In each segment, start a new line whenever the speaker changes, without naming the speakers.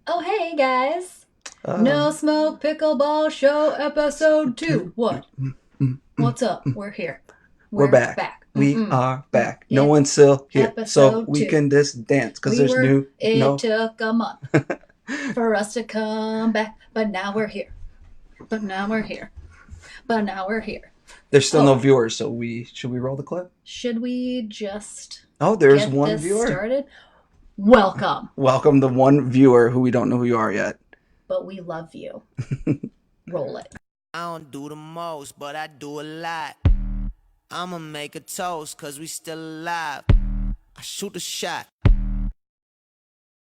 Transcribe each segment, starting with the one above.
Oh, hey guys.
Uh,
No Smoke Pickleball Show Episode 2. What?
mm.
What's up? We're here.
We're
We're
back.
back.
We are back. No
It's
one's still here, so
Episode
we
2.
can just dance because
We
there's
were,
new
it
no.
took a month for us to come back, but now we're here. But now we're here. But now we're here.
There's still no
Oh,
viewers, so we should we roll the clip?
should we just
Oh, there's
get
one
this
viewer.
started? Welcome,
Welcome the one viewer who we don't know who you are yet.
but we love you. Roll it.
I don't do the most, but I do a lot. I'ma make a toast, cause we still alive. I shoot a shot.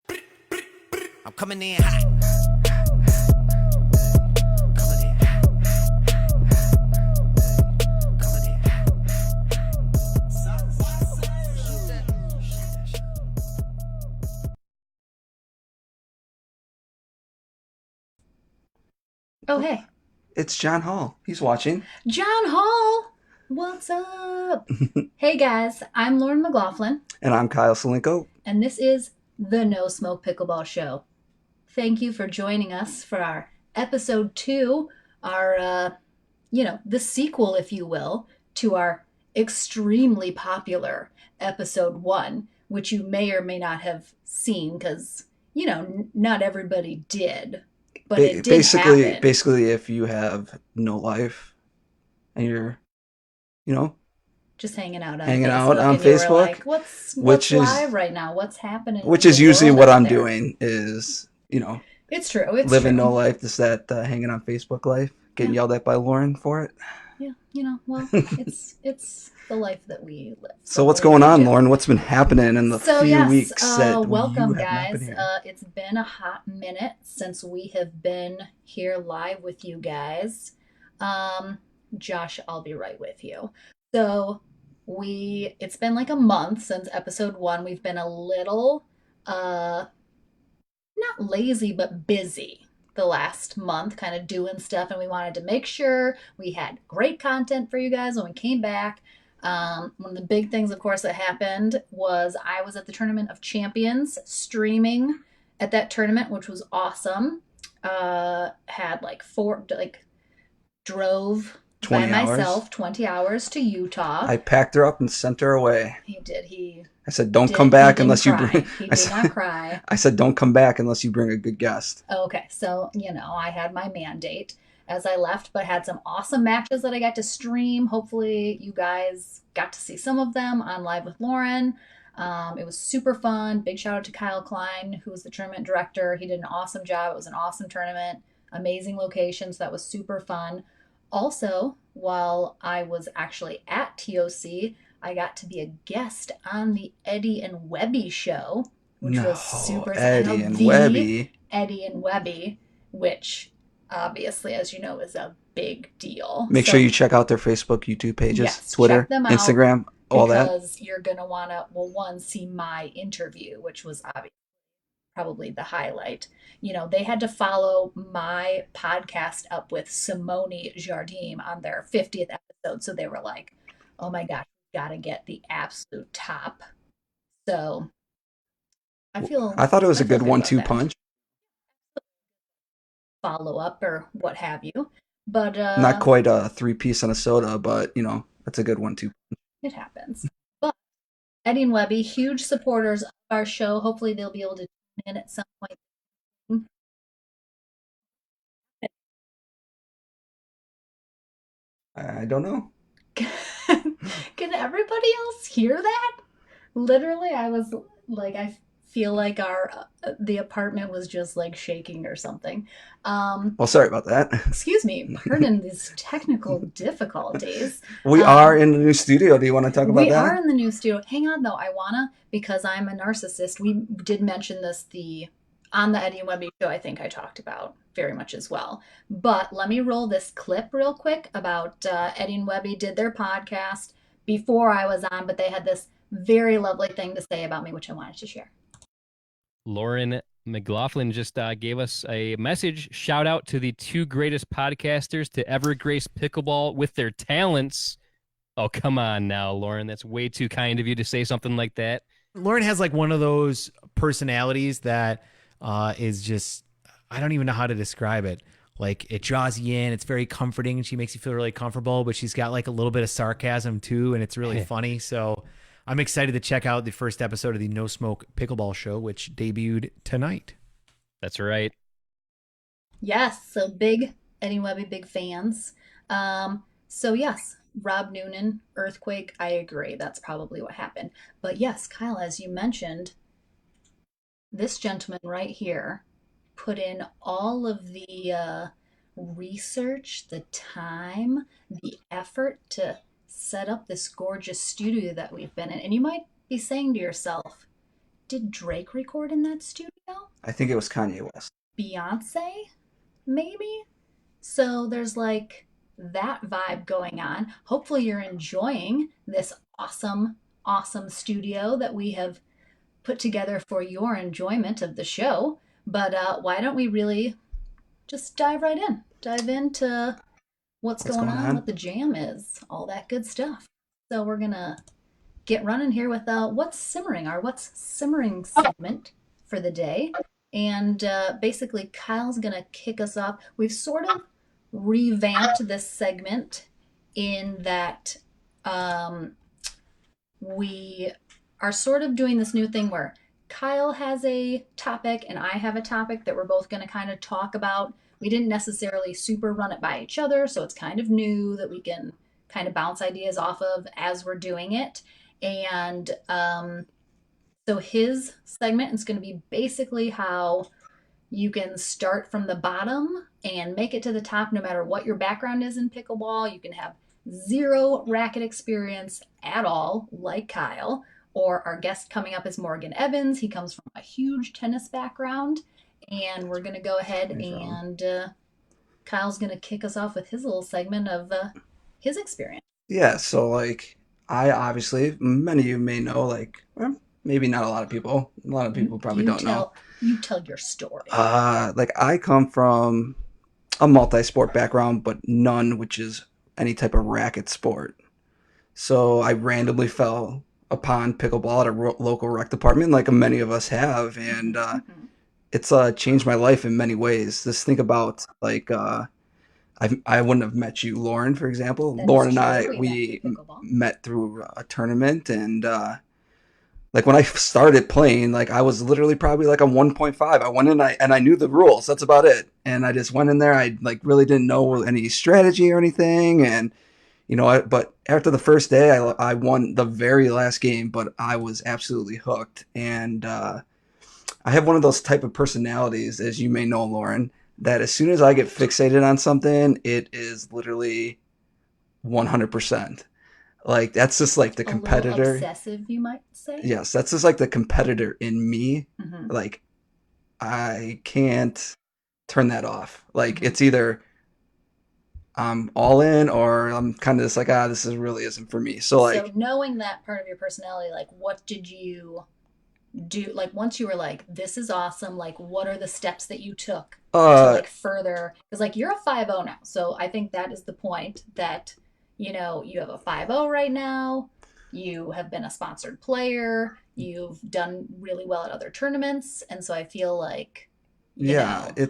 I'm coming in hot. Coming in hot. Coming in
Oh,
Oh,
hey.
it's John Hall. He's watching.
John Hall! What's up? Hey guys, I'm Lauren McLaughlin,
And I'm Kyle Salenko.
and this is the No Smoke Pickleball Show. Thank you for joining us for our episode 2, our, the sequel, if you will, to our extremely popular episode 1, which you may or may not have seen because, not everybody did, but it did
Basically,
happen.
basically, if you have no life and you're, you know,
Just hanging out on
hanging out
Facebook,
on
and you were
Facebook,
like, "What's
which is
live right now? What's happening
which
in the
is usually
world
what
out
I'm
there?"
doing is,
It's true. It's
living no
true.
life. Is that hanging on Facebook life, getting
Yeah,
yelled at by Lauren for it.
yeah. Well, it's the life that we live. So
So what's
what are you
going
gonna
on,
do?
Lauren? What's been happening in the
So
few
yes,
weeks that you
welcome
have not been
guys.
here?
It's been a hot minute since we have been here live with you guys. Um, Josh, I'll be right with you. So it's been like a month since episode 1. We've been a little uh not lazy, but busy the last month, kind of doing stuff. And we wanted to make sure we had great content for you guys when we came back. One of the big things, of course, that happened was I was at the Tournament of Champions streaming at that tournament, which was awesome. Had drove by
20 hours.
myself 20 hours to Utah.
I packed her up and sent her away.
He did. He
I said, "Don't come
did. He
back
didn't
unless you bring."
cry. He
I
did not
said,
cry.
"I said, don't come back unless you bring a good guest."
Okay, so I had my mandate as I left, but had some awesome matches that I got to stream. Hopefully, you guys got to see some of them on Live with Lauren. It was super fun. Big shout out to Kyle Klein, who was the tournament director. He did an awesome job. It was an awesome tournament, amazing locations. That was super fun. Also, while I was actually at TOC, I got to be a guest on the Eddie and Webby show, which was
No,
super. I know
Eddie and
the
Webby.
Eddie and Webby, which obviously, as you know, is a big deal.
Make sure
So,
you check out their Facebook, YouTube pages,
yes, check
Twitter,
them out
Instagram, all that.
because you're going to want to, well, one, see my interview, which was obviously probably the highlight. They had to follow my podcast up with Simone Jardim on their 50th episode. So they were like, oh my gosh, we got to get the absolute top. So I feel
I thought it was
I
a
feel
good
good about
one-two
that.
punch.
Follow up or what have you. But
Not quite a three-piece on a soda, but that's a good one-two.
it happens. But Eddie and Webby, huge supporters of our show. Hopefully they'll be able to tune in at some point.
I don't know.
Can everybody else hear that? Literally, I was like, I feel like our the apartment was just like shaking or something. Um,
Well, sorry about that.
Excuse me, pardon these technical difficulties.
We are
Um,
in the new studio. Do you want to talk about
we are
that?
in the new studio. Hang on though, I wanna because I'm a narcissist. We did mention this the on the Eddie and Webby show. I think I talked about very much as well. But let me roll this clip real quick about Eddie and Webby did their podcast before I was on, but they had this very lovely thing to say about me, which I wanted to share.
Lauren McLaughlin just gave us a message. Shout out to the two greatest podcasters to ever grace pickleball with their talents. Oh, come on now, Lauren. That's way too kind of you to say something like that.
Lauren has like one of those personalities that is just, I don't even know how to describe it. Like it draws you in. It's very comforting, and she makes you feel really comfortable. But she's got like a little bit of sarcasm too, and it's really funny. So I'm excited to check out the first episode of the No Smoke Pickleball Show, which debuted tonight.
That's right.
Yes, so big Eddie Webby, big fans. So yes, Rob Noonan, earthquake. I agree. That's probably what happened. But yes, Kyle, as you mentioned, this gentleman right here put in all of the research, the time, the effort to set up this gorgeous studio that we've been in. And you might be saying to yourself, did Drake record in that studio?
I think it was Kanye West.
Beyonce? Maybe? So there's like that vibe going on. Hopefully, you're enjoying this awesome, awesome studio that we have put together for your enjoyment of the show. But why don't we really just dive right in? Dive into what's
What's
going
going
on, what
on?
the jam is, all that good stuff. So we're gonna get running here with what's simmering, our what's simmering segment for the day. And basically, Kyle's gonna kick us off. We've sort of revamped this segment in that um, we are sort of doing this new thing where Kyle has a topic and I have a topic that we're both going to kind of talk about. We didn't necessarily super run it by each other, so it's kind of new that we can kind of bounce ideas off of as we're doing it. And so his segment is going to be basically how you can start from the bottom and make it to the top no matter what your background is in pickleball. You can have zero racket experience at all, like Kyle. Or our guest coming up is Morgan Evans. He comes from a huge tennis background. And we're going to go ahead
Pretty strong.
and Kyle's going to kick us off with his little segment of his experience.
Yeah, so like I obviously, many of you may know, like maybe not a lot of people. A lot of
You
people probably
you
don't know.
tell you tell your story.
Like I come from a multi-sport background, but none which is any type of racket sport. So I randomly fell upon pickleball at a local rec department, like many of us have, and
Mm-hmm, mm-hmm.
it's changed my life in many ways. Just think about like I wouldn't have met you, Lauren, for example.
That is
Lauren and
true.
I
We met through
we
pickleball.
met through a tournament, and like when I started playing, like I was literally probably like a 1.5. I went in and I knew the rules. That's about it. And I just went in there. I like really didn't know any strategy or anything. And but after the first day, I won the very last game, but I was absolutely hooked. And I have one of those type of personalities, as you may know, Lauren, that as soon as I get fixated on something, it is literally 100%. Like that's just like the
A little
competitor.
obsessive, you might say.
Yes, that's just like the competitor in me.
Mm-hmm,
Like I can't turn that off. Like
mm-hmm.
it's either I'm all in or I'm kind of just like, this is really isn't for me. So
So
like,
knowing that part of your personality, like what did you do? Like once you were like, this is awesome, like what are the steps that you took to
uh,
like further? Because like you're a 5-0 now. So I think that is the point that, you have a 5-0 right now. You have been a sponsored player. You've done really well at other tournaments. And so I feel like, you
yeah,
know,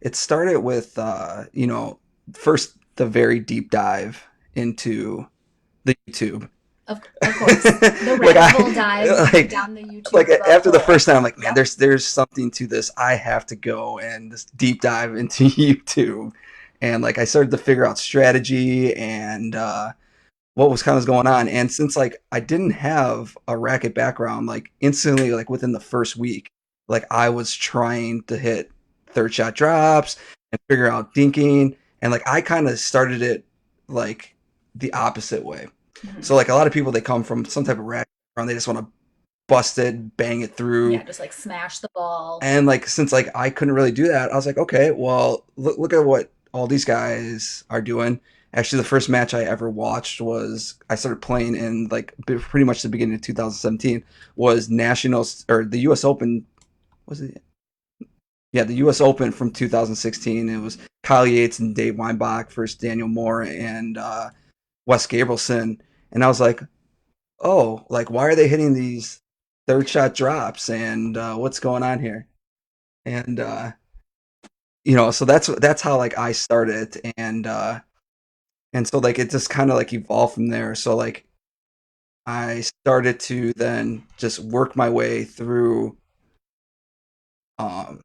it started with first the very deep dive into the YouTube.
of course, the
like
rabbit hole
I
dive
like
down the YouTube
like
rabbit
after the
hole.
first time I'm like, man,
Yep.
there's something to this. I have to go and just deep dive into YouTube. And like I started to figure out strategy and what was kind of going on. And since like I didn't have a racket background, like instantly, like within the first week, like I was trying to hit third shot drops and figure out dinking. And like I kind of started it like the opposite way.
Mhm.
So like a lot of people, they come from some type of racket background, they just want to bust it, bang it
Yeah,
through.
just like smash the ball.
And like since like I couldn't really do that, I was like, okay, well look at what all these guys are doing. Actually, the first match I ever watched was I started playing in like pretty much the beginning of 2017 was nationals or the U.S. Open. Was it? Yeah, the U.S. Open from 2016. It was Kyle Yates and Dave Weinbach versus Daniel Moore and Wes Gabrielson. And I was like, oh, like why are they hitting these third shot drops and what's going on here? And you know, so that's how like I started, and so like it just kind of like evolved from there. So like I started to then just work my way through, um,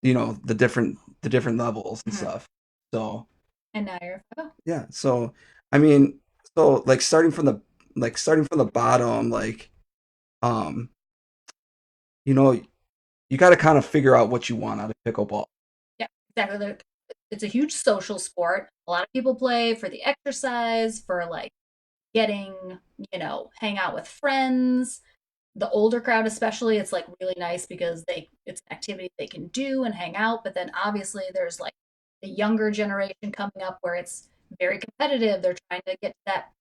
you know, the different levels and
Mhm.
stuff. So
And now you're oh,
yeah, so I mean, so like starting from the bottom, like um, you know, you got to kind of figure out what you want out of pickleball.
yeah, exactly. It's a huge social sport. A lot of people play for the exercise, for like getting, hang out with friends. The older crowd especially, it's like really nice because it's an activity they can do and hang out, but then obviously there's like the younger generation coming up where it's very competitive. They're trying to get to that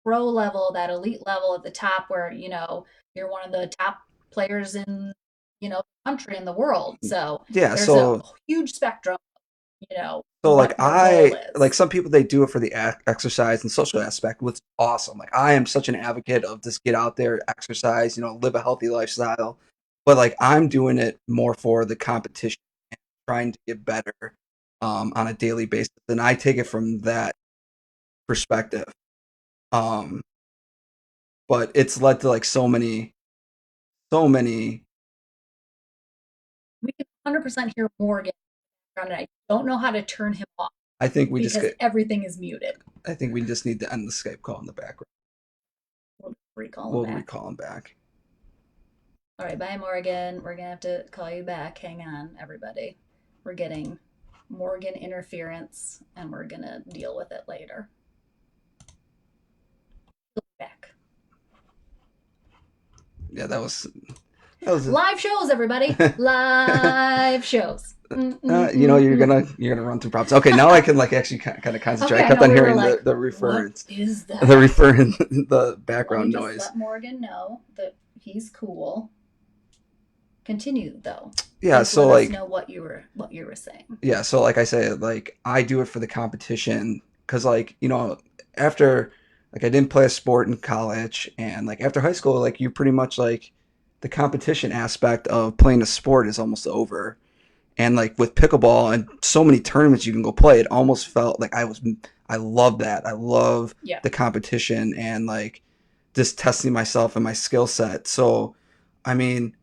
pro level, that elite level at the top where, you're one of the top players in, the country in the world. So
Yeah,
there's a
so
huge spectrum,
like
what your goal
like
is.
some people they do it for the exercise and social aspect, which is awesome. Like I am such an advocate of just get out there, exercise, you know, live a healthy lifestyle. But like I'm doing it more for the competition, trying to get better on a daily basis, and I take it from that perspective. Um, but it's led to like so many.
We can 100% hear Morgan, and I don't know how to turn him off
I think we just
because
get.
everything is muted.
I think we just need to end the Skype call in the background.
We'll recall him
We'll
back.
recall him back.
All right, bye, Morgan. We're gonna have to call you back. Hang on, everybody. We're getting Morgan interference, and we're gonna deal with it later. Back.
Yeah, that was.
Live shows, everybody. Live shows.
You know,
Mm-mm-mm-mm.
you're gonna run through props. Okay, now I can like actually kind of concentrate.
Okay,
I
I
kept
know
on
we were
hearing
like,
the
what
reference,
is
the
that?
referring, the
Let me
background
just
noise.
let Morgan know that he's cool. Continue though.
Yeah,
Please
so
let us
like
know what you were saying.
yeah, so like I say, like I do it for the competition because like you know after like I didn't play a sport in college and like after high school, like you pretty much like the competition aspect of playing a sport is almost over. And like with pickleball and so many tournaments you can go play, it almost felt like I love that. I love
Yeah.
the competition and like just testing myself and my skill set. So, I mean,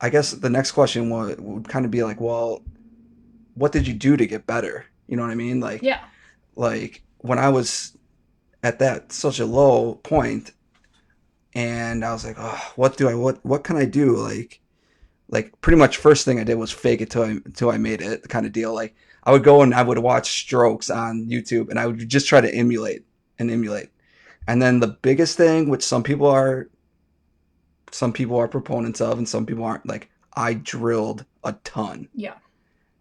I guess the next question would kind of be like, well, what did you do to get better? You know what I mean?
Yeah.
Like when I was at that such a low point and I was like, oh, what can I do? Like pretty much first thing I did was fake it till I made it kind of deal. Like I would go and I would watch strokes on YouTube and I would just try to emulate. And then the biggest thing, which some people are proponents of and some people aren't, like I drilled a ton.
Yeah.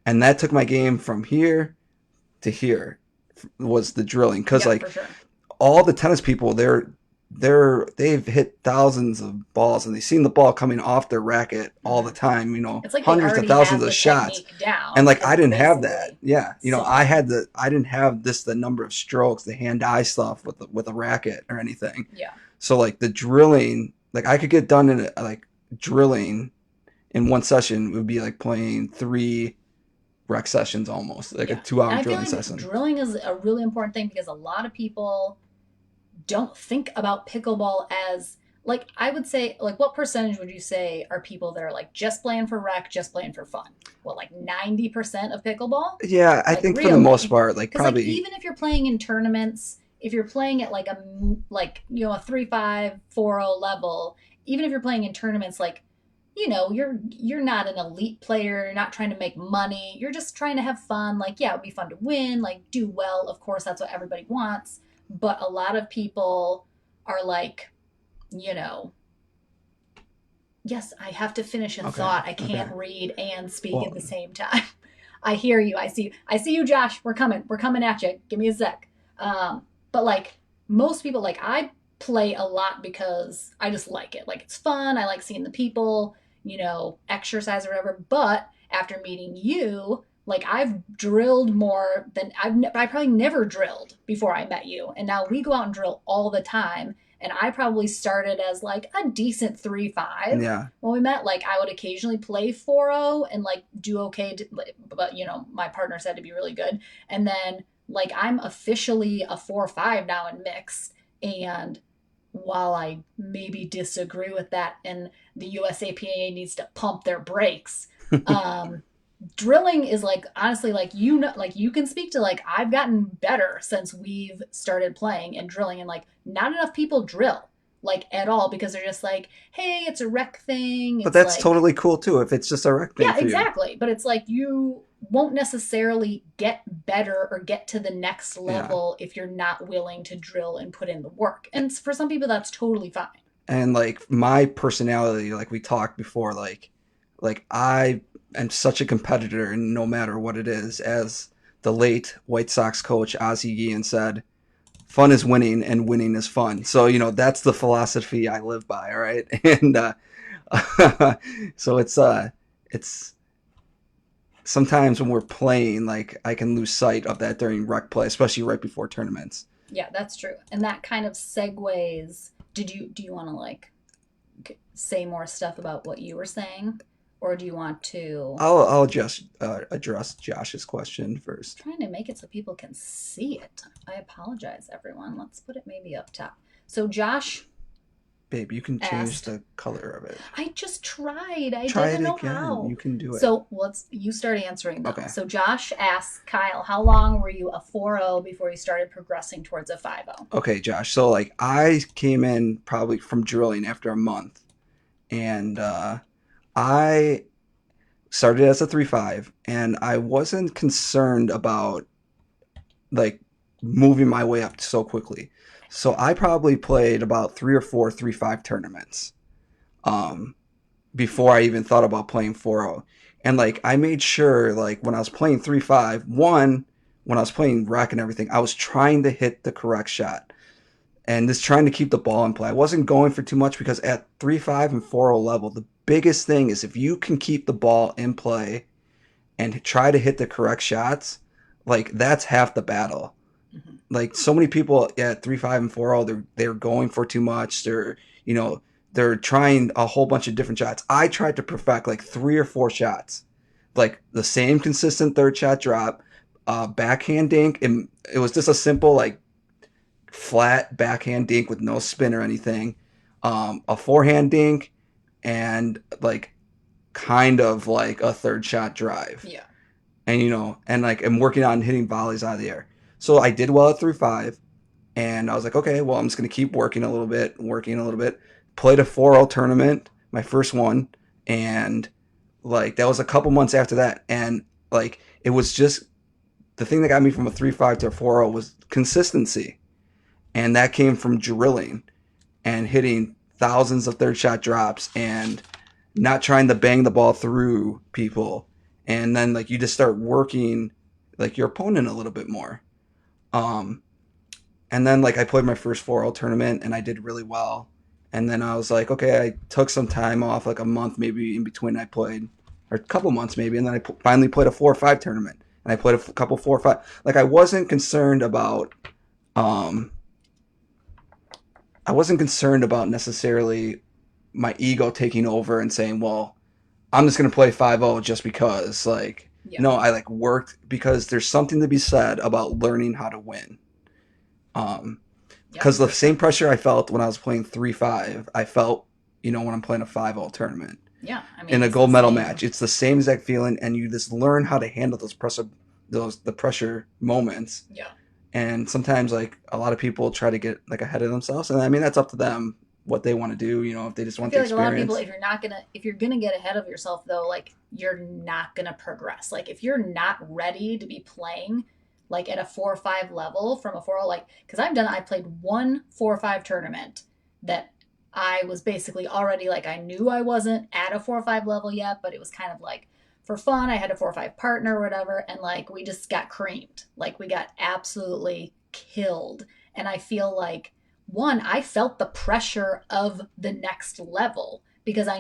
And that took my game from here to here was the drilling because
Yeah,
like
for sure.
all the tennis people they've hit thousands of balls and they've seen the ball coming off their racket all the
Mhm.
time, you know,
It's like they
hundreds of
already
thousands
have
of
the
shots.
technique
And
down
like
because
I
it's
didn't have that.
basically
Yeah. You know,
song.
I didn't have the number of strokes, the hand eye stuff with a racket or anything.
Yeah.
So like the drilling, like I could get done in like drilling in one session would be like playing three rec sessions almost, like a
Yeah.
2 hour
And I feel
drilling
like
session.
drilling is a really important thing because a lot of people don't think about pickleball as like I would say like what percentage would you say are people that are like just playing for rec, just playing for fun? Well, like 90% of pickleball?
Yeah, I
Like
think for the most
really?
part, like
Because like
probably
even if you're playing in tournaments, if you're playing at like a 3-5-4-0 level, even if you're playing in tournaments like you're not an elite player, you're not trying to make money, you're just trying to have fun. Like, yeah, it would be fun to win, like do well. Of course, that's what everybody wants. But a lot of people are like, you know, yes, I have to finish a
okay,
thought. I
okay.
can't read and speak
Well,
at the same time. I hear you. I see you, Josh. We're coming. We're coming at you. Give me a sec. But like most people, like I play a lot because I just like it. Like it's fun. I like seeing the people, exercise or whatever. But after meeting you, like I've drilled more than I probably never drilled before I met you, and now we go out and drill all the time. And I probably started as like a decent 3-5
Yeah.
when we met. Like I would occasionally play 4-0 and like do okay, but you know, my partner said to be really good. And then like I'm officially a 4-5 now in mixed. And while I maybe disagree with that and the USAPA needs to pump their brakes, um, drilling is like honestly like you know like you can speak to like I've gotten better since we've started playing and drilling, and like not enough people drill like at all because they're just like, hey, it's a rec thing.
But
It's
that's
like,
totally cool too if it's just a rec thing
yeah,
for you.
exactly. But it's like you won't necessarily get better or get to the next level if you're not willing to drill and put in the work. And for some people, that's totally fine.
And like my personality, like we talked before, like I am such a competitor, and no matter what it is, as the late White Sox coach Ozzie Guillen said, fun is winning and winning is fun. So, you know, that's the philosophy I live by. All right. And, so it's sometimes when we're playing, like I can lose sight of that during rec play, especially right before tournaments.
Yeah, that's true. And that kind of segues. Do you want to like say more stuff about what you were saying, or do you want to
I'll just address Josh's question first.
trying to make it so people can see it? I apologize, everyone. Let's put it maybe up top. So Josh
Babe, you can change
asked.
the color of it.
I just tried. I
Try
didn't
it
know
again.
how.
You can do it.
So you start answering though.
Okay.
So Josh asks Kyle, how long were you a 4-0 before you started progressing towards a 5-0?
Okay, Josh. So like I came in probably from drilling after a month, and I started as a 3-5, and I wasn't concerned about like moving my way up so quickly. So I probably played about 3 or 4 3-5 tournaments um, before I even thought about playing 4-0. And like I made sure like when I was playing 3-5, one, when I was playing rec and everything, I was trying to hit the correct shot and just trying to keep the ball in play. I wasn't going for too much because at 3-5 and 4-0 level, the biggest thing is if you can keep the ball in play and try to hit the correct shots, like that's half the battle.
Mm-hmm.
Like so many people at 3-5 and 4-0, they're going for too much. They're trying a whole bunch of different shots. I tried to perfect like 3 or 4 shots, like the same consistent third shot drop, backhand dink, and it was just a simple like flat backhand dink with no spin or anything, a forehand dink, and like kind of like a third shot drive.
Yeah.
And and like I'm working on hitting volleys out of the air. So I did well at 3-5, and I was like, okay, well I'm just gonna keep working a little bit. Played a 4-0 tournament, my first one, and like that was a couple months after that, and like it was just the thing that got me from a 3-5 to a 4-0 was consistency, and that came from drilling and hitting thousands of third shot drops and not trying to bang the ball through people, and then like you just start working like your opponent a little bit more. Um, and then like I played my first 4-0 tournament and I did really well. And then I was like, okay, I took some time off, like a month maybe in between I played, or a couple months maybe, and then I finally played a 4-5 tournament, and I played a couple 4-5. Like I wasn't concerned about, I wasn't concerned about necessarily my ego taking over and saying, well, I'm just gonna play 5-0 just because. Like,
Yeah.
no, I like worked because there's something to be said about learning how to win. Because the same pressure I felt when I was playing 3-5, I felt, when I'm playing a 5-0 tournament.
Yeah, I mean,
In a
it's
gold
the
medal
same.
match. It's the same exact feeling, and you just learn how to handle the pressure moments.
Yeah.
And sometimes like a lot of people try to get like ahead of themselves, and I mean that's up to them what they want to do. If they just
I
want
feel
the
like a lot of
experience.
people, if you're gonna get ahead of yourself though, like you're not gonna progress. Like if you're not ready to be playing like at a 4-5 level from a 4-0, like because I played one 4-5 tournament that I was basically already like I knew I wasn't at a 4-5 level yet, but it was kind of like for fun. I had a 4-5 partner or whatever, and like we just got creamed. Like we got absolutely killed. And I feel like one, I felt the pressure of the next level because I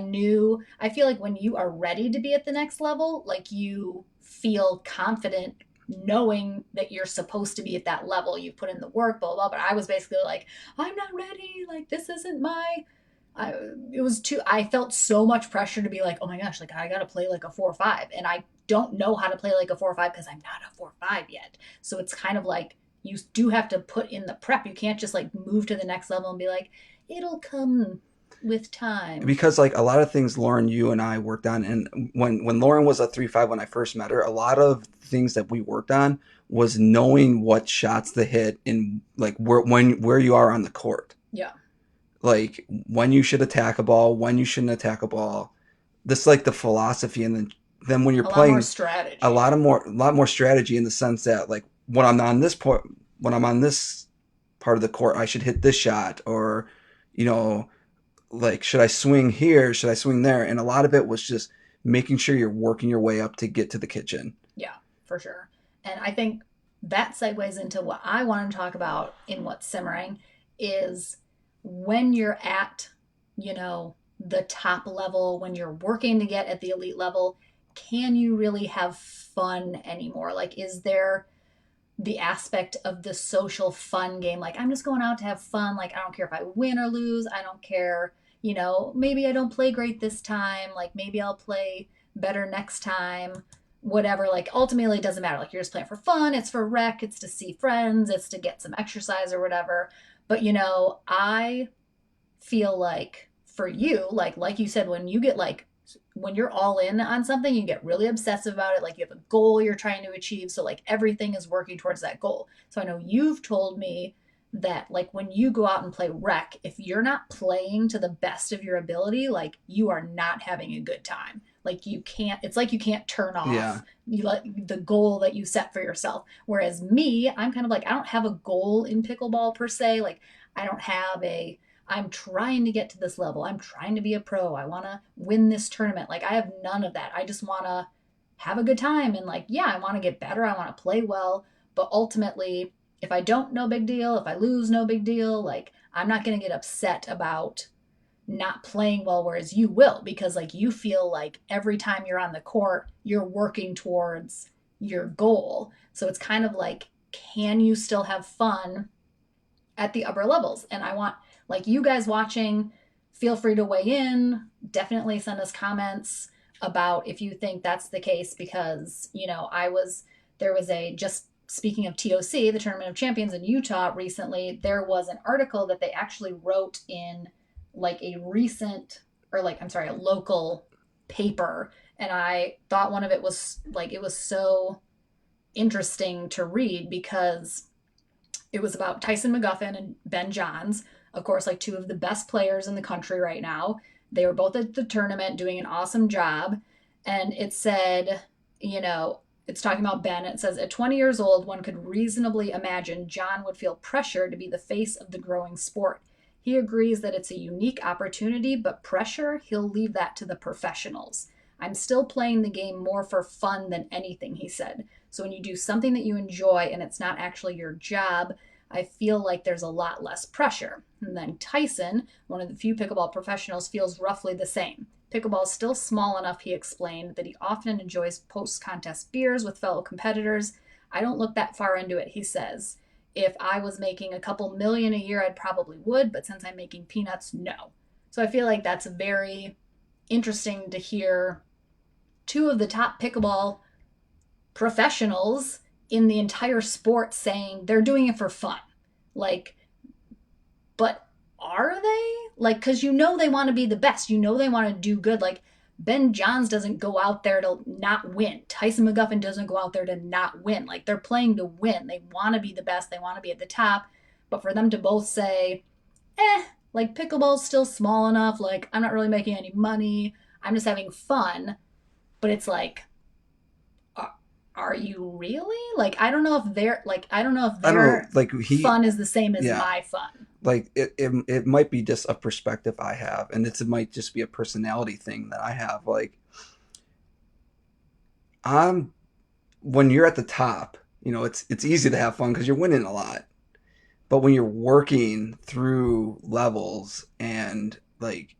feel like when you are ready to be at the next level, like you feel confident knowing that you're supposed to be at that level. You put in the work, blah, blah, blah. But I was basically like, I'm not ready. Like, this isn't my. It was too. I felt so much pressure to be like, oh my gosh, like I got to play like a 4-5. And I don't know how to play like a 4-5 because I'm not a 4-5 yet. So it's kind of like, you do have to put in the prep. You can't just like move to the next level and be like, it'll come with time.
Because like a lot of things Lauren, you and I worked on, and when Lauren was a 3-5 when I first met her, a lot of things that we worked on was knowing what shots to hit and like where you are on the court.
Yeah.
Like when you should attack a ball, when you shouldn't attack a ball. This like the philosophy, and then when you're
A lot
playing
more strategy.
a lot more strategy in the sense that like when I'm on this point, when I'm on this part of the court, I should hit this shot, or you know, like should I swing here, should I swing there, and a lot of it was just making sure you're working your way up to get to the kitchen.
Yeah, for sure. And I think that segues into what I want to talk about in what's simmering is when you're at, you know, the top level, when you're working to get at the elite level, can you really have fun anymore? Like, is there the aspect of the social fun game? Like, I'm just going out to have fun. Like, I don't care if I win or lose. I don't care, you know, maybe I don't play great this time. Like, maybe I'll play better next time. Whatever. Like, ultimately, it doesn't matter. Like, you're just playing for fun. It's for rec. It's to see friends. It's to get some exercise or whatever. But, you know, I feel like for you, like you said, when you get like when you're all in on something, you get really obsessive about it. Like you have a goal you're trying to achieve. So like everything is working towards that goal. So I know you've told me that like when you go out and play rec, if you're not playing to the best of your ability, like you are not having a good time. Like you can't, it's like you can't turn
Yeah.
off you like the goal that you set for yourself. Whereas me, I'm kind of like, I don't have a goal in pickleball per se. Like I don't have a, I'm trying to get to this level. I'm trying to be a pro. I want to win this tournament. Like I have none of that. I just want to have a good time and like, yeah, I want to get better. I want to play well, but ultimately, if I don't, no big deal. If I lose, no big deal. Like I'm not going to get upset about not playing well, whereas you will, because like you feel like every time you're on the court, you're working towards your goal. So it's kind of like, can you still have fun at the upper levels? And I want, like, you guys watching, feel free to weigh in. Definitely send us comments about if you think that's the case, because, you know, there was a, just speaking of TOC, the Tournament of Champions in Utah recently, there was an article that they actually wrote in like a recent, or like, I'm sorry, a local paper. And I thought one of it was like, it was so interesting to read because it was about Tyson McGuffin and Ben Johns, of course, like two of the best players in the country right now. They were both at the tournament doing an awesome job. And it said, you know, it's talking about Ben. It says, at 20 years old, one could reasonably imagine John would feel pressure to be the face of the growing sport. He agrees that it's a unique opportunity, but pressure, he'll leave that to the professionals. I'm still playing the game more for fun than anything, he said. So when you do something that you enjoy and it's not actually your job, I feel like there's a lot less pressure. And then Tyson, one of the few pickleball professionals, feels roughly the same. Pickleball is still small enough, he explained, that he often enjoys post-contest beers with fellow competitors. I don't look that far into it, he says. If I was making a couple million a year, I'd probably would, but since I'm making peanuts, no. So I feel like that's very interesting to hear two of the top pickleball professionals in the entire sport saying they're doing it for fun. Like, but are they? Like, because you know they want to be the best. You know they want to do good. Like, Ben Johns doesn't go out there to not win. Tyson McGuffin doesn't go out there to not win. Like, they're playing to win. They want to be the best. They want to be at the top. But for them to both say, like, pickleball's still small enough. Like, I'm not really making any money. I'm just having fun. But it's like, are you really? Like, I don't know if their
I don't know. Like
fun is the same as
yeah.
my fun.
Like it might be just a perspective I have, and it might just be a personality thing that I have. Like, I'm when you're at the top, you know, it's easy to have fun because you're winning a lot. But when you're working through levels, and like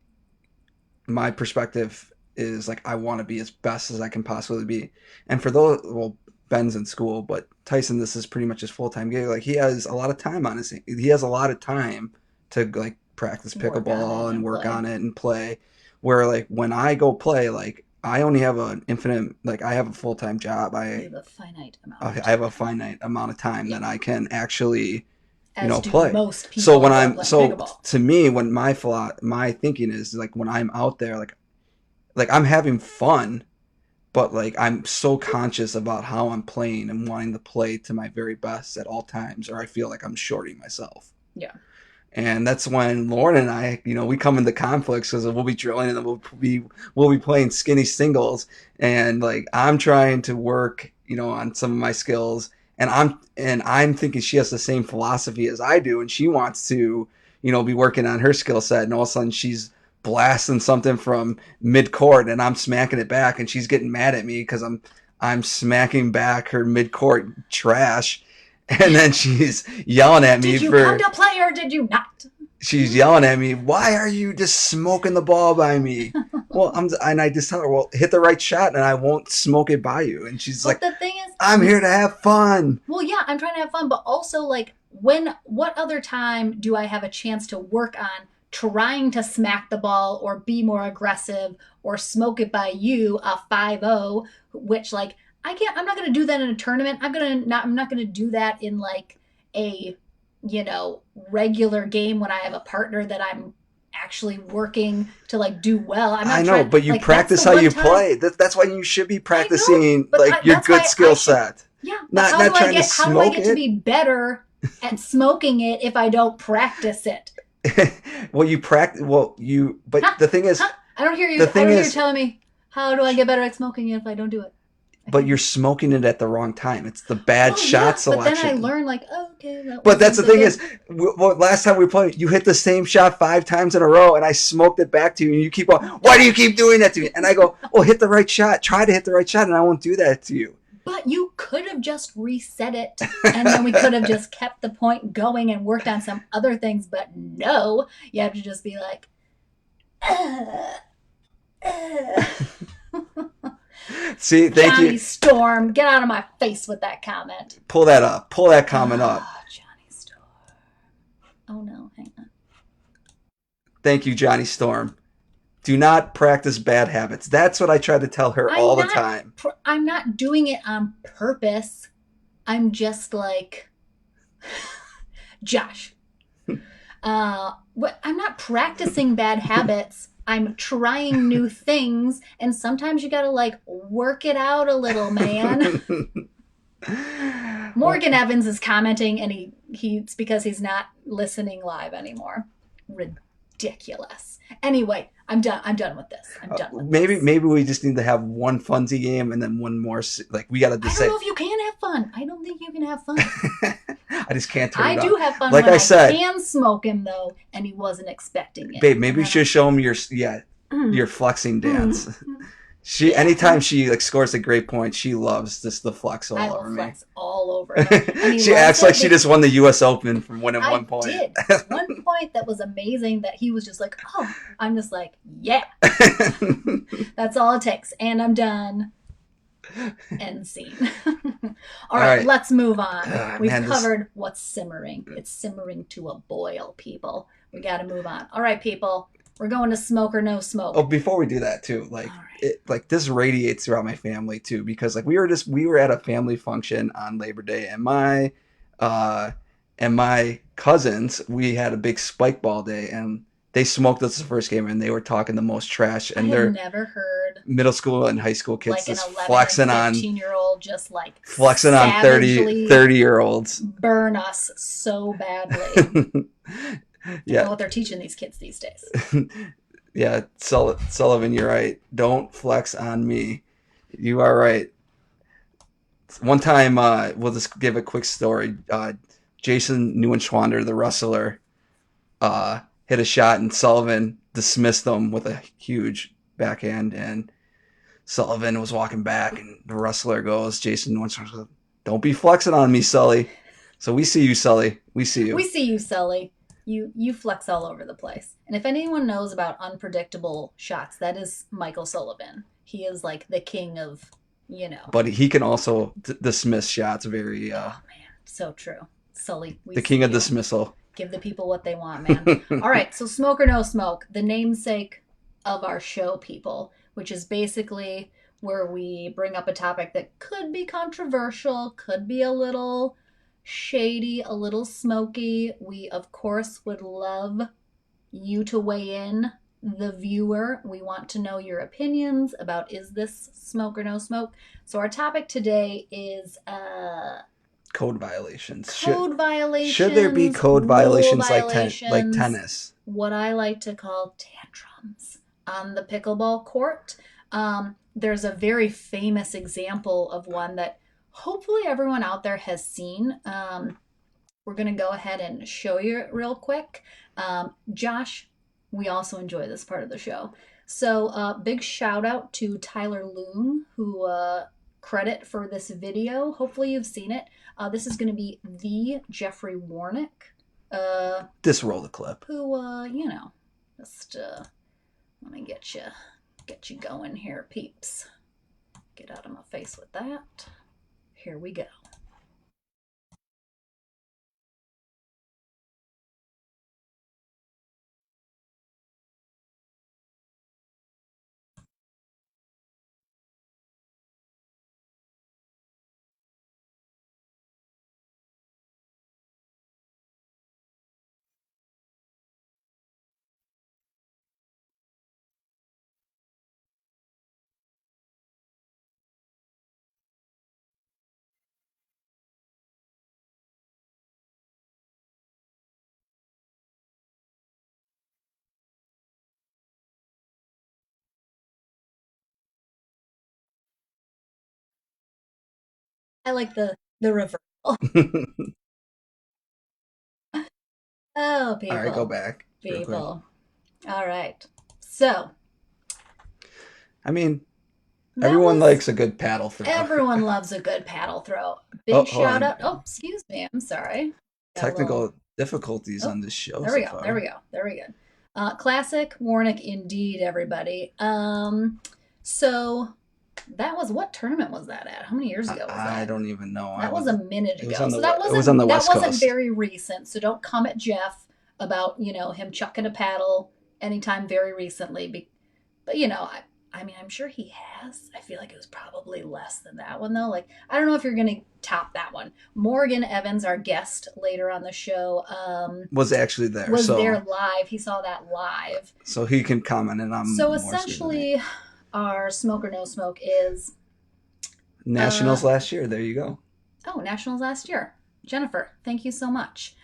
my perspective is like I want to be as best as I can possibly be. And for those, well, Ben's in school, but Tyson, this is pretty much his full time gig. Like he has a lot of time on his. He has a lot of time to like practice
Work on it
pickleball and
and
work
play.
on it and play. Where like when I go play, like I only have an infinite. Like I have a full time job.
You have a finite amount of
I have
time.
a finite amount of time
Yeah.
that I can actually
As do
play.
most
So
people
when
who are
I'm
playing
so
pickleball.
to me when my thinking is like when I'm out there like I'm having fun, but like I'm so conscious about how I'm playing and wanting to play to my very best at all times, or I feel like I'm shorting myself.
Yeah.
And that's when Lauren and I, we come into conflicts because we'll be drilling and then we'll be playing skinny singles, and like I'm trying to work, on some of my skills, and I'm thinking she has the same philosophy as I do, and she wants to, be working on her skill set, and all of a sudden she's blasting something from mid court, and I'm smacking it back, and she's getting mad at me because I'm smacking back her mid court trash, and then she's yelling at me
Did you
for
come to play or did you not?
she's yelling at me, why are you just smoking the ball by me? Well, and I just tell her, well, hit the right shot and I won't smoke it by you. And she's
But
like,
the thing is,
I'm here to have fun.
well, yeah, I'm trying to have fun, but also like what other time do I have a chance to work on trying to smack the ball or be more aggressive or smoke it by you a 5-0, which like I'm not going to do that in a tournament. I'm not going to do that in like a, regular game when I have a partner that I'm actually working to like do well. I'm not
I know,
trying,
but you
like,
practice how you play. That's why you should be practicing
but
like your
that's
good
why
skill set.
Yeah, but
Not trying to
how do I
smoke
get to be better at smoking it if I don't practice it?
Well, you practice. Well, but
Huh?
the thing is,
I don't hear you.
the
I
thing
don't hear you
is,
telling me how do I get better at smoking it if I don't do it.
but you're smoking it at the wrong time. It's the bad shot selection.
But then I learn like, oh, okay.
But that's the thing is, last time we played, you hit the same shot 5 times in a row, and I smoked it back to you, and you keep going, why do you keep doing that to me? And I go, well, hit the right shot. Try to hit the right shot, and I won't do that to you.
But you could have just reset it, and then we could have just kept the point going and worked on some other things. But no, you have to just be like,
See, thank
Johnny
you.
Storm, get out of my face with that comment.
Pull that up. Pull that comment up.
Johnny Storm. Oh no, hang on.
Thank you, Johnny Storm. Do not practice bad habits. That's what I try to tell her all the time.
I'm not doing it on purpose. I'm just like, Josh. I'm not practicing bad habits. I'm trying new things, and sometimes you gotta like work it out a little, man. Morgan Evans is commenting, and it's because he's not listening live anymore. Ridiculous. Anyway, I'm done. I'm done with this. I'm done with
maybe
this.
Maybe we just need to have one funsy game and then one more. Like we got to decide.
I don't know if you can have fun. I don't think you can have fun.
I just can't turn it
I
on.
do have fun
like
when
I said,
I can smoke him though, and he wasn't expecting it.
Babe, maybe you should show him your flexing dance. Anytime she like scores a great point, she loves the flex all over me.
Flex all over him.
She acts like she just won the U.S. Open from winning 1 point.
I did. One point that was amazing that he was just like, oh, I'm just like, yeah. That's all it takes. And I'm done. End scene. All right, let's move on. We've covered what's simmering. It's simmering to a boil, people. We got to move on. All right, people. We're going to smoke or no smoke.
Oh, before we do that too, this radiates throughout my family too, because like we were at a family function on Labor Day, and my cousins, we had a big spike ball day, and they smoked us the first game, and they were talking the most trash, and they're
never heard
middle school and high school kids
like
just
an 11
flexing on
15-year-old just like
flexing on 30-year-olds
burn us so badly.
Yeah,
I don't know what they're teaching these kids these days.
Yeah, Sullivan, you're right. Don't flex on me. You are right. One time, we'll just give a quick story. Jason Neuenschwander, the wrestler, hit a shot, and Sullivan dismissed him with a huge backhand. And Sullivan was walking back, and the wrestler goes, Jason Neuenschwander goes, don't be flexing on me, Sully. So we see you, Sully. We see you.
We see you, Sully. You flex all over the place. And if anyone knows about unpredictable shots, that is Michael Sullivan. He is like the king of you know.
But he can also dismiss shots very.
Oh man, so true. Sully, we
The king
see
of
you.
dismissal.
Give the people what they want, man. All right, so smoke or no smoke, the namesake of our show, people, which is basically where we bring up a topic that could be controversial, could be a little shady, a little smoky. We, of course, would love you to weigh in, the viewer. We want to know your opinions about is this smoke or no smoke. So our topic today is
Code violations.
code
Should there be
violations,
code
rule
violations like
violations,
tennis?
what I like to call tantrums on the pickleball court. There's a very famous example of one that hopefully everyone out there has seen. We're going to go ahead and show you it real quick. Josh, we also enjoy this part of the show. So, big shout out to Tyler Loom, who credit for this video. Hopefully, you've seen it. This is going to be the Jeffrey Warnick,
Just roll the clip.
who just let me get you going here, peeps. Get out of my face with that. Here we go. I like the reversal. Oh,
All right, go
people,
back real quick.
people. All right. So
I mean,
that
everyone
was
likes a good paddle throw.
everyone loves a good paddle throw. Big
Oh,
shout out. Oh, excuse me. I'm sorry. Got a
technical
little.
difficulties
Oh,
on this show
there we
so
go.
far.
There we go. There we go. Classic Warnick indeed, everybody. So that was what tournament was that at? How many years ago was that?
I don't even know.
That was a minute
it was
ago.
on
So
the
that
we- it
wasn't
was on the
that
West
wasn't
Coast.
very recent. So don't come at Jeff about, him chucking a paddle anytime very recently. But I mean, I'm sure he has. I feel like it was probably less than that one though. Like, I don't know if you're gonna top that one. Morgan Evans, our guest later on the show,
Was actually there.
was
so
there live. He saw that live.
so he can comment and I'm
So
more so than me.
essentially, our smoke or no smoke is
Nationals last year. There you go.
Nationals last year. Jennifer, thank you so much.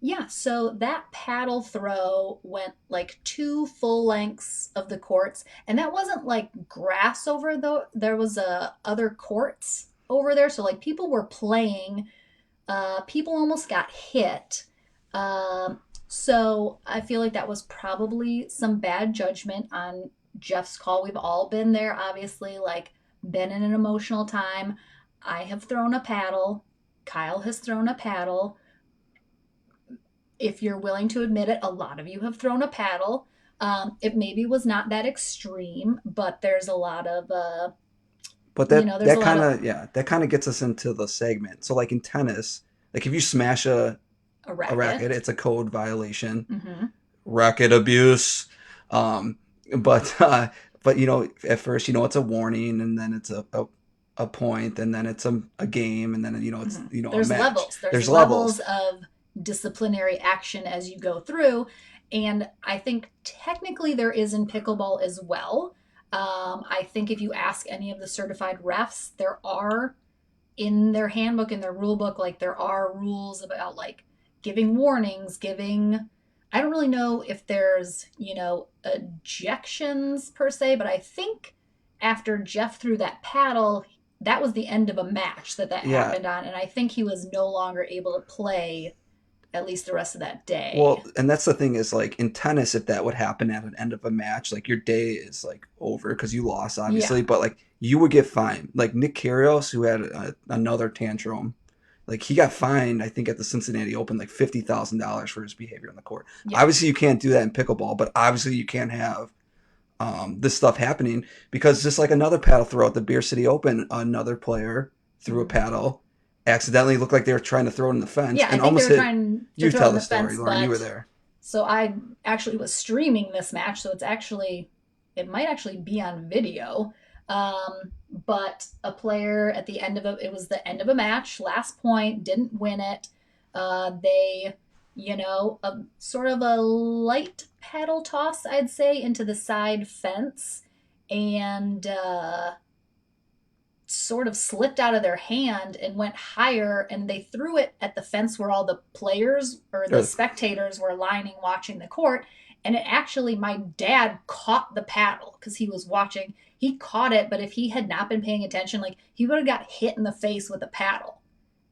Yeah, so that paddle throw went like 2 full lengths of the courts, and that wasn't like grass over though. There was other courts over there, so like people were playing. People almost got hit. So I feel like that was probably some bad judgment on Jeff's call. We've all been there, obviously, like been in an emotional time. I have thrown a paddle. Kyle has thrown a paddle. If you're willing to admit it, a lot of you have thrown a paddle. It maybe was not that extreme, but there's a lot of
But
there's a
that
lot
kind
of
of that kind of gets us into the segment. So like in tennis, like if you smash a racket, it's a code violation.
Mm-hmm.
Racket abuse. Um, but at first it's a warning, and then it's a point, and then it's a game, and then it's
There's
a match.
levels. There's
levels.
levels of disciplinary action as you go through, and I think technically there is in pickleball as well. I think if you ask any of the certified refs, there are in their handbook, in their rule book, like there are rules about like giving warnings, giving. I don't really know if there's ejections per se, but I think after Jeff threw that paddle, that was the end of a match that
Yeah.
happened on, and I think he was no longer able to play at least the rest of that day.
Well, and that's the thing is like in tennis, if that would happen at an end of a match, like your day is like over because you lost, obviously.
Yeah.
But like you would get fined. Like Nick Kyrgios, who had another tantrum, like he got fined, I think at the Cincinnati Open, like $50,000 for his behavior on the court.
Yeah.
Obviously, you can't do that in pickleball, but obviously you can't have this stuff happening, because just like another paddle throw at the Beer City Open, another player threw a paddle, accidentally looked like they were trying to throw it in the fence,
Yeah, I
and
think they
almost
were
hit.
trying to
You
throw it
tell
in
the
the
story,
fence,
Lauren. You were
but
there.
so I actually was streaming this match, so it might actually be on video. But a player at the end of it was the end of a match, last point, didn't win it. They, a sort of a light paddle toss, I'd say, into the side fence, and sort of slipped out of their hand and went higher, and they threw it at the fence where all the players or the spectators were lining watching the court. And it actually, my dad caught the paddle because he was watching. He caught it, but if he had not been paying attention, like, he would have got hit in the face with a paddle.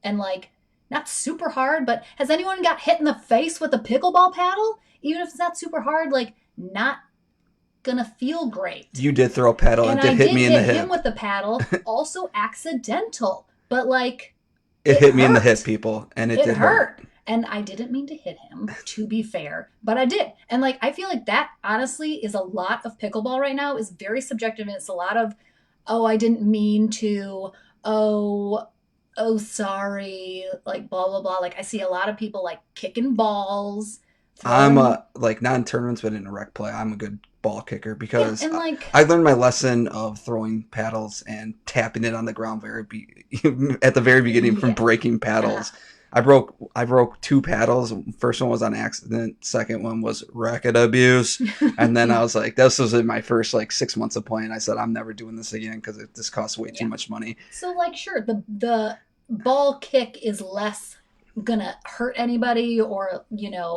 And like, not super hard, but has anyone got hit in the face with a pickleball paddle? Even if it's not super hard, like, not gonna feel great.
You did throw a paddle and
And
it
I
hit
did
me in the
hit
hip.
him with the paddle, also accidental, but like,
It hit me in the
hurt.
hip, people, and it
It
did hurt.
And I didn't mean to hit him, to be fair, but I did. And like, I feel like that honestly is a lot of pickleball right now, is very subjective, and it's a lot of, oh, I didn't mean to, oh, oh, sorry, like blah blah blah. Like, I see a lot of people like kicking balls,
I'm
throwing,
like, not in tournaments, but in a rec play, I'm a good ball kicker,
yeah,
because
and like,
I learned my lesson of throwing paddles and tapping it on the ground at the very beginning from
yeah.
breaking paddles. I broke two paddles. First one was on accident. Second one was racket abuse. And then I was like, this was in my first like 6 months of playing. I said, I'm never doing this again because this costs way too much money.
So like, sure, the ball kick is less gonna hurt anybody, or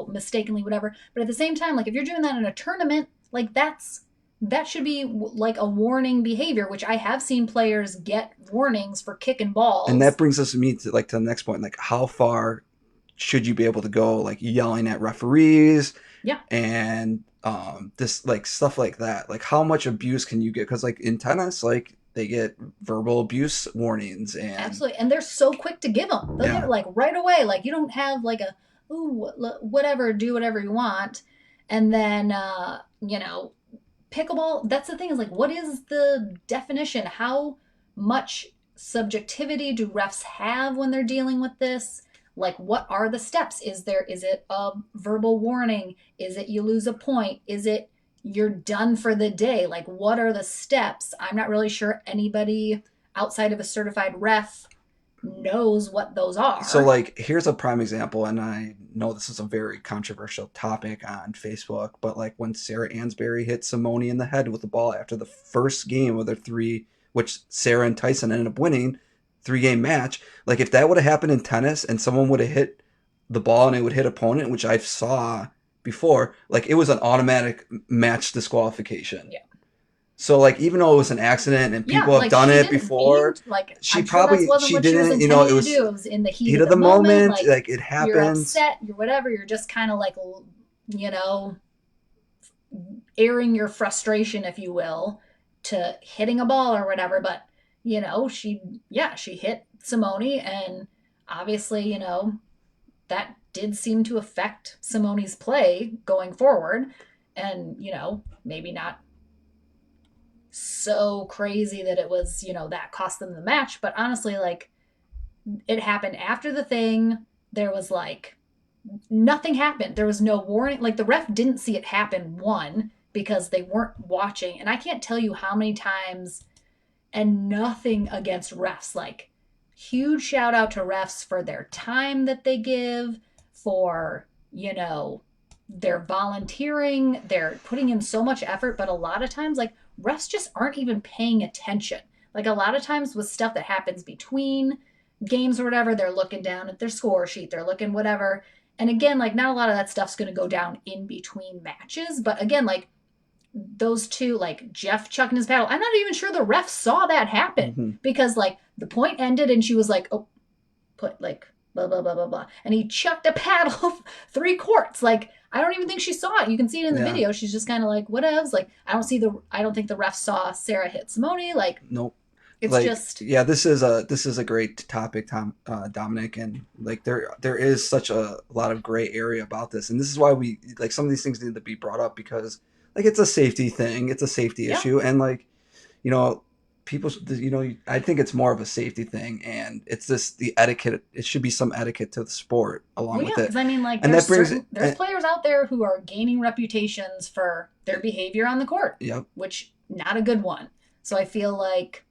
mistakenly whatever, but at the same time, like, if you're doing that in a tournament, like, that should be like a warning behavior, which I have seen players get warnings for kicking balls.
And that brings us to the next point, like, how far should you be able to go, like yelling at referees,
Yeah.
and this, like, stuff like that, like how much abuse can you get, because like in tennis, like, they get verbal abuse warnings, and
Absolutely, and they're so quick to give them. They'll give it like right away. Like, you don't have like a, ooh, whatever, do whatever you want, and then pickleball. That's the thing, is like, what is the definition? How much subjectivity do refs have when they're dealing with this? Like, what are the steps? Is it a verbal warning? Is it you lose a point? Is it you're done for the day? Like, what are the steps? I'm not really sure anybody outside of a certified ref knows what those are.
So, like, here's a prime example, and I know this is a very controversial topic on Facebook, but like when Sarah Ansberry hit Simone in the head with the ball after the first game of their three, which Sarah and Tyson ended up winning, 3-game match. Like, if that would have happened in tennis and someone would have hit the ball and it would hit opponent, which I saw before, like, it was an automatic match disqualification.
Yeah.
So, like, even though it was an accident and people have done it before, she probably, she didn't, it was
it was in the heat
of the moment, like, it
happens. You're
happens.
upset, you're whatever, you're just kind of like, airing your frustration, if you will, to hitting a ball or whatever. But she hit Simone, and obviously, that did seem to affect Simone's play going forward, and maybe not so crazy that it was, that cost them the match. But honestly, like, it happened after the thing. There was like, nothing happened. There was no warning. Like, the ref didn't see it happen, one, because they weren't watching. And I can't tell you how many times, and nothing against refs, like, huge shout out to refs for their time that they give, for, they're volunteering, they're putting in so much effort, but a lot of times, like, refs just aren't even paying attention. Like, a lot of times with stuff that happens between games or whatever, they're looking down at their score sheet, they're looking whatever. And again, like, not a lot of that stuff's going to go down in between matches. But again, like, those two, like Jeff chucking his paddle, I'm not even sure the ref saw that happen, because like the point ended and she was like, oh, put like blah, blah, blah, blah, blah. And he chucked a paddle 3 courts. Like, I don't even think she saw it. You can see it in the video. She's just kind of like, whatevs. Like, I don't think the ref saw Sarah hit Simone. Like,
nope.
It's
like,
just,
this is a great topic, Dominic, and like there is such a lot of gray area about this, and this is why we, like, some of these things need to be brought up, because like it's a safety thing. It's a safety
Yeah.
issue, and like you know, people, I think it's more of a safety thing, and it's this the etiquette. It should be some etiquette to the sport along
Well,
with
yeah, because
it,
I mean, like,
and that brings it.
there's players out there who are gaining reputations for their behavior on the court,
Yep.
which not a good one. So I feel like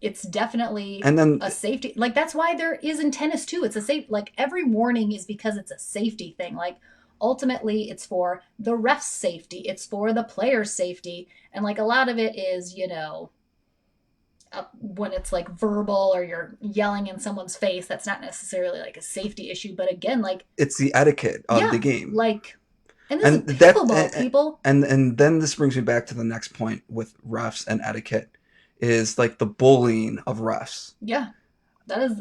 it's definitely
And then
a safety. Like that's why there is in tennis too. It's a safe. Like every warning is because it's a safety thing. Like ultimately, it's for the ref's safety. It's for the player's safety, and like a lot of it is, when it's like verbal or you're yelling in someone's face, that's not necessarily like a safety issue. But again, like,
it's the etiquette of
yeah,
the game,
like, and this is
and that
pickleball, people.
and then this brings me back to the next point with refs and etiquette is like the bullying of refs,
Yeah,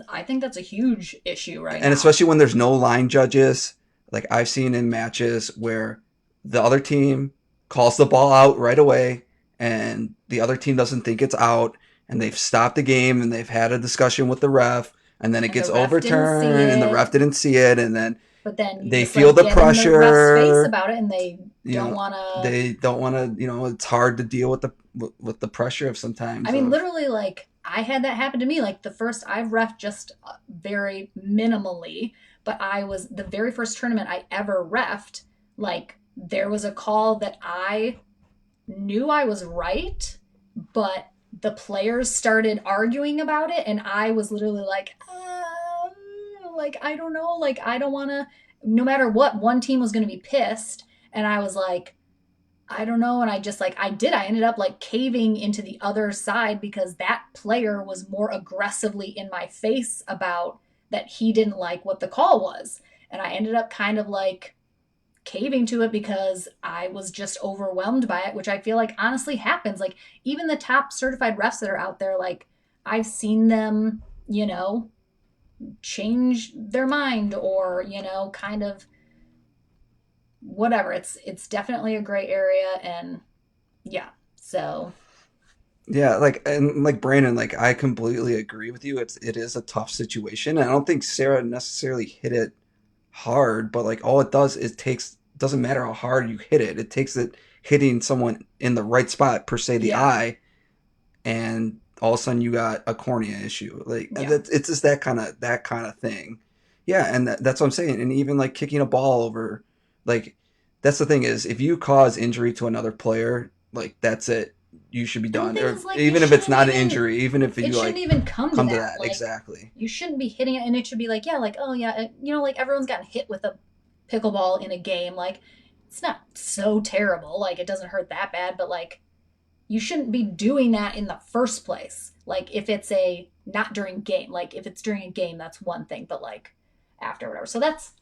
I think that's a huge issue right
and
now.
especially when there's no line judges. Like I've seen in matches where the other team calls the ball out right away, and the other team doesn't think it's out, and they've stopped the game and they've had a discussion with the ref, and then it
And the
gets
ref didn't see
overturned, and the ref
it,
didn't see it, and then
but then you
they
just
feel
like
the
get in the ref's face
pressure.
about it and they
You
don't
know,
want to.
they don't want to. It's hard to deal with the pressure of
I
sometimes
mean,
of.
literally, like, I had that happen to me. Like, the first, I've ref just very minimally, but I was the very first tournament I ever refed. Like, there was a call that I knew I was right, but the players started arguing about it, and I was literally like, I don't know, like, I don't want to. No matter what, one team was going to be pissed, and I was like, I don't know. And I just like, I ended up like caving into the other side because that player was more aggressively in my face about that he didn't like what the call was. And I ended up kind of like caving to it because I was just overwhelmed by it, which I feel like honestly happens. Like, even the top certified refs that are out there, like, I've seen them, change their mind or, kind of whatever. It's definitely a gray area, and yeah. So
Yeah, like Brandon, like I completely agree with you. It is a tough situation. And I don't think Sarah necessarily hit it hard, but like all it does is takes doesn't matter how hard you hit it. It takes it hitting someone in the right spot, per se the
yeah,
eye, and all of a sudden you got a cornea issue. Like and
yeah.
it's just that kind of thing. Yeah, and that's what I'm saying. And even like kicking a ball over, like that's the thing is if you cause injury to another player, like that's it. You should be
And the
done.
thing
Or
is, like,
even if it's not an injury, even if
it
you
shouldn't
like
even come to
come to
that.
that
Like,
exactly.
you shouldn't be hitting it, and it should be like, yeah, like, oh yeah, like everyone's gotten hit with a pickleball in a game. Like, it's not so terrible. Like, it doesn't hurt that bad, but like, you shouldn't be doing that in the first place. Like, if it's not during game, like if it's during a game, that's one thing, but like after whatever. So that's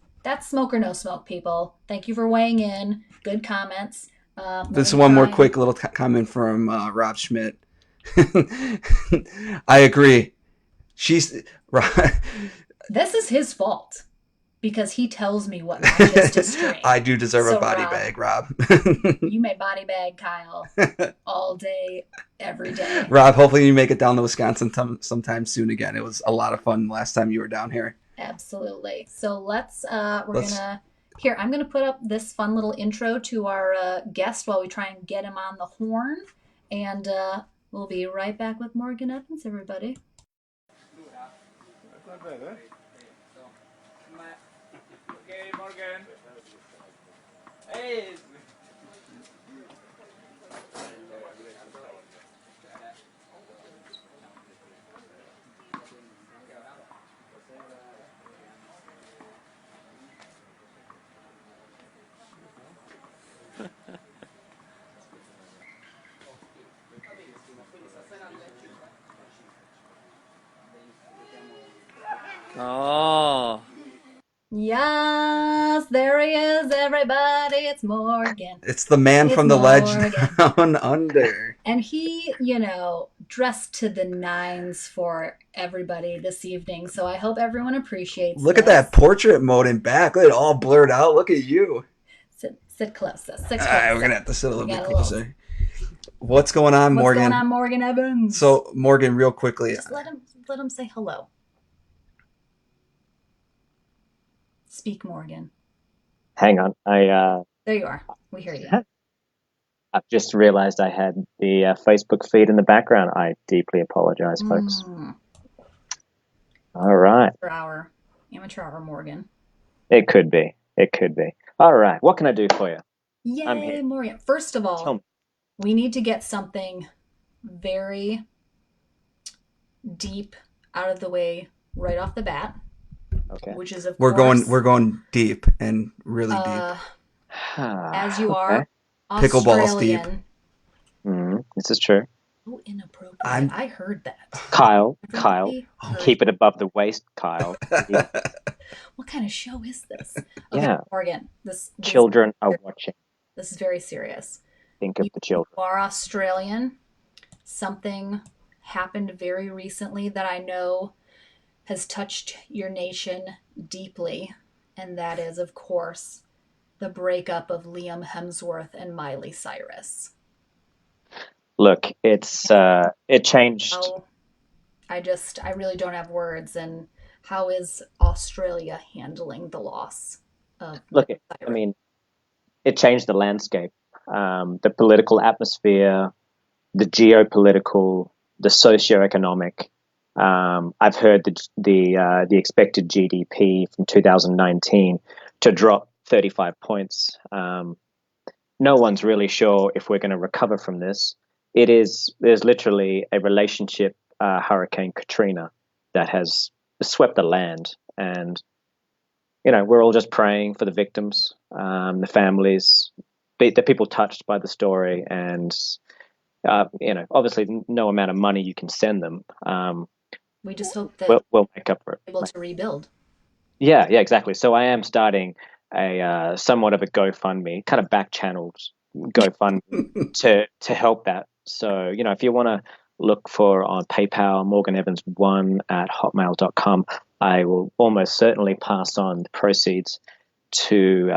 smoke or no smoke, people. Thank you for weighing in. Good comments. Let
This is
me
one more
try and
quick little comment from Rob Schmidt. I agree. She's
this is his fault because he tells me what matches to stream.
I do deserve a
So
body
Rob,
bag, Rob.
you may body bag Kyle all day, every day.
Rob, hopefully you make it down to Wisconsin sometime soon again. It was a lot of fun last time you were down here.
Absolutely. So we're
Let's
gonna here. I'm gonna put up this fun little intro to our guest while we try and get him on the horn, and we'll be right back with Morgan Evans, everybody.
Okay, Morgan. Hey. Oh.
Yes, there he is, everybody. It's Morgan.
It's the man
It's
from the ledge
Morgan.
down under.
And he, dressed to the nines for everybody this evening. So I hope everyone appreciates
Look
this.
at that portrait mode in back. Look at it all blurred out. Look at you.
Sit closer. Sit
All
closer.
right, we're gonna have to sit a little
We
bit
got a little-
closer. What's going on,
What's
Morgan?
going on, Morgan Evans?
So, Morgan, real quickly.
Just let him say hello. Speak, Morgan.
Hang on.
There you are. We hear you.
I've just realized I had the Facebook feed in the background. I deeply apologize, folks. All right.
Amateur hour, Morgan.
It could be. It could be. All right. What can I do for you? I'm
Yay,
here.
Morgan. First of
Tell
all,
me.
we need to get something very deep out of the way right off the bat,
Okay.
which is, of
We're
course,
going deep and really deep.
as you
Okay.
are
Pickleball's deep.
Australian.
This is true.
Oh, inappropriate.
I'm
I heard that.
Kyle,
Definitely heard.
keep it above the waist, Kyle.
What kind of show is this? Okay,
Yeah.
Morgan, this
Children are watching.
this is very serious.
Think of the children.
You are Australian. Something happened very recently that I know has touched your nation deeply, and that is, of course, the breakup of Liam Hemsworth and Miley Cyrus.
Look, it changed.
I really don't have words. And how is Australia handling the loss of
Look,
Miley Cyrus?
I mean, it changed the landscape, the political atmosphere, the geopolitical, the socioeconomic. I've heard the expected GDP from 2019 to drop 35 points. No one's really sure if we're going to recover from this. There's literally a relationship Hurricane Katrina that has swept the land, and we're all just praying for the victims, the families, the people touched by the story, and obviously no amount of money you can send them.
We just hope that
we'll make up for it.
we're able to rebuild.
Yeah, exactly. So I am starting a somewhat of a GoFundMe, kind of back channels GoFundMe to help that. So if you want to look for on PayPal, morganevans1@hotmail.com, I will almost certainly pass on the proceeds to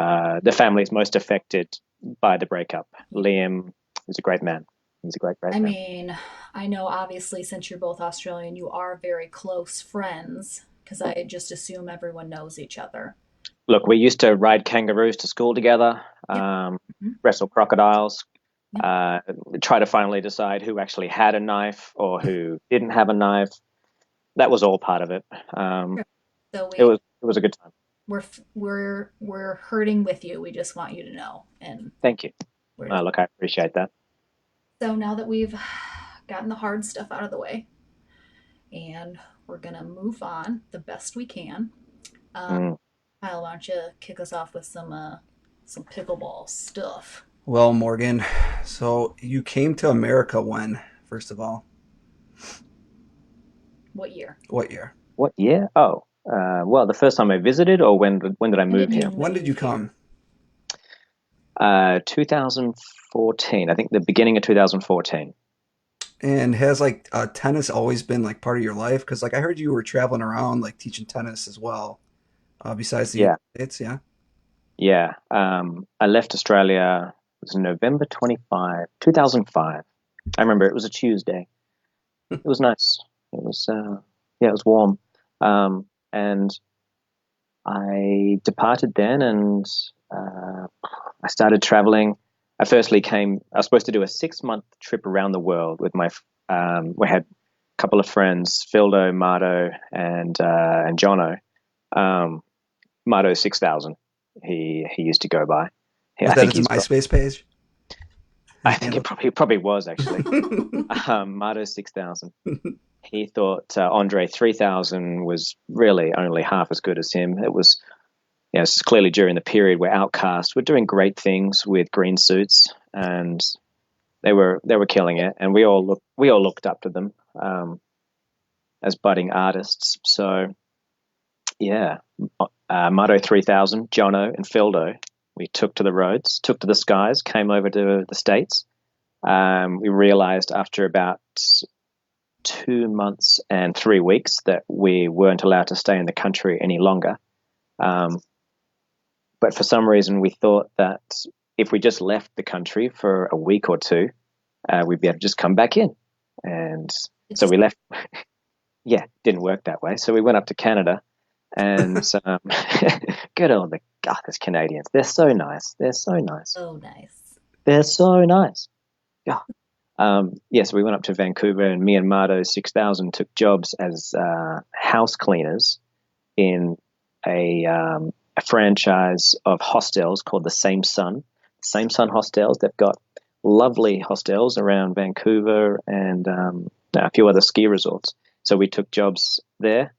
the families most affected by the breakup. Liam is a great man. He's a great
I
man.
mean, I know obviously since you're both Australian, you are very close friends because I just assume everyone knows each other.
Look, we used to ride kangaroos to school together, wrestle crocodiles, try to finally decide who actually had a knife or who didn't have a knife. That was all part of it.
So
it was a good time.
we're hurting with you. We just want you to know. And
thank you. Look, I appreciate that.
So now that we've gotten the hard stuff out of the way, and we're gonna move on the best we can. Kyle, why don't you kick us off with some pickleball stuff?
Well, Morgan, so you came to America when, first of all?
What year?
What year?
What year? Oh, well, the first time I visited, or when did I move here?
When did you come?
2014. I think the beginning of 2014.
And has tennis always been part of your life? Because I heard you were traveling around teaching tennis as well, besides the United States. Yeah.
Yeah. I left Australia. It was November 25, 2005. I remember it was a Tuesday. It was nice. It was it was warm. And I departed then, and I started traveling. I was supposed to do a 6-month trip around the world with my, we had a couple of friends, Fildo, Mardo, and Jono. Mardo 6000, he used to go by.
Was that his MySpace page?
I think it probably was, actually. Mardo 6000. He thought Andre 3000 was really only half as good as him. It was, it's clearly during the period where Outcast were doing great things with green suits, and they were killing it, and we all looked up to them as budding artists. So yeah, Mardo 3000, Jono, and Fildo, we took to the roads, took to the skies, came over to the States. We realized after about 2 months and 3 weeks that we weren't allowed to stay in the country any longer. But for some reason, we thought that if we just left the country for a week or two, we'd be able to just come back in. And so we left. Yeah, it didn't work that way. So we went up to Canada, and good old those Canadians. They're so nice. They're so nice.
So nice.
They're so nice. Yeah. So we went up to Vancouver, and me and Mardo 6000 took jobs as house cleaners in a franchise of hostels called the Same Sun Hostels. They've got lovely hostels around Vancouver and a few other ski resorts. So we took jobs there,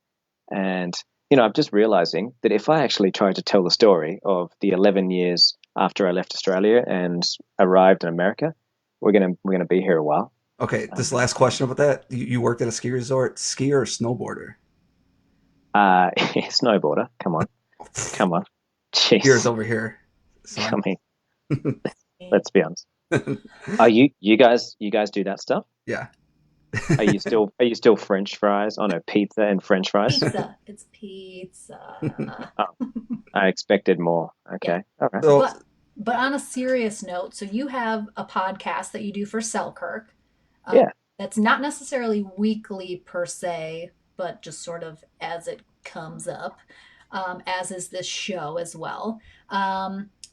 and I'm just realizing that if I actually tried to tell the story of the 11 years after I left Australia and arrived in America, we're gonna be here a while.
Okay, this last question about that. You worked at a ski resort, skier or snowboarder?
Snowboarder. Come on.
Here's
Jeez.
over here,
I
son.
mean, let's be honest. Are you guys do that stuff?
Yeah.
Are you still French fries? Oh no, pizza and French fries.
Pizza. It's pizza.
Oh, I expected more.
Yeah.
Okay, all right.
So
But on a serious note, so you have a podcast that you do for Selkirk.
Yeah.
That's not necessarily weekly per se, but just sort of as it comes up, as is this show as well.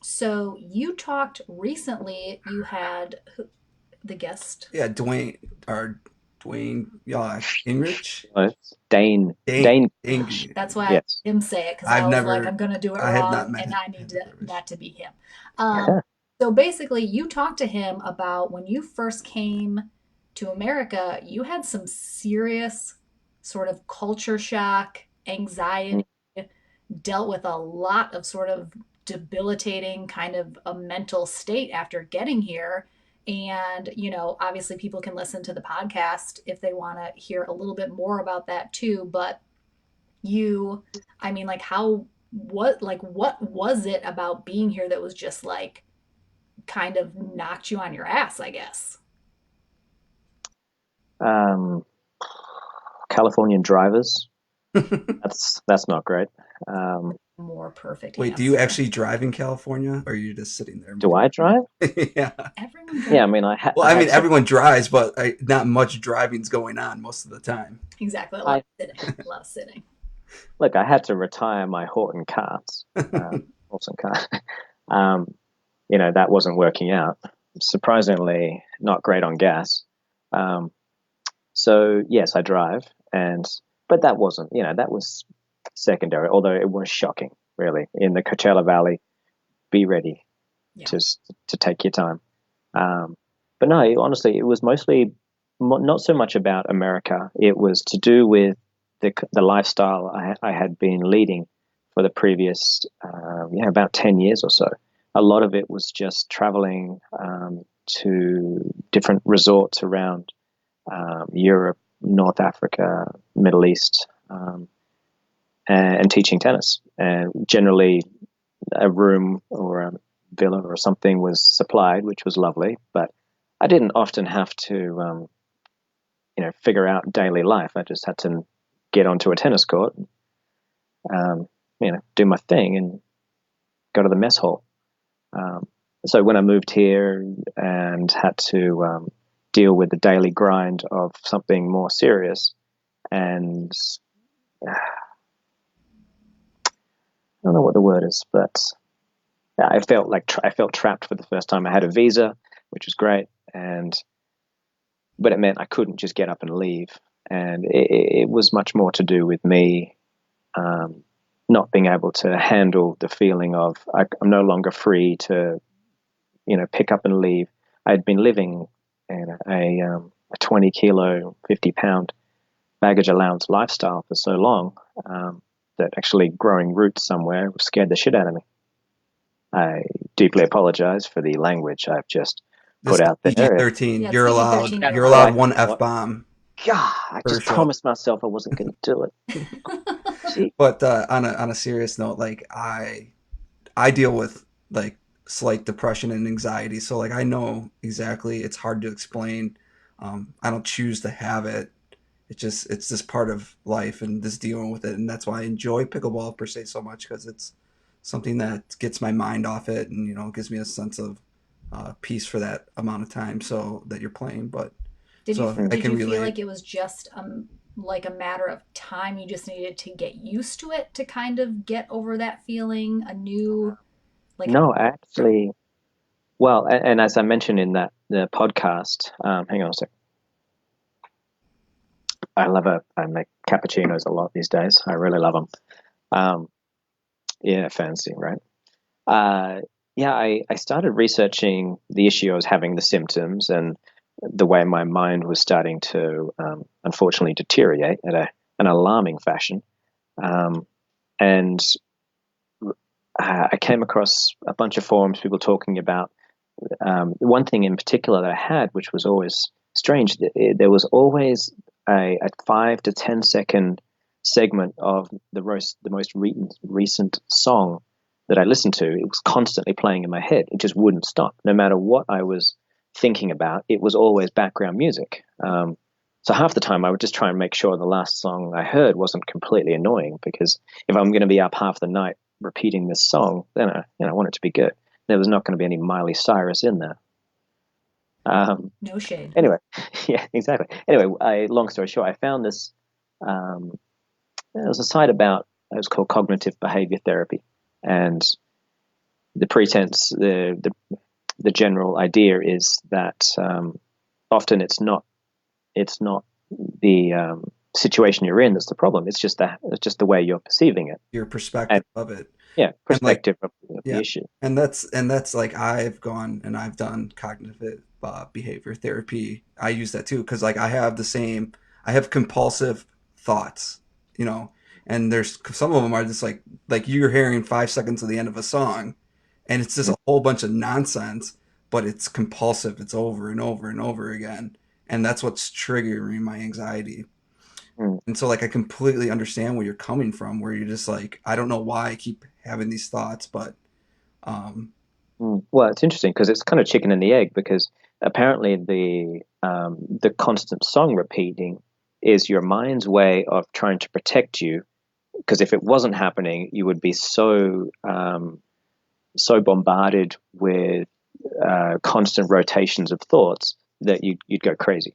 So you talked recently, you had the guest.
yeah, Dwayne, yeah, Ingrich,
No, it's Dane.
Dane,
Dane.
Dane.
That's why I
Yes.
let him say it because I
I've
was like,
never,
I'm going to do it
I have not
wrong
met
and
him.
I need that to be him.
Yeah.
So basically, you talked to him about when you first came to America, you had some serious sort of culture shock, anxiety, dealt with a lot of sort of debilitating kind of a mental state after getting here. And, obviously people can listen to the podcast if they want to hear a little bit more about that too. But I mean, like, what was it about being here that was just like kind of knocked you on your ass, I guess?
Um, Californian drivers. That's not great. Um,
More perfect
Wait, do you
answer.
actually drive in California, or are you just sitting there?
do I drive?
Yeah.
Everyone drives.
Yeah, I mean, I had.
Well, I mean, everyone drives, but not much driving's going on most of the time.
Exactly. A lot
I
of sitting. A lot of sitting.
look. I had to retire my Horton carts. Horton car. Um, that wasn't working out. Surprisingly, not great on gas. Um, so yes, I drive, but that wasn't. That was secondary. Although it was shocking, really, in the Coachella Valley. Be ready
Yeah.
to take your time. But no, honestly, it was mostly not so much about America. It was to do with the lifestyle I had been leading for the previous, about 10 years or so. A lot of it was just traveling to different resorts around Europe, North Africa, Middle East, and teaching tennis. And generally, a room or a villa or something was supplied, which was lovely. But I didn't often have to, figure out daily life. I just had to get onto a tennis court, do my thing, and go to the mess hall. So when I moved here and had to deal with the daily grind of something more serious, and I don't know what the word is, but I felt trapped for the first time. I had a visa, which was great, but it meant I couldn't just get up and leave, and it was much more to do with me not being able to handle the feeling of I'm no longer free to, pick up and leave. I'd been living in a 20 kilo, 50-pound baggage allowance lifestyle for so long that actually growing roots somewhere scared the shit out of me. I deeply apologize for the language I've just
This
put out there.
PG-13,
Yeah, it's
you're
PG-13.
allowed. You're
You're
allowed
allowed.
one F bomb
God, I
per
just
show.
promised myself I wasn't going to do it. Gee.
But on a serious note, like I deal with like slight depression and anxiety, so like I know exactly. It's hard to explain. I don't choose to have it. It's just part of life and just dealing with it, and that's why I enjoy pickleball per se so much because it's something that gets my mind off it and gives me a sense of peace for that amount of time so that you're playing. But
Did
so
you
I
did
can
you feel
relate.
like it was just like a matter of time? You just needed to get used to it to kind of get over that feeling, a new like
No, actually, Well, and as I mentioned in the podcast, hang on a sec. I make cappuccinos a lot these days. I really love them. Um, yeah, fancy, right? Uh, yeah, I started researching the issue I was having, the symptoms, and the way my mind was starting to unfortunately deteriorate at an alarming fashion. Um, and I came across a bunch of forums, people talking about one thing in particular that I had, which was always strange. There was always a 5 to 10 second segment of the most recent song that I listened to. It was constantly playing in my head. It just wouldn't stop. No matter what I was thinking about, it was always background music. So half the time I would just try and make sure the last song I heard wasn't completely annoying, because if I'm going to be up half the night repeating this song, then I want it to be good. There was not going to be any Miley Cyrus in there.
No shade.
Anyway, yeah, exactly. Anyway, long story short, I found this. There was a site about, it was called cognitive behavior therapy, and the pretense, the general idea is that often it's not the situation you're in that's the problem. It's just the way you're perceiving it.
Your perspective
And
of it.
yeah,
And like,
perspective of the
yeah,
issue.
and that's like I've gone and I've done cognitive behavior therapy. I use that too because like I have compulsive thoughts, you know, and there's some of them are just like you're hearing 5 seconds of the end of a song, and it's just a whole bunch of nonsense, but it's compulsive. It's over and over and over again, and that's what's triggering my anxiety.
Mm.
And so like I completely understand where you're coming from, where you're just like, I don't know why I keep having these thoughts, but um
Well, it's interesting because it's kind of chicken and the egg, because apparently the constant song repeating is your mind's way of trying to protect you. Because if it wasn't happening, you would be so bombarded with constant rotations of thoughts that you'd go crazy.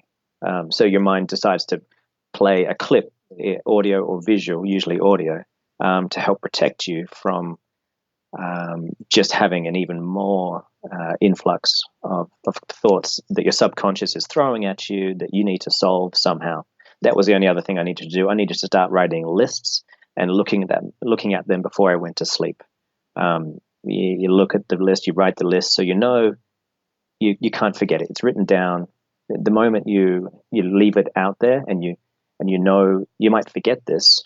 So your mind decides to play a clip, audio or visual, usually audio, to help protect you from just having an even more influx of thoughts that your subconscious is throwing at you that you need to solve somehow. That was the only other thing I needed to do. I needed to start writing lists and looking at them before I went to sleep. You look at the list, you write the list, so you can't forget it. It's written down. The moment you leave it out there, and you know you might forget this,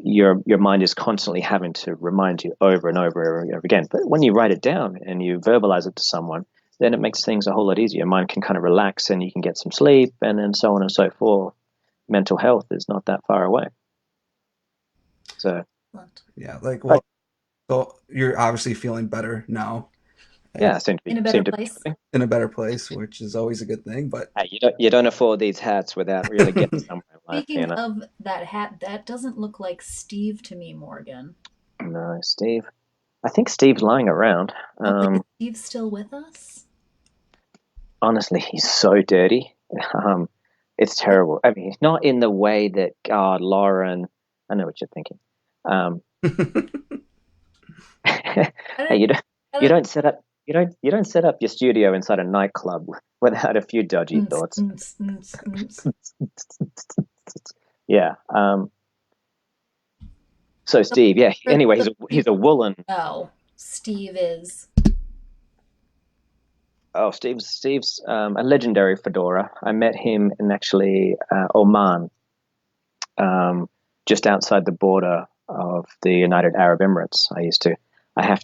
your mind is constantly having to remind you over and over and over again. But when you write it down and you verbalize it to someone, then it makes things a whole lot easier. Your mind can kind of relax and you can get some sleep, and then so on and so forth. Mental health is not that far away. So
yeah, like
right.
well, so you're obviously feeling better now
Yeah,
and
In a better
seem to be
place.
happening.
in a better place, which is always a good thing, but
Hey, you don't afford these hats without really getting somewhere in life,
Speaking of that hat, that doesn't look like Steve to me, Morgan.
No, Steve. I think Steve's lying around.
Oh, wait, is Steve still with us?
Honestly, he's so dirty. It's terrible. I mean, not in the way that God, Lauren. I know what you're thinking. Um,
I
hey,
don't, I
you
don't,
don't set up you don't set up your studio inside a nightclub without a few dodgy
mm,
thoughts.
mm, mm, mm.
Yeah. So
So,
Steve, yeah.
for
Anyway,
the
he's a
people
woolen.
who know, Steve is.
Oh, Steve's a legendary fedora. I met him in actually Oman, um, just outside the border of the United Arab Emirates.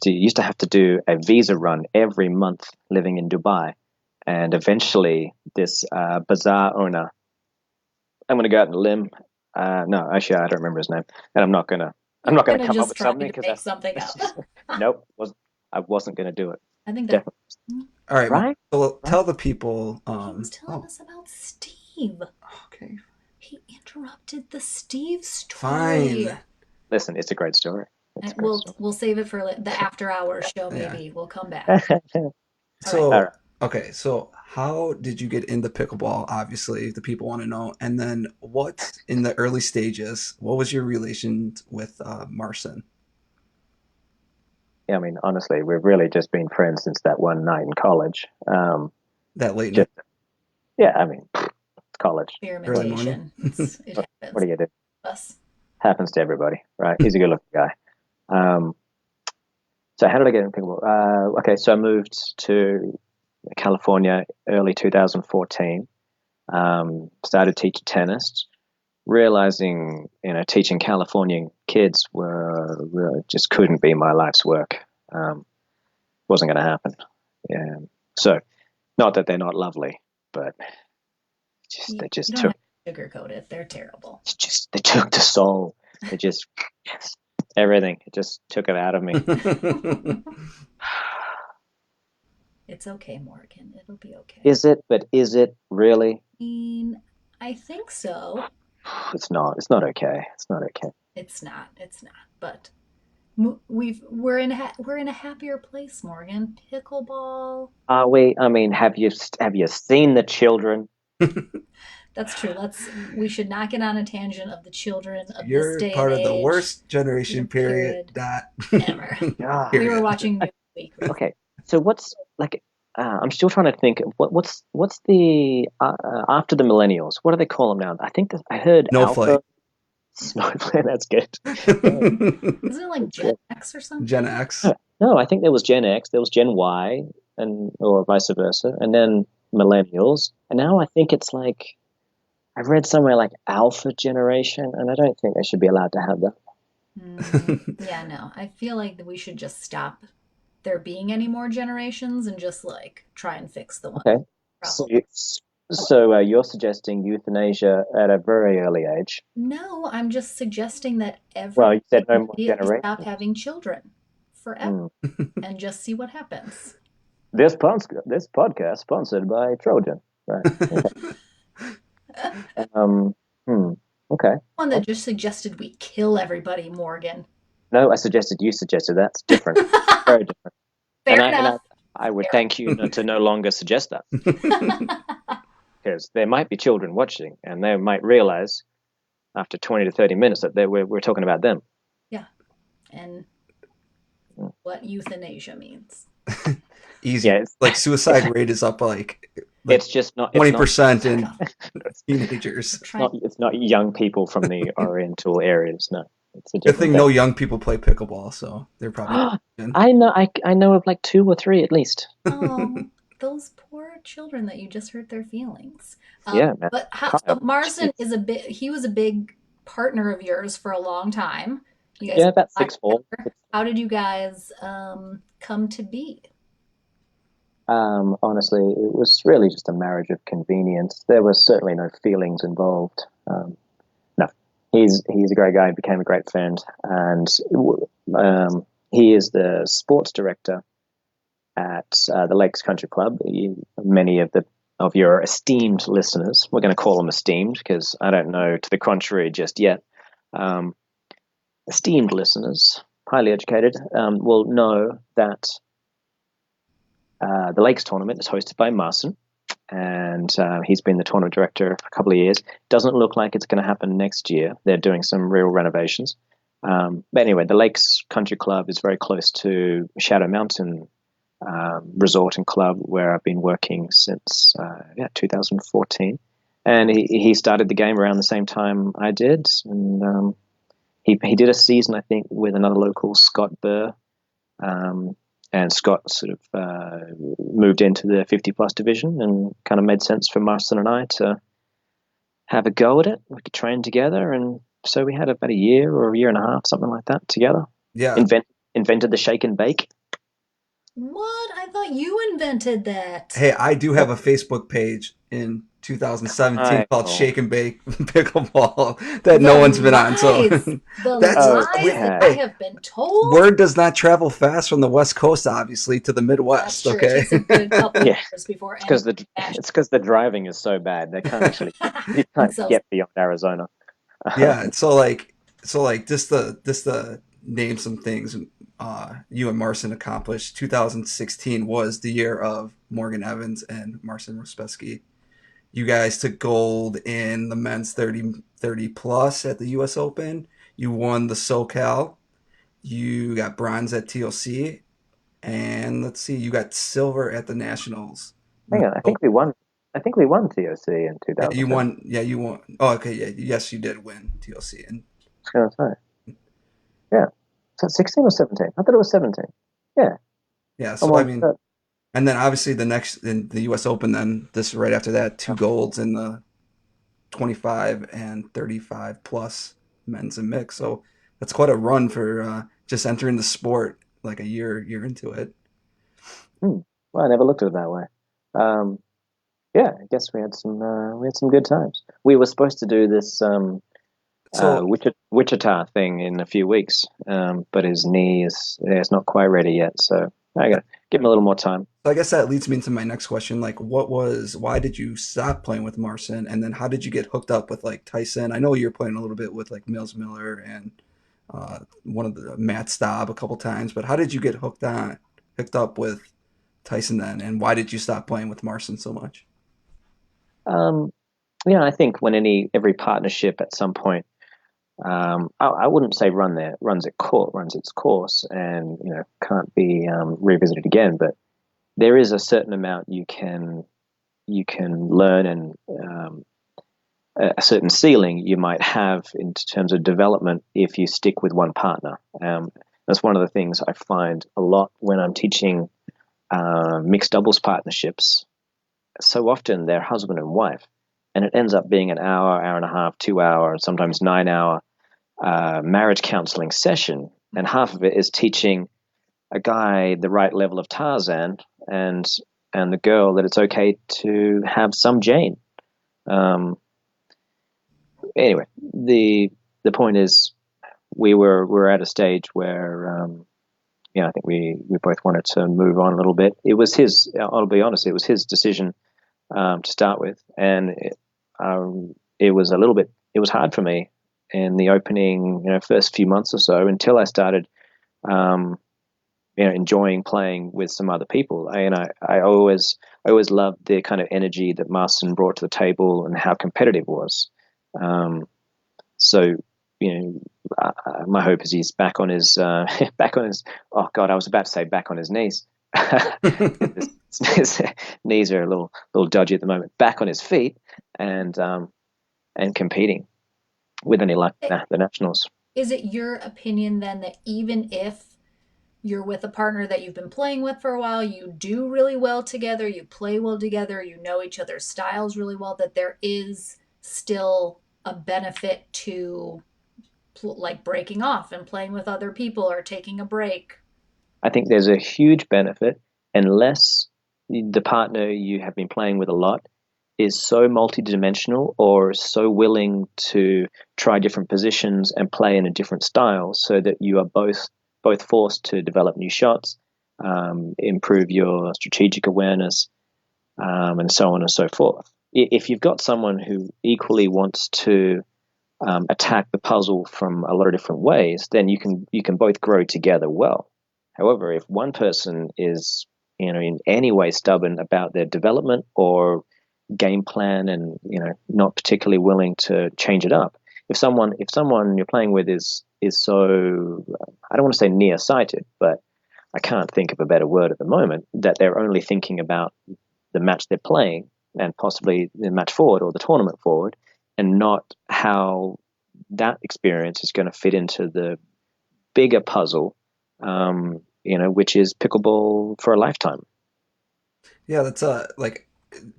Used to have to do a visa run every month living in Dubai, and eventually this bazaar owner. I'm going to go out on a limb. No, actually, I don't remember his name, and I'm
You're
not going to
gonna
come up
just
with
try
something
to
because
make something
that's
up.
just nope. I wasn't going to do it.
I think that
Definitely
all right,
right,
so
right.
tell the people
he was telling
oh,
us about Steve.
okay,
He interrupted the Steve story.
fine.
Listen, it's a great story. It's a great
We'll save it for the after hours show.
Yeah.
Maybe we'll come back.
story.
All right.
All
So,
right.
okay, so how did you get into pickleball? Obviously, the people want to know. And then what in the early stages, what was your relation with Marcin?
I mean, honestly, we've really just been friends since that one night in college.
That late night,
Just yeah, I mean, it's college.
early morning.
Experimentation. It
What
happens
do you do?
to us.
Happens to everybody, right? He's a good-looking guy. Um, so how did I get in pickleball? Okay, so I moved to California early 2014. Started teaching tennis, realizing teaching Californian kids just couldn't be my life's work. Wasn't going to happen. Yeah. So not that they're not lovely, but they
You
just
don't
took
have to sugarcoat it. They're terrible.
they took the soul. They just everything. It just took it out of me.
It's okay, Morgan. It'll be okay.
Is it? But is it really?
I mean, I think so.
It's not. It's not okay. It's not okay.
It's not. It's not. But we're in a happier place, Morgan. Pickleball.
Are we? I mean, have you seen the children?
That's true. We should not get on a tangent of the children of this
You're
day and
part of the
age.
worst generation period. Dot.
Ever.
Ah,
We were
Period.
watching New Weekly.
okay. So what's like? I'm still trying to think. What's the after the millennials? What do they call them now? I think I heard
Snowflake.
alpha. Snowflake. That's good.
Isn't it like Gen X or something?
Gen X.
No, I think there was Gen X, there was Gen Y, and or vice versa, and then millennials, and now I think it's like I've read somewhere like alpha generation, and I don't think they should be allowed to have that.
Yeah, no. I feel like that we should just stop there being any more generations and just like try and fix the one
Okay, so
problem.
you're suggesting euthanasia at a very early age.
No, I'm just suggesting that
Well, you
everybody
said no more
immediately stop
generations.
having children forever
Hmm.
and just see what happens.
This podcast sponsored by Trojan, right? Okay. Um. Hmm. Okay.
One that just suggested we kill everybody, Morgan.
No, you suggested that's different, very different,
Fair
and
enough.
I would
Fair
thank you to no longer suggest that. Because there might be children watching and they might realize after 20 to 30 minutes that we're talking about them.
Yeah. And what euthanasia means.
Easy.
Yeah,
Like suicide rate is up like
it's just not
20% in teenagers.
it's not young people from the Oriental areas. No, it's a
Good
different
thing
thing.
no young people play pickleball, so they're probably.
I know of like 2 or 3 at least.
Oh, those poor children that you just hurt their feelings.
Yeah, man.
But so
Kyle,
Marston
jeez.
he was a big partner of yours for a long time. You guys
Yeah, about
got
6'4".
together. How did you guys come to be?
Honestly, it was really just a marriage of convenience. There was certainly no feelings involved. No, he's a great guy. He became a great friend, and he is the sports director at the Lakes Country Club. Many of your esteemed listeners, we're going to call them esteemed because I don't know to the contrary just yet. Esteemed listeners, highly educated, will know that the Lakes tournament is hosted by Marson, and he's been the tournament director for a couple of years. Doesn't look like it's going to happen next year. They're doing some real renovations. But anyway, the Lakes Country Club is very close to Shadow Mountain Resort and Club, where I've been working since 2014. And he started the game around the same time I did, and he did a season, I think, with another local, Scott Burr. And Scott sort of moved into the 50-plus division, and kind of made sense for Marston and I to have a go at it. We could train together, and so we had about a year or a year and a half, something like that, together.
Yeah.
Invented the shake and bake.
What? I thought you invented that.
Hey, I do have a Facebook page in 2017 called
Kyle.
Shake and Bake Pickleball that no one's been on. So
The
that's
lies
yeah.
that I have been told.
word does not travel fast from the West Coast, obviously, to the
That's
Midwest.
true. It
Okay.
takes a good couple
Yeah.
years before
It's because
anyone
the driving is so bad. They can't actually you can't
So
get beyond Arizona.
Yeah. So like just to name some things you and Marson accomplished. 2016 was the year of Morgan Evans and Marcin Rospetsky. You guys took gold in the men's 30 plus at the U.S. Open. You won the SoCal. You got bronze at TLC, and let's see, you got silver at the nationals.
Hang on, I
Oh,
think we won. I think we won TOC in
yeah, you
2007.
won. Yeah, you won. Oh, okay. Yeah, yes, you did win TLC, and
I was gonna say, yeah. So 16 or 17? I thought it was 17. Yeah,
yeah.
I'm
So I
all
mean,
set.
and then obviously the next in the U.S. Open, then this right after that, two golds in the 25 and 35 plus men's and mix. So that's quite a run for just entering the sport like a year into it.
Hmm. Well, I never looked at it that way. Um, yeah, I guess we had some good times. We were supposed to do this
So
Wichita thing in a few weeks, but his knee is yeah, it's not quite ready yet. So I gotta give him a little more time.
So I guess that leads me into my next question. Like, why did you stop playing with Marcin? And then how did you get hooked up with like Tyson? I know you're playing a little bit with like Mills Miller and one of the Matt Staub a couple times, but how did you get hooked up with Tyson then? And why did you stop playing with Marcin so much?
Um, yeah, I think when every partnership at some point, I wouldn't say runs its course, and can't be revisited again. But there is a certain amount you can learn, and a certain ceiling you might have in terms of development if you stick with one partner. That's one of the things I find a lot when I'm teaching mixed doubles partnerships. So often they're husband and wife, and it ends up being an hour and a half, 2 hour, sometimes 9 hour marriage counseling session, and half of it is teaching a guy the right level of Tarzan, and the girl that it's okay to have some Jane. Um, anyway, the point is we were at a stage where I think we both wanted to move on a little bit. It was his. I'll be honest. It was his decision to start with, and it was a little bit. It was hard for me in the opening, first few months or so until I started, um, enjoying playing with some other people. I always loved the kind of energy that Marston brought to the table and how competitive it was. Um, so, my hope is he's back on his back on his. Oh God, I was about to say back on his knees. his knees are a little dodgy at the moment. Back on his feet and competing with any luck the nationals.
Is it your opinion then that even if you're with a partner that you've been playing with for a while, you do really well together, you play well together, you know each other's styles really well, that there is still a benefit to like breaking off and playing with other people or taking a break?
I think there's a huge benefit unless the partner you have been playing with a lot is so multidimensional or so willing to try different positions and play in a different style so that you are both forced to develop new shots, improve your strategic awareness, and so on and so forth. If you've got someone who equally wants to attack the puzzle from a lot of different ways, then you can both grow together well. However, if one person is in any way stubborn about their development or game plan and not particularly willing to change it up, if someone you're playing with is so, I don't want to say nearsighted, but I can't think of a better word at the moment, that they're only thinking about the match they're playing and possibly the match forward or the tournament forward, and not how that experience is going to fit into the bigger puzzle, which is pickleball for a lifetime.
Yeah, that's like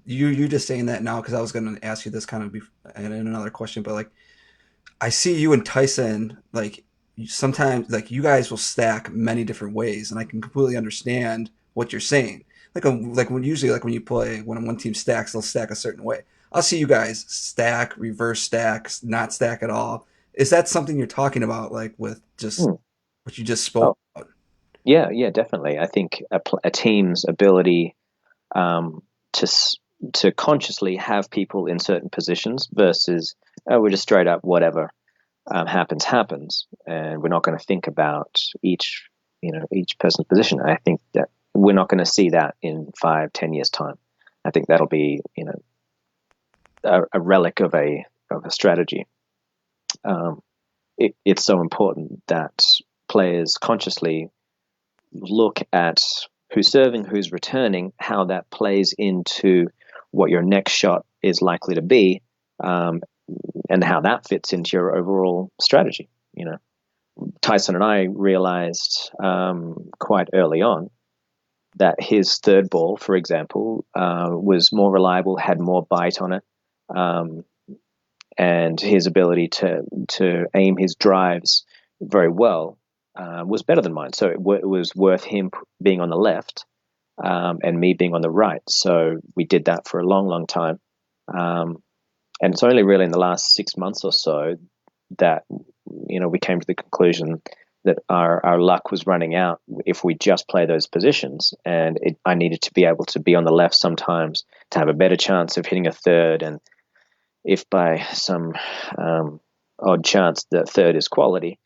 you just saying that now because I was going to ask you this kind of in another question, but like I see you and Tyson like sometimes like you guys will stack many different ways, and I can completely understand what you're saying. Like when usually like when you play when one team stacks, they'll stack a certain way. I'll see you guys stack, reverse stacks, not stack at all. Is that something you're talking about, like with just
Hmm.
what you just spoke
Oh,
about?
yeah, yeah, definitely. I think a team's ability to consciously have people in certain positions versus we're just straight up whatever happens, and we're not going to think about each person's position. I think that we're not going to see that in 5, 10 years time. I think that'll be a relic of a strategy. It's so important that players consciously look at who's serving, who's returning, how that plays into what your next shot is likely to be, and how that fits into your overall strategy. Tyson and I realized quite early on that his third ball, for example, was more reliable, had more bite on it, and his ability to aim his drives very well was better than mine. So it was worth him being on the left and me being on the right. So we did that for a long, long time. And it's only really in the last 6 months or so that we came to the conclusion that our luck was running out if we just play those positions, and I needed to be able to be on the left sometimes to have a better chance of hitting a third. And if by some odd chance the third is quality,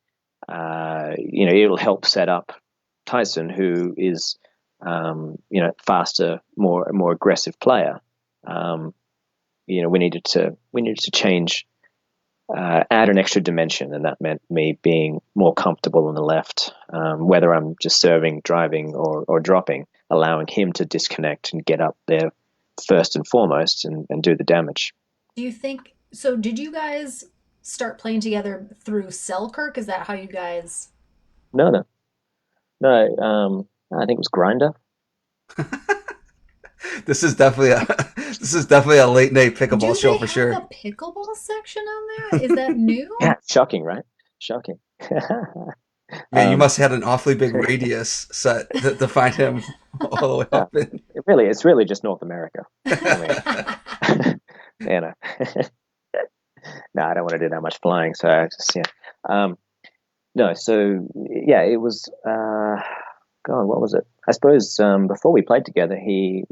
it'll help set up Tyson, who is faster, more aggressive player. We needed to change, add an extra dimension, and that meant me being more comfortable on the left, whether I'm just serving, driving, or dropping, allowing him to disconnect and get up there first and foremost and do the damage.
Do you think so? Did you guys start playing together through Selkirk? Is that how you guys?
No, no, no. I think it was Grinder.
This is definitely a this is definitely a late night
Do
pickleball show
they
for
have
sure.
a pickleball section on there? Is that new?
Yeah, shocking, right? Shocking.
Man, you must have had an awfully big radius set to find him all the way
Yeah,
up in.
it's really just North America. I mean, you know. No, I don't want to do that much flying, so I just no. So yeah, it was. God, what was it? I suppose before we played together, he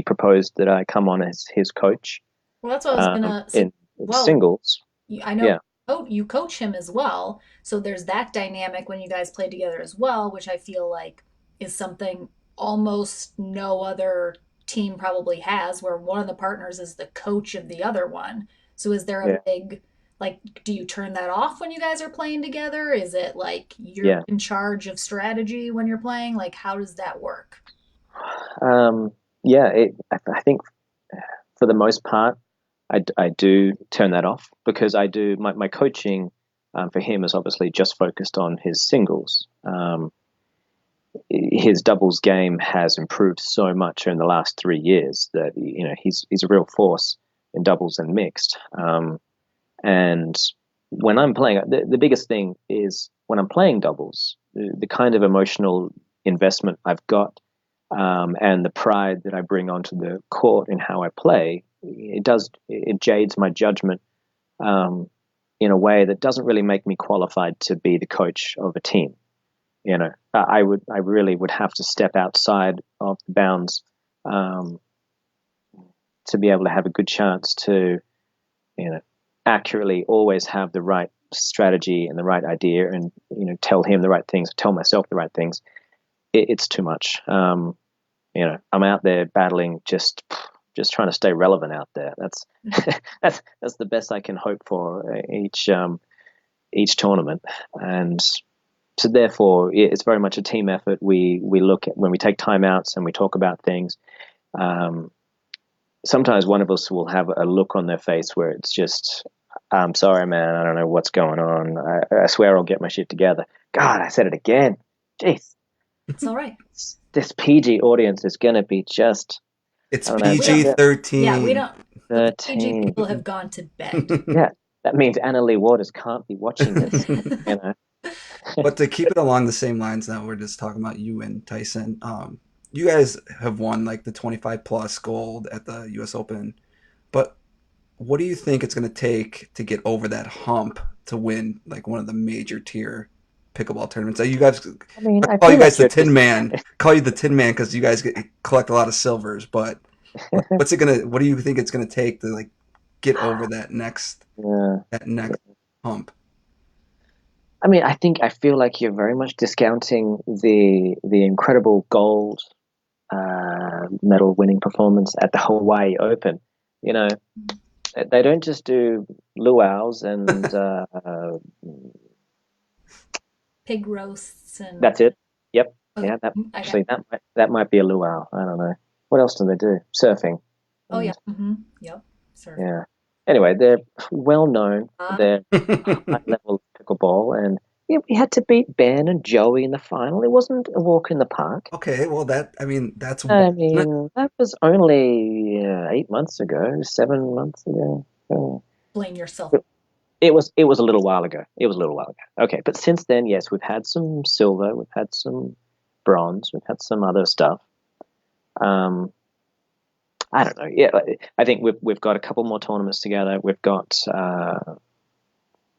proposed that I come on as his coach
Well, that's what I was gonna. So,
in
well,
singles.
I know
Yeah,
you coach him as well, so there's that dynamic when you guys play together as well, which I feel like is something almost no other team probably has, where one of the partners is the coach of the other one. So is there a
yeah,
big like do you turn that off when you guys are playing together? Is it like you're
yeah.
in charge of strategy when you're playing? Like how does that work?
Yeah. I think for the most part, I do turn that off because I do my coaching for him is obviously just focused on his singles. His doubles game has improved so much in the last 3 years that he's a real force in doubles and mixed. And when I'm playing, the biggest thing is when I'm playing doubles, the kind of emotional investment I've got, and the pride that I bring onto the court in how I play, it jades my judgment in a way that doesn't really make me qualified to be the coach of a team. I really would have to step outside of the bounds to be able to have a good chance to, accurately always have the right strategy and the right idea, and tell him the right things, tell myself the right things. It's too much. I'm out there battling, just trying to stay relevant out there. That's that's the best I can hope for each tournament, and so therefore it's very much a team effort. We look at when we take timeouts and we talk about things. Sometimes one of us will have a look on their face where it's just, I'm sorry, man, I don't know what's going on. I swear I'll get my shit together. God, I said it again. Jeez.
It's all right.
This PG audience is going to be just,
It's
I don't know,
PG
Yeah, we
13.
don't. The PG
13.
people have gone to bed.
Yeah, that means Anna Lee Waters can't be watching this,
But to keep it along the same lines now, we're just talking about you and Tyson. You guys have won like the 25 plus gold at the US Open, but what do you think it's going to take to get over that hump to win like one of the major tier pickleball tournaments? You guys,
I mean,
I
I
call you
feel
guys
like
the
you're
Tin
just,
Man. Call you the Tin Man because you guys collect a lot of silvers. But what's it gonna? What do you think it's gonna take to like get over
yeah.
that next hump?
I mean, I feel like you're very much discounting the incredible gold medal winning performance at the Hawaii Open. You know, they don't just do luau's and
pig roasts and
That's it. Yep.
okay.
Yeah. That
I got
actually that might be a luau. I don't know. What else do they do? Surfing.
oh yeah.
And
Yep. Surf.
yeah. Anyway, they're well known for
Uh,
their high level pickleball, and yeah, we had to beat Ben and Joey in the final. It wasn't a walk in the park.
Okay, well I mean that's
I
isn't it?
mean, that was only 8 months ago, 7 months ago.
blame yourself.
It was a little while ago. It was a little while ago. Okay, but since then, yes, we've had some silver, we've had some bronze, we've had some other stuff. Um, I don't know. Yeah, I think we've got a couple more tournaments together. We've got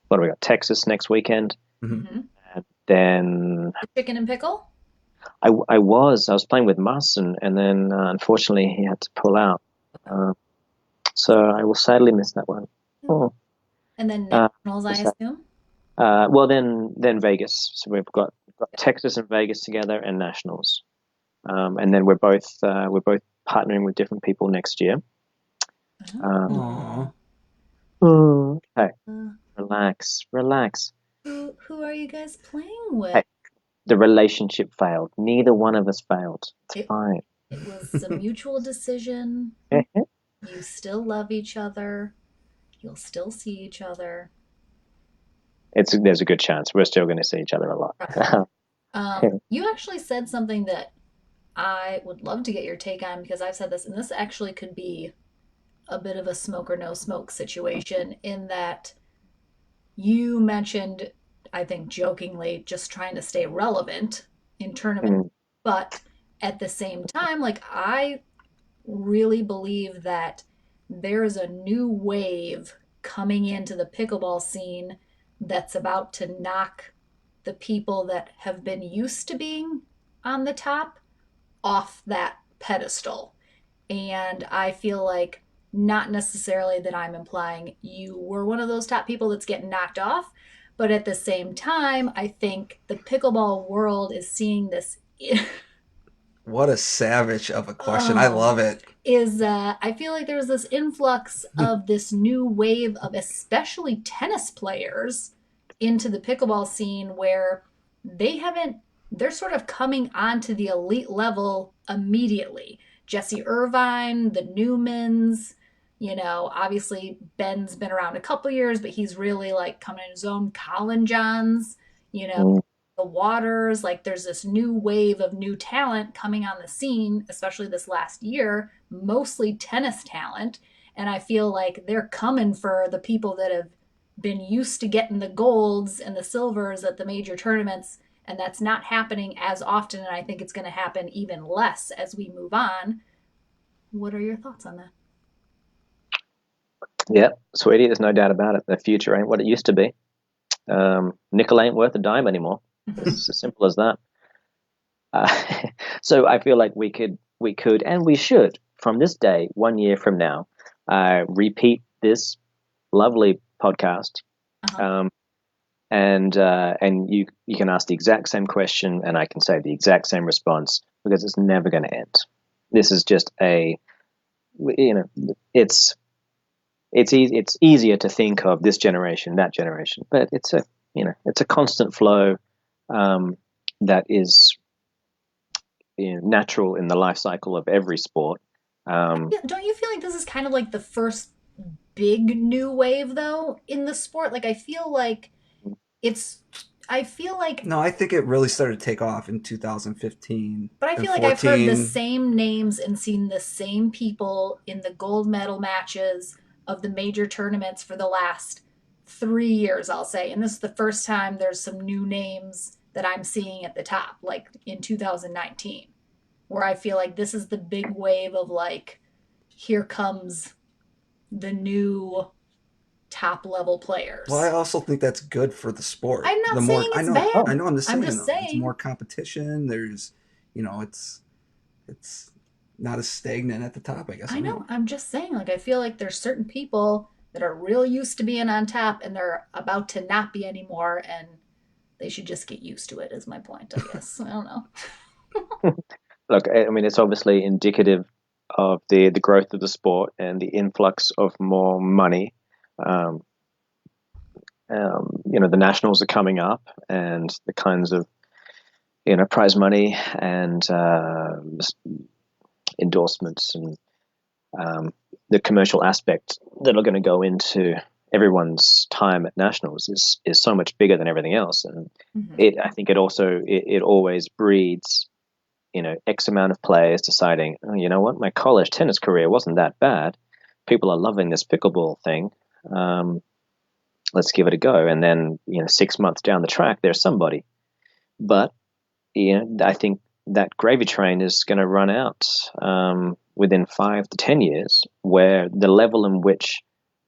what do we got? Texas next weekend,
Mhm.
Mm-hmm.
and then
Chicken and pickle.
I was playing with Mus, and then unfortunately he had to pull out. Uh, so I will sadly miss that one. Oh,
And then
uh,
nationals, I
sad.
assume.
Well, then Vegas. So we've got Texas and Vegas together, and nationals. And then we're both partnering with different people next year. Um,
Aw.
okay,
Uh,
relax.
who are you guys playing
Hey,
with?
the relationship failed. Neither one of us failed. It's
It
fine.
it was a mutual decision. You still love each other. You'll still see each other.
There's a good chance we're still going to see each other a lot.
Right. You actually said something that I would love to get your take on because I've said this, and this actually could be a bit of a smoke or no smoke situation in that you mentioned, I think jokingly, just trying to stay relevant in tournaments,
Mm,
but at the same time, like I really believe that there is a new wave coming into the pickleball scene that's about to knock the people that have been used to being on the top off that pedestal. And I feel like not necessarily that I'm implying you were one of those top people that's getting knocked off, but at the same time, I think the pickleball world is seeing this.
What a savage of a question. I
Oh,
love it.
is I feel like there's this influx of this new wave of especially tennis players into the pickleball scene where they haven't they're sort of coming onto the elite level immediately. Jesse Irvine, the Newmans, obviously Ben's been around a couple years, but he's really like coming in his own. Colin Johns, you know,
mm,
the Waters, like there's this new wave of new talent coming on the scene, especially this last year, mostly tennis talent. And I feel like they're coming for the people that have been used to getting the golds and the silvers at the major tournaments. And that's not happening as often. And I think it's going to happen even less as we move on. What are your thoughts on that?
yeah, sweetie, there's no doubt about it. The future ain't what it used to be. Nickel ain't worth a dime anymore.
Mm-hmm.
It's as simple as that. Uh, so I feel like we could, and we should, from this day, 1 year from now, repeat this lovely podcast,
Uh-huh.
um, and you can ask the exact same question, and I can say the exact same response because it's never going to end. This is just it's it's easier to think of this generation, that generation, but it's a constant flow um, that is natural in the life cycle of every sport. Um,
Don't you feel like this is kind of like the first big new wave, though, in the sport? Like, it's, I feel like
No, I think it really started to take off in 2015
But I
and
feel like I've heard the
14.
same names and seen the same people in the gold medal matches of the major tournaments for the last 3 years, I'll say. And this is the first time there's some new names that I'm seeing at the top, like in 2019, where I feel like this is the big wave of like, here comes the new top level
Well, I
players.
also think that's good for the sport.
I'm
The
not
more
saying
I
it's
know,
bad.
I know I'm just
I'm
saying
just
though, it's
saying
more competition. There's, it's not as stagnant at the top, I guess. I
I
don't
know.
know.
I'm just saying, like, I feel like there's certain people that are real used to being on top and they're about to not be anymore, and they should just get used to it, is my point, I guess. I don't know.
Look, I mean, it's obviously indicative of the growth of the sport and the influx of more money. Um, the nationals are coming up, and the kinds of prize money and endorsements and the commercial aspect that are going to go into everyone's time at nationals is so much bigger than everything else, and I think it always breeds X amount of players deciding, oh, you know what, my college tennis career wasn't that bad. People are loving this pickleball thing. Let's give it a go. And then 6 months down the track, there's somebody. But I think that gravy train is going to run out within 5 to 10 years, where the level in which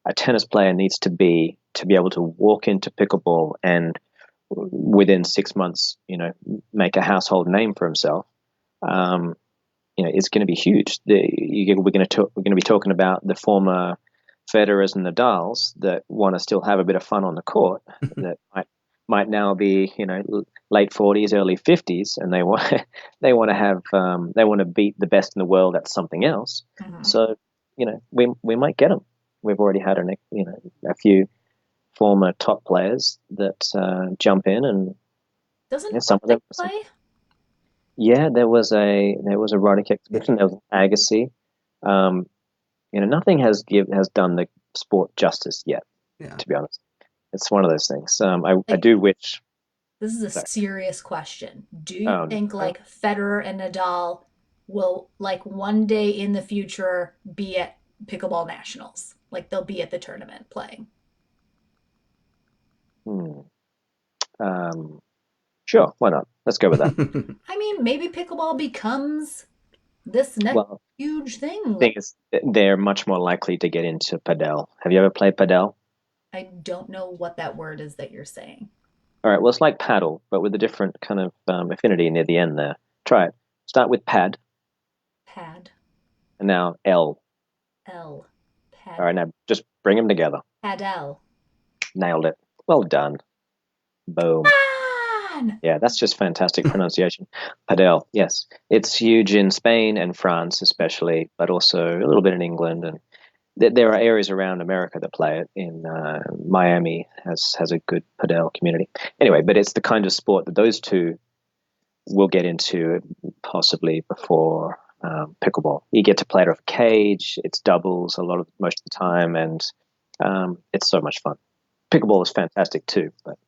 a tennis player needs to be able to walk into pickleball and within 6 months, make a household name for himself. It's going to be huge. We're going to be talking about the former Federers and Nadals that want to still have a bit of fun on the court that might now be late 40s, early 50s, and they want to beat the best in the world at something else. So we might get them. We've already had a few former top players that jump in, and
Doesn't
some of them
play?
Yeah, there was a Roddick exhibition. There was an Agassi. Nothing has done the sport justice yet.
Yeah.
To be honest, it's one of those things. I do wish.
This is a serious question. Do you think like Federer and Nadal will like one day in the future be at pickleball nationals? Like they'll be at the tournament playing?
Sure, why not? Let's go with that.
I mean, maybe pickleball becomes this next huge thing.
The thing is, they're much more likely to get into padel. Have you ever played padel?
I don't know what that word is that you're saying.
All right, well, it's like paddle, but with a different kind of affinity near the end there. Try it. Start with pad.
Pad.
And now L.
L. Pad.
All right, now just bring them together.
Padel.
Nailed it. Well done. Boom. Yeah, that's just fantastic pronunciation. Padel, yes. It's huge in Spain and France especially, but also a little bit in England. And there are areas around America that play it. In Miami has a good padel community. Anyway, but it's the kind of sport that those two will get into possibly before pickleball. You get to play it off a cage. It's doubles most of the time, and it's so much fun. Pickleball is fantastic too. But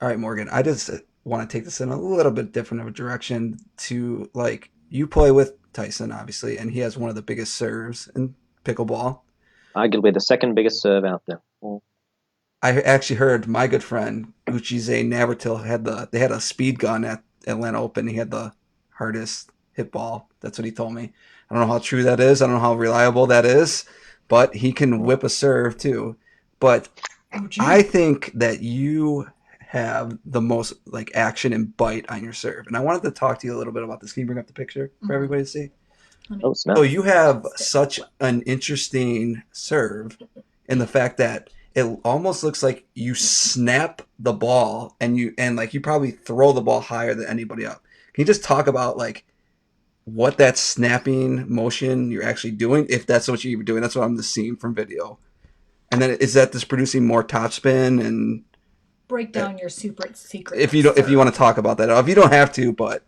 all right, Morgan, I just want to take this in a little bit different of a direction to like you play with Tyson, obviously, and he has one of the biggest serves in pickleball.
Arguably the second biggest serve out there.
I actually heard my good friend Uchize Navratil they had a speed gun at Atlanta Open. He had the hardest hit ball. That's what he told me. I don't know how true that is. I don't know how reliable that is, but he can whip a serve too. But I think that you have the most like action and bite on your serve. And I wanted to talk to you a little bit about this. Can you bring up the picture for everybody to see? So you have such an interesting serve in the fact that it almost looks like you snap the ball and like you probably throw the ball higher than anybody up. Can you just talk about like what that snapping motion you're actually doing, if that's what you're doing? That's what I'm just seeing from video. And then is that just producing more topspin and
break down your super secret?
If you want to talk about that, if you don't have to, but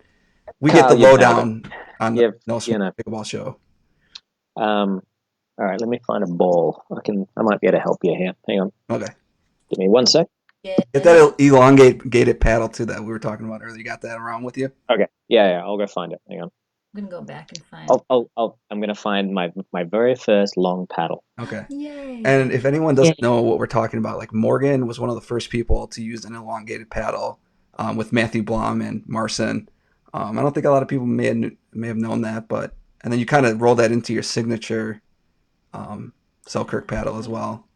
we get the lowdown on the No Swing Pickleball show.
All right, let me find a ball. I might be able to help you here. Hang on.
Okay.
Give me 1 sec.
Get that elongated paddle too that we were talking about earlier. You got that around with you?
Okay. Yeah. I'll go find it. Hang on.
I'm gonna go back and find.
I'm gonna find my very first long paddle.
Okay.
Yay.
And if anyone doesn't know what we're talking about, like Morgan was one of the first people to use an elongated paddle with Matthew Blom and Marcin. I don't think a lot of people may have known that, but and then you kind of roll that into your signature Selkirk paddle as well.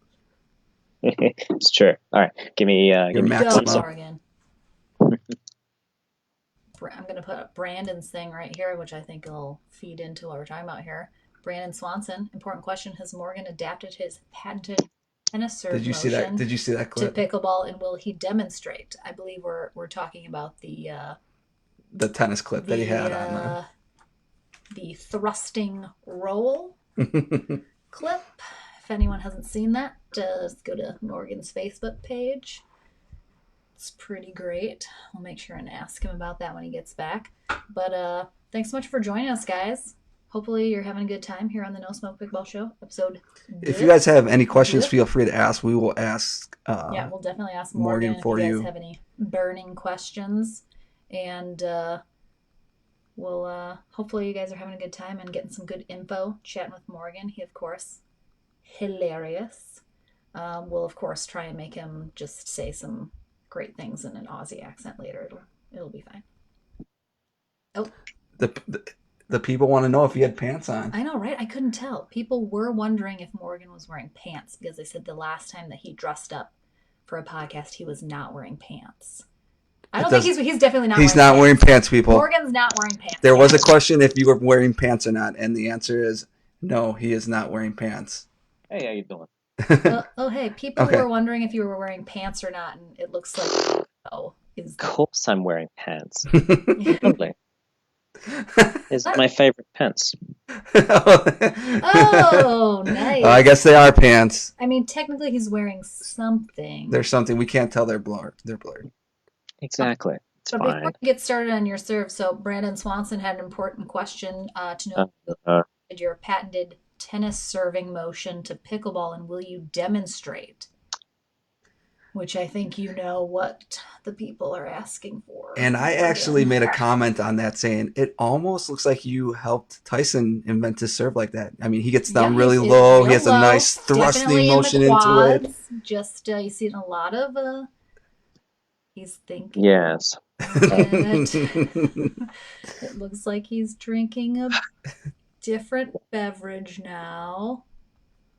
It's true. All right, give me
maximum.
Morgan. I'm going to put up Brandon's thing right here, which I think will feed into what we're talking about here. Brandon Swanson, important question. Has Morgan adapted his patented tennis serve
Did you see that clip?
To pickleball, and will he demonstrate? I believe we're talking about the
tennis clip that he had on
the thrusting roll clip. If anyone hasn't seen that, just go to Morgan's Facebook page. It's pretty great. I'll make sure and ask him about that when he gets back. But thanks so much for joining us, guys. Hopefully you're having a good time here on the No Smoke Pickleball Show, episode.
If you guys have any questions, feel free to ask. We will ask.
Yeah, we'll definitely ask
Morgan
Morgan
for
if you guys
you.
have any burning questions, and we'll hopefully you guys are having a good time and getting some good info. Chatting with Morgan, he of course hilarious. We'll of course try and make him just say some great things in an Aussie accent later. It'll be fine. Oh,
The people want to know if he had pants on.
I know, right? I couldn't tell. People were wondering if Morgan was wearing pants because they said the last time that he dressed up for a podcast, he was not wearing pants. I don't think he's definitely not.
He's not wearing pants, people.
Morgan's not wearing pants.
There was a question if you were wearing pants or not, and the answer is no. He is not wearing pants.
Hey, how you doing?
Hey, people were wondering if you were wearing pants or not, and it looks like
Of course, I'm wearing pants. Lovely. It's my favorite pants.
Oh, nice.
I guess they are pants.
I mean, technically, he's wearing something.
There's something we can't tell. They're blurred. They're blurred.
Exactly. It's
but
fine.
before we get started on your serve, so Brandon Swanson had an important question to know your patented tennis serving motion to pickleball, and will you demonstrate? Which I think you know what the people are asking for.
And I actually made a comment on that saying it almost looks like you helped Tyson invent his serve like that. I mean, he gets down really low. He has a nice thrusting motion into it.
Just you see a lot of he's thinking.
Yes.
It looks like he's drinking a different beverage now.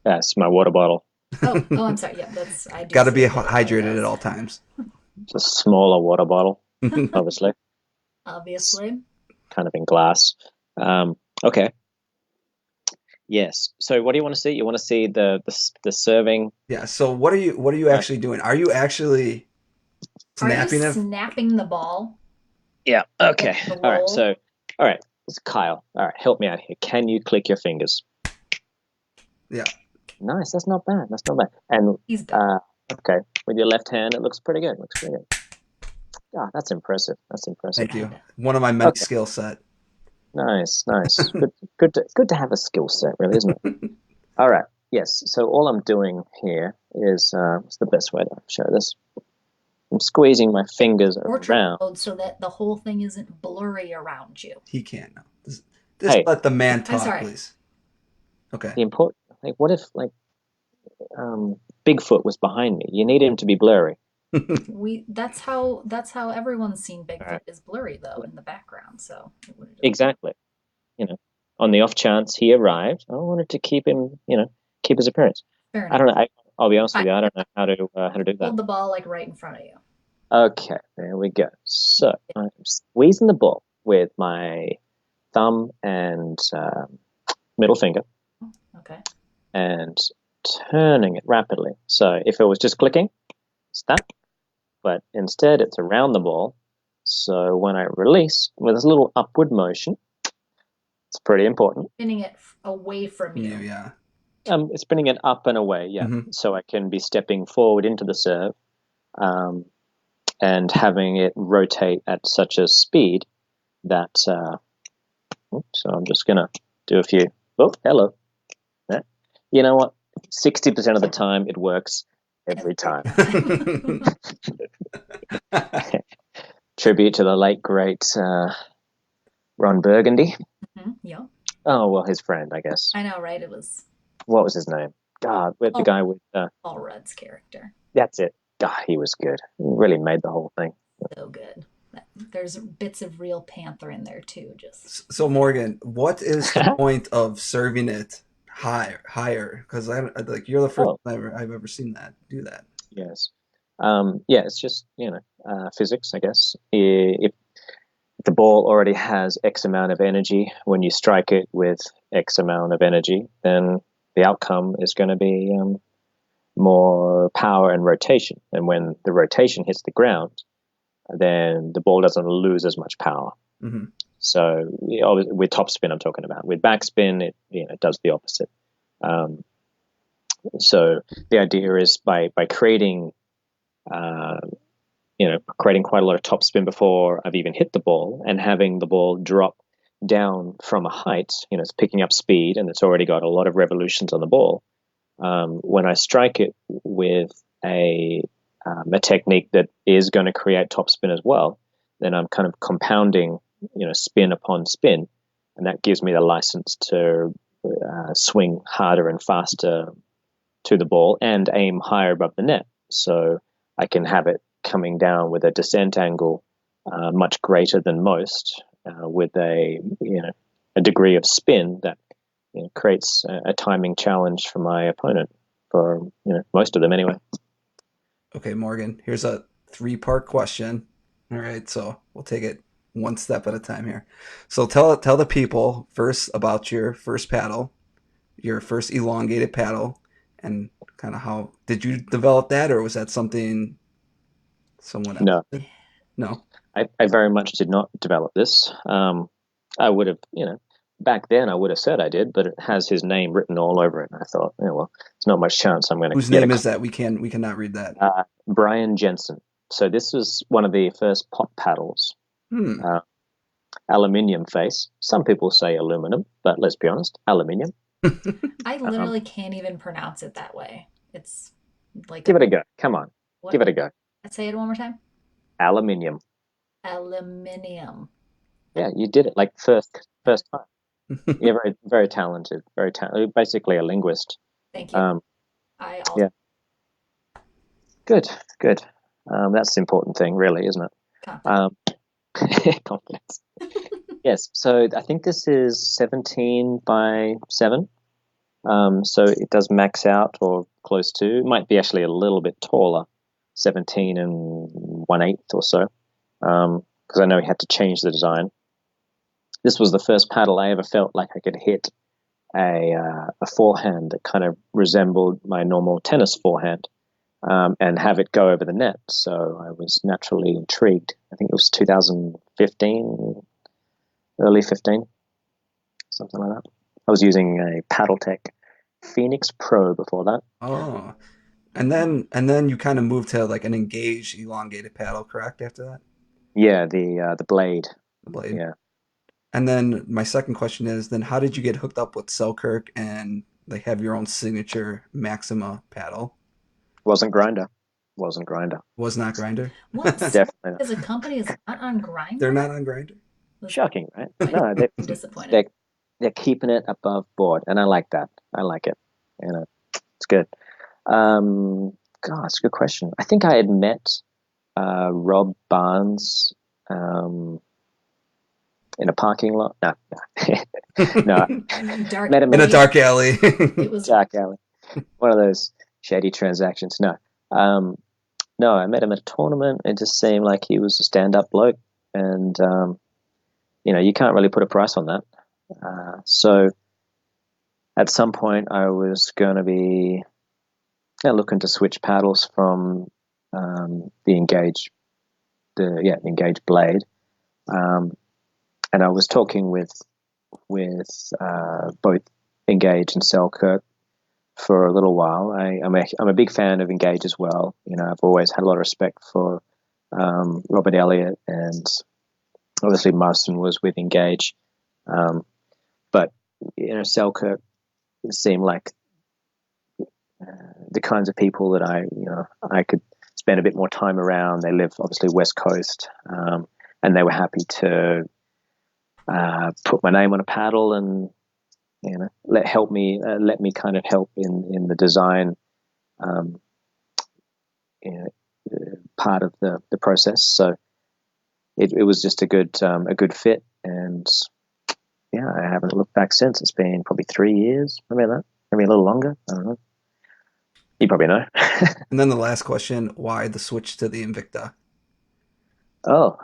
That's my water bottle.
Oh, I'm sorry. Yeah, that's I do.
Got to be hydrated at all times.
It's a smaller water bottle, obviously.
Obviously.
Kind of in glass. Okay. Yes. So, what do you want to see? You want to see the serving?
Yeah. So, what are you actually doing? Are you actually snapping it?
Snapping the ball?
Yeah. Okay. All right. So, all right. It's Kyle. All right. Help me out here. Can you click your fingers?
Yeah.
Nice. That's not bad. That's not bad. And okay, with your left hand, it looks pretty good. Ah, that's impressive. That's impressive.
Thank you. One of my many skill set.
Nice. Good to have a skill set, really, isn't it? All right. Yes. So all I'm doing here is what's the best way to show this? I'm squeezing my fingers around
mode so that the whole thing isn't blurry around you.
He can't know. Just let the man talk, please. Okay.
The important. Like, what if Bigfoot was behind me? You need him to be blurry.
That's how everyone's seen Bigfoot is blurry though in the background. So
exactly, on the off chance he arrived, I wanted to keep him, keep his appearance. I don't know. I'll be honest with you. I don't know how to do that.
Hold the ball like right in front of you.
Okay, there we go. So I'm squeezing the ball with my thumb and middle finger.
Okay.
And turning it rapidly. So if it was just clicking, it's that. But instead, it's around the ball. So when I release with this little upward motion, it's pretty important.
Spinning it away from you.
Yeah.
It's spinning it up and away, yeah. Mm-hmm. So I can be stepping forward into the serve and having it rotate at such a speed that... so I'm just going to do a few... Oh, hello. You know what? 60% of the time, it works every time. Tribute to the late, great Ron Burgundy.
Mm-hmm. Yeah.
Oh, well, his friend, I guess.
I know, right? It was...
What was his name? God, the guy with...
Paul Rudd's character.
That's it. God, he was good. He really made the whole thing.
So good. There's bits of real Panther in there, too.
So, Morgan, what is the point of serving it higher? Because you're the first I've ever seen that do that.
Yes. It's just physics, I guess. If the ball already has X amount of energy, when you strike it with X amount of energy, then the outcome is going to be more power and rotation. And when the rotation hits the ground, then the ball doesn't lose as much power.
Mm-hmm.
So with topspin, I'm talking about. With backspin, it does the opposite. So the idea is by creating creating quite a lot of topspin before I've even hit the ball, and having the ball drop down from a height, it's picking up speed and it's already got a lot of revolutions on the ball. When I strike it with a technique that is going to create topspin as well, then I'm kind of compounding, spin upon spin, and that gives me the license to swing harder and faster to the ball and aim higher above the net. So I can have it coming down with a descent angle much greater than most, with a degree of spin that creates a timing challenge for my opponent, for most of them anyway.
Okay, Morgan, here's a 3-part question. All right, so we'll take it one step at a time here. So tell the people first about your first paddle, your first elongated paddle, and kind of how did you develop that, or was that something someone else
No,
did? No.
I very much did not develop this. I would have, back then I would have said I did, but it has his name written all over it. And I thought, well, there's not much chance I'm going to
Whose
get
name is that? We cannot read that.
Brian Jensen. So this was one of the first pop paddles.
Hmm.
Aluminium face. Some people say aluminum, but let's be honest, aluminium.
I literally can't even pronounce it that way. It's like
Give it a go. Come on,
what?
give it a go.
Let's say it one more time.
Aluminium.
Aluminium.
Yeah, you did it like first time. Yeah, very very talented, basically a linguist.
Thank you. I also.
Yeah. Good. That's the important thing, really, isn't it? Confidence. Yes. So I think this is 17 by 7. So it does max out or close to. It might be actually a little bit taller, 17 and 1/8 or so, because I know he had to change the design. This was the first paddle I ever felt like I could hit a forehand that kind of resembled my normal tennis forehand, and have it go over the net. So I was naturally intrigued. I think it was 2015, early 15, something like that. I was using a PaddleTech Phoenix Pro before that.
Oh, and then you kind of moved to like an engaged elongated paddle, correct? After that,
Yeah, the blade.
the blade.
Yeah.
And then my second question is, then how did you get hooked up with Selkirk and like have your own signature Maxima paddle?
Wasn't Grinder. Wasn't Grinder.
Was not Grinder.
What?
Definitely not.
As a company is not on Grindr?
They're not on Grinder.
Shocking, right? No,
I'm disappointed.
they're keeping it above board, and I like that. I like it. It's good. God, it's a good question. I think I had met Rob Barnes in a parking lot. No, no.
Dark
Met him
In a
alley.
dark alley.
It was
dark alley. One of those shady transactions. No, no. I met him at a tournament. It just seemed like he was a stand-up bloke, and you can't really put a price on that. So at some point, I was going to be looking to switch paddles from the engaged blade, and I was talking with both Engage and Selkirk for a little while. I'm a big fan of Engage as well. I've always had a lot of respect for Robert Elliott, and obviously Marston was with Engage, but Selkirk seemed like the kinds of people that I could spend a bit more time around. They live obviously West Coast, and they were happy to put my name on a paddle and let me kind of help in the design part of the process. So it was just a good fit, and yeah, I haven't looked back since. It's been probably 3 years, maybe that, maybe a little longer. I don't know. You probably know.
And then the last question, why the switch to the Invicta?
Oh,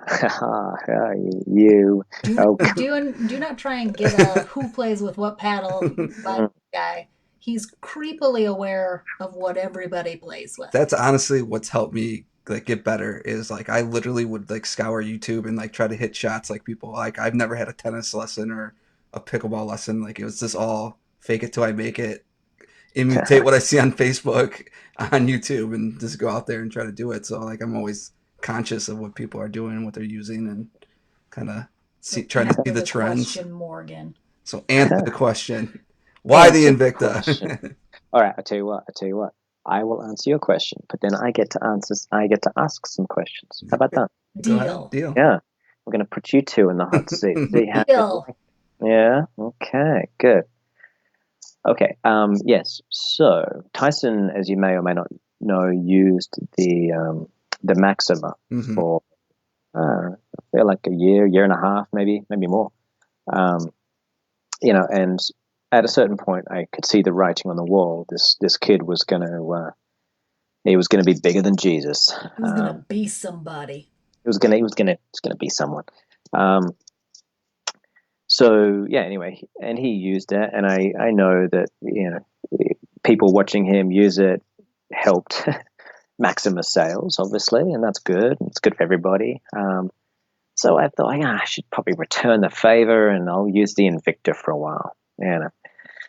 you. Oh,
do not try and get a who plays with what paddle by guy. He's creepily aware of what everybody plays with.
That's honestly what's helped me like get better is like I literally would like scour YouTube and like try to hit shots like people. Like I've never had a tennis lesson or a pickleball lesson. Like it was just all fake it till I make it, imitate what I see on Facebook, on YouTube, and just go out there and try to do it. So like I'm always conscious of what people are doing and what they're using, and kind of
So
trying to see
answer
the
the
trends.
question, Morgan.
So answer the question. Why the
Answer the
Invicta?
question. All right, I tell you what. I will answer your question, but then I get to ask some questions. How about that?
Go ahead.
Deal.
Deal.
Yeah. We're going to put you two in the hot seat. See how
Deal.
Yeah. Okay. Good. Okay. Yes. So Tyson, as you may or may not know, used the Maxima
Mhm.
for I feel like a year and a half, maybe more. And at a certain point, I could see the writing on the wall. This kid was he was gonna be bigger than Jesus.
He was gonna be somebody.
He was gonna be someone. So yeah, anyway, and he used it, and I know that people watching him use it helped Maximus sales, obviously, and that's good. It's good for everybody. So I thought, I should probably return the favor, and I'll use the Invicta for a while. And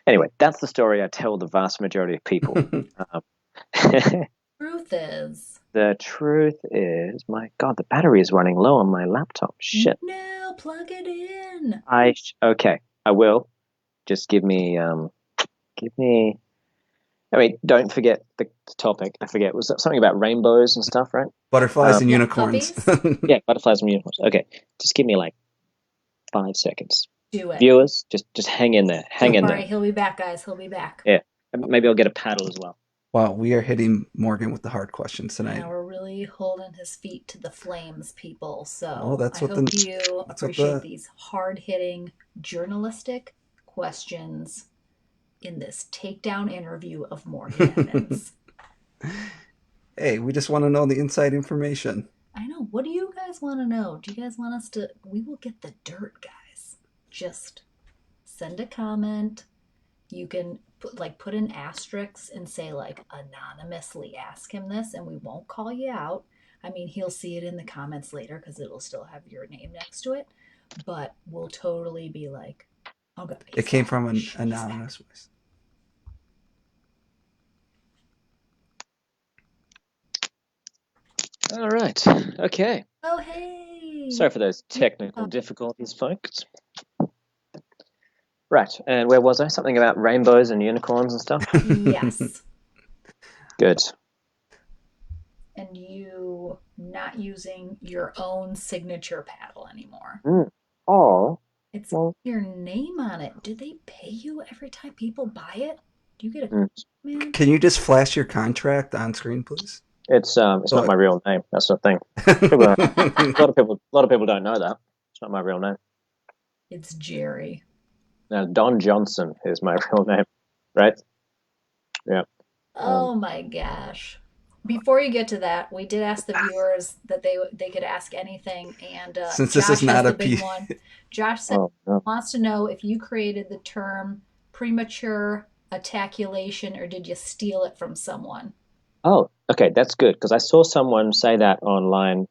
anyway, that's the story I tell the vast majority of people.
Truth is.
The truth is, my God, the battery is running low on my laptop. Shit.
No, plug it in.
Okay, I will. Just give me. I mean, don't forget the topic. I forget. Was that something about rainbows and stuff, right?
Butterflies and unicorns.
Yeah, butterflies and unicorns. Okay, just give me like 5 seconds.
Do it.
Viewers, just hang in there. Hang in there.
He'll be back, guys. He'll be back.
Yeah, maybe I'll get a paddle as well.
Wow, we are hitting Morgan with the hard questions tonight.
Yeah, we're really holding his feet to the flames, people. So
Well, that's
I
what
hope
the-
you
that's what
appreciate
the-
these hard-hitting journalistic questions in this takedown interview of Morgan Evans.
Hey, we just want to know the inside information.
I know. What do you guys want to know? Do you guys want us to? We will get the dirt, guys. Just send a comment. You can put in asterisks and say like anonymously ask him this, and we won't call you out. I mean, he'll see it in the comments later because it'll still have your name next to it. But we'll totally be like, oh god,
It came from an anonymous voice.
All right. Okay.
Oh hey.
Sorry for those technical difficulties, folks. Right, and where was I? Something about rainbows and unicorns and stuff?
Yes.
Good.
And you not using your own signature paddle anymore.
Oh.
It's your name on it. Do they pay you every time people buy it? Do you get a man?
Can you just flash your contract on screen, please?
It's not my real name. That's the thing. A lot of people don't know that. It's not my real name.
It's Jerry.
Now, Don Johnson is my real name, right? Yeah.
Oh my gosh. Before you get to that, we did ask the viewers that they could ask anything, and
since
Josh
this is not
has
a
the big one. Josh said wants to know if you created the term premature ejaculation or did you steal it from someone?
Oh, okay, that's good because I saw someone say that online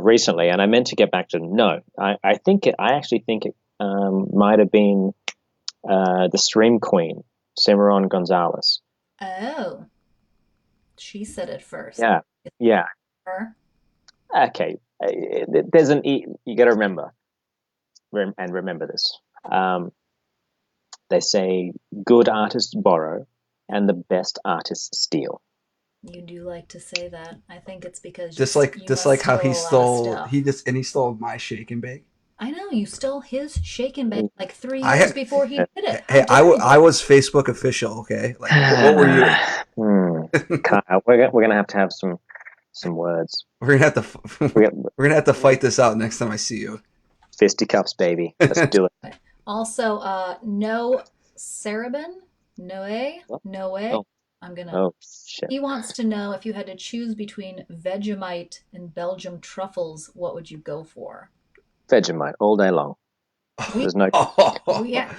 recently, and I meant to get back to them. No, I actually think it might have been the stream queen, Cimarron Gonzalez.
Oh, she said it first.
Yeah.
Her?
Okay, there's you got to remember this. They say good artists borrow, and the best artists steal.
You do like to say that. I think it's because
just like how he stole my shake and bake.
I know you stole his shake and bake like 3 years before he did it.
Hey, I was Facebook official. Okay, like what were you?
Kyle, we're gonna have some words.
We're gonna have to fight this out next time I see you.
Fisticuffs, baby. Let's do it.
Also, no Sarabin, no way.
Oh.
I'm gonna.
Oh shit.
He wants to know if you had to choose between Vegemite and Belgium truffles, what would you go for?
Vegemite all day long. There's no.
Yeah.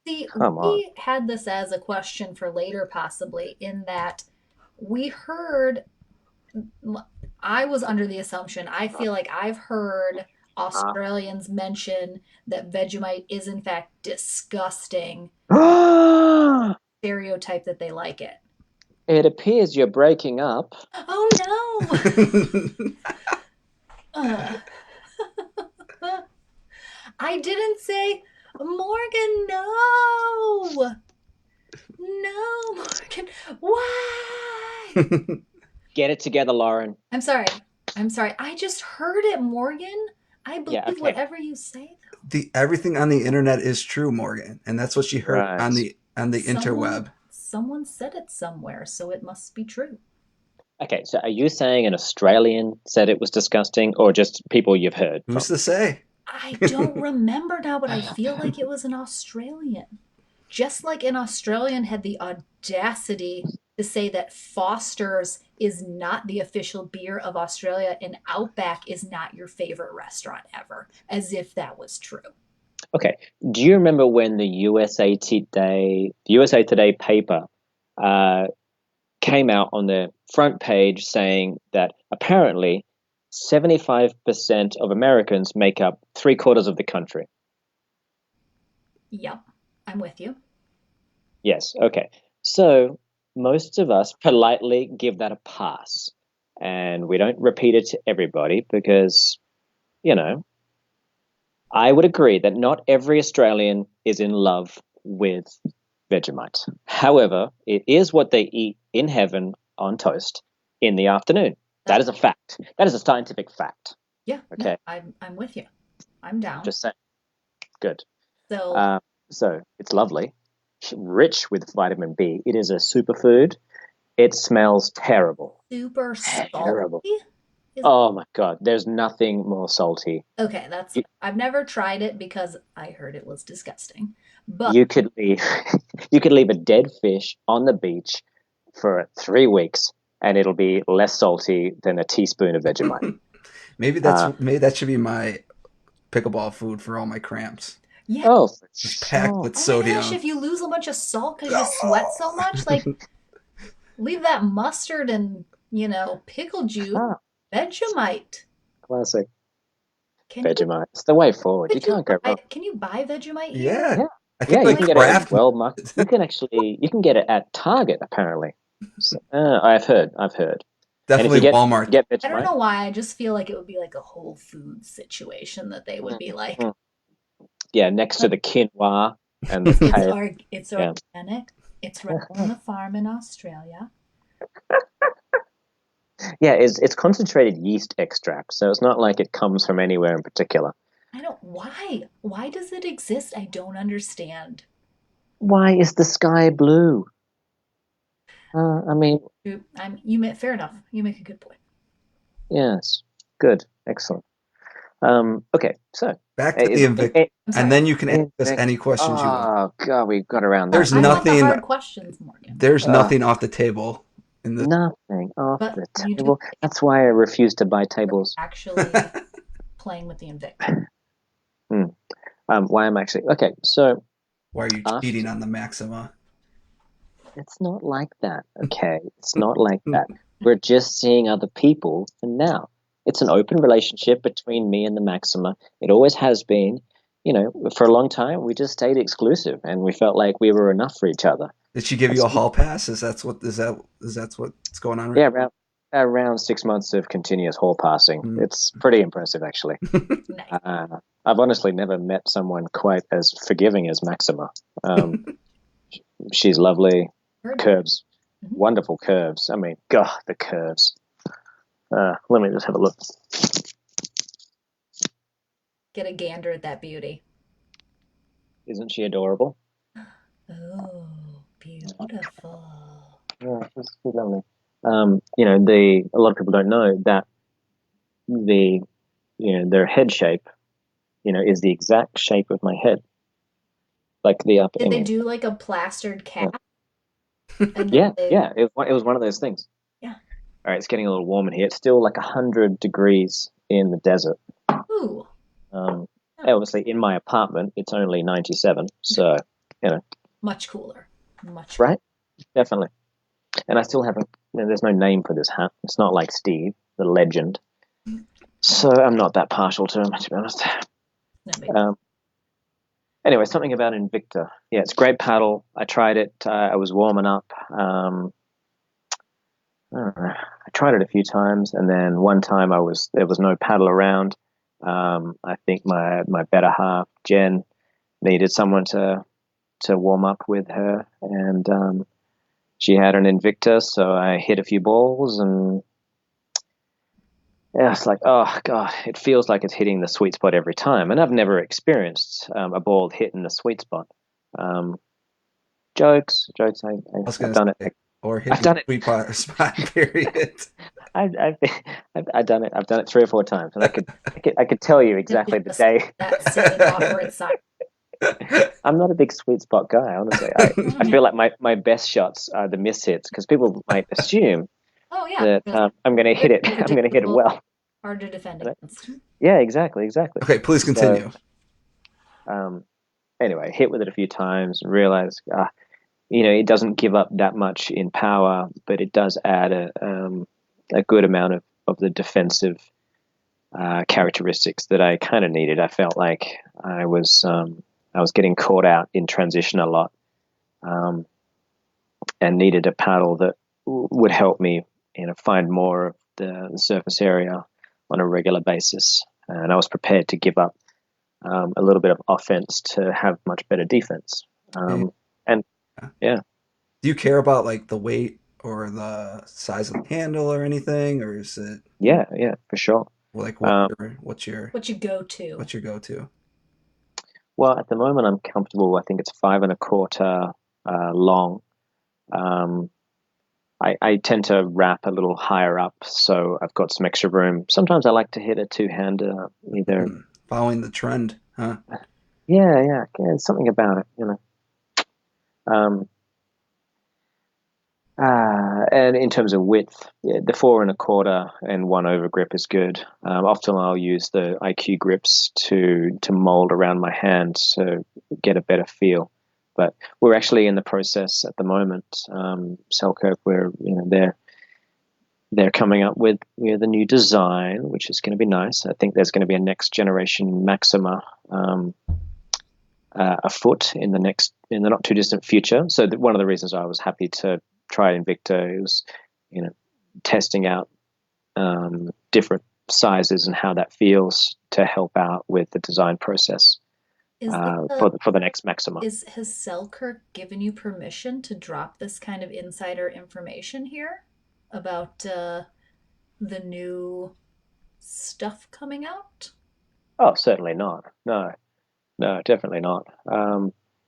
See, we had this as a question for later, possibly, in that we heard. I was under the assumption. I feel like I've heard Australians mention that Vegemite is in fact disgusting. Stereotype that they like it.
It appears you're breaking up.
Oh no! I didn't say, Morgan, no. No, Morgan. Why?
Get it together, Lauren.
I'm sorry. I just heard it, Morgan. I
Yeah,
believe
okay.
whatever you say, though.
Everything on the internet is true, Morgan, and that's what she heard
Right.
on the interweb.
Someone said it somewhere, so it must be true.
Okay, so are you saying an Australian said it was disgusting, or just people you've heard from?
Who's to say?
I don't remember now, but I feel like it was an Australian. Just like an Australian had the audacity to say that Foster's is not the official beer of Australia and Outback is not your favorite restaurant ever, as if that was true.
Okay, do you remember when the USA Today paper came out on the front page saying that apparently 75% of Americans make up 3/4 of the country?
Yep, I'm with you.
Yes, okay. So most of us politely give that a pass, and we don't repeat it to everybody because, you know, I would agree that not every Australian is in love with Vegemite. However, it is what they eat in heaven on toast in the afternoon. That is a fact. That is a scientific fact.
Yeah,
Okay.
no, I'm with you. I'm down.
Just saying. Good.
So,
So it's lovely, rich with vitamin B. It is a superfood. It smells terrible.
super
Terrible.
salty?
Oh my God. There's nothing more salty.
Okay,
You,
I've never tried it because I heard it was disgusting. But
you could leave you could leave a dead fish on the beach for 3 weeks and it'll be less salty than a teaspoon of Vegemite.
Maybe that should be my pickleball food for all my cramps.
yeah.
Oh, for
Just packed
sure.
with
Oh my gosh,
sodium.
if you lose a bunch of salt because you sweat so much, like leave that mustard and, pickle juice,
Ah,
Vegemite.
classic.
Can you
Vegemite. It's the way forward. You
could you
can't go
buy
wrong.
can you buy Vegemite here?
Yeah,
Yeah.
I
Yeah,
think
you
like
can get it at
Kraft.
Walmart. You can get it at Target apparently. So, I've heard. And if
Definitely
you
Walmart.
get
I don't
Vegemite,
know why. I just feel like it would be like a Whole Foods situation that they would be like,
mm, yeah, next to the quinoa and the
it's
kale.
it's
Yeah.
organic. It's right from the farm in Australia.
Yeah, it's concentrated yeast extract, so it's not like it comes from anywhere in particular.
I don't why? Why does it exist? I don't understand.
Why is the sky blue? I mean,
Fair enough. You make a good point.
yes, good, excellent. Okay, so
Back to the Invicta,
I'm
and
sorry.
then you can ask us any questions you want.
oh God, we got around that.
There's
I want the
nothing.
hard questions, Morgan.
There's nothing off the table in the.
Nothing off
But
the
you do
table. That's why I refuse to buy tables.
actually playing with the Invicta.
Why I'm actually okay. So
Why are you
after,
cheating on the Maxima?
it's not like that. Okay, it's not like that. We're just seeing other people for now. It's an open relationship between me and the Maxima. It always has been. For a long time, we just stayed exclusive, and we felt like we were enough for each other.
Did she give you a hall pass? Is that's what's going on?
Yeah, around 6 months of continuous hall passing. It's pretty impressive, actually.
Nice.
I've honestly never met someone quite as forgiving as Maxima. She's lovely, curves, wonderful curves. I mean, God, the curves. Let me just have a look.
Get a gander at that beauty.
Isn't she adorable?
Oh, beautiful.
Yeah, she's lovely. A lot of people don't know that their head shape, is the exact shape of my head, like the upper
Did they
image.
do like a plastered cap?
Yeah. It was one of those things.
Yeah.
All right, it's getting a little warm in here. It's still like 100 degrees in the desert.
Ooh.
Obviously, in my apartment, it's only 97. So,
Much cooler. Much
right? Definitely. And I still haven't. There's no name for this hat. It's not like Steve, the legend. So I'm not that partial to him, to be honest. Anyway, something about Invicta. Yeah, it's great paddle. I tried it. I was warming up. I don't know. I tried it a few times, and then one time there was no paddle around. I think my better half, Jen, needed someone to warm up with her, and she had an Invicta, so I hit a few balls, and yeah, it's like, oh God, it feels like it's hitting the sweet spot every time, and I've never experienced a ball hitting the sweet spot. Um, jokes.
I was
I've
gonna
done
say,
it.
or
I've
hitting
done
the
it.
spot. Period.
I've, I've done it. I've done it 3 or 4 times, and I could tell you
It's
exactly the
just
day.
that silly awkward silence.
I'm not a big sweet spot guy, honestly. I feel like my best shots are the miss hits because people might assume
Oh yeah,
that
just
I'm going to hit it. I'm going to hit it
unpredictable,
well.
hard to defend against.
Yeah, exactly.
Okay, please
So,
continue.
um, anyway, hit with it a few times and realized, it doesn't give up that much in power, but it does add a good amount of the defensive characteristics that I kind of needed. I felt like I was getting caught out in transition a lot, and needed a paddle that would help me, find more of the surface area on a regular basis. And I was prepared to give up a little bit of offense to have much better defense.
Yeah.
And yeah,
Do you care about like the weight or the size of the handle or anything, or is it
yeah, for sure.
like
Um,
What you go to?
what's your go-to?
well, at the moment, I'm comfortable. I think it's 5 1/4 long. Um, I tend to wrap a little higher up, so I've got some extra room. Sometimes I like to hit a two-hander, either.
Following the trend, huh?
Yeah. There's something about it. Um, and in terms of width, yeah, the 4 1/4 and 1 over grip is good. Often I'll use the IQ grips to mold around my hand to get a better feel. But we're actually in the process at the moment. Selkirk, where they're coming up with the new design, which is going to be nice. I think there's going to be a next generation Maxima afoot in the not too distant future. So one of the reasons I was happy to try Invicta is, testing out different sizes and how that feels to help out with the design process
Is this
for the next Maxima.
has Selkirk given you permission to drop this kind of insider information here about the new stuff coming out?
Oh, certainly not. No, definitely not.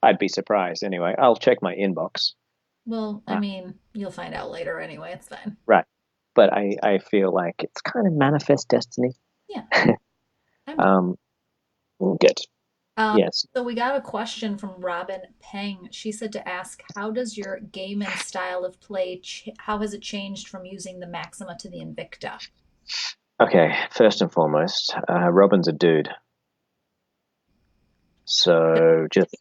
I'd be surprised anyway. I'll check my inbox.
Well, I mean, you'll find out later anyway. It's fine.
Right. But I feel like it's kind of manifest destiny.
Yeah.
um, good. Yes.
So we got a question from Robin Peng. She said to ask, how does your game and style of play, how has it changed from using the Maxima to the Invicta?
Okay. First and foremost, Robin's a dude. So just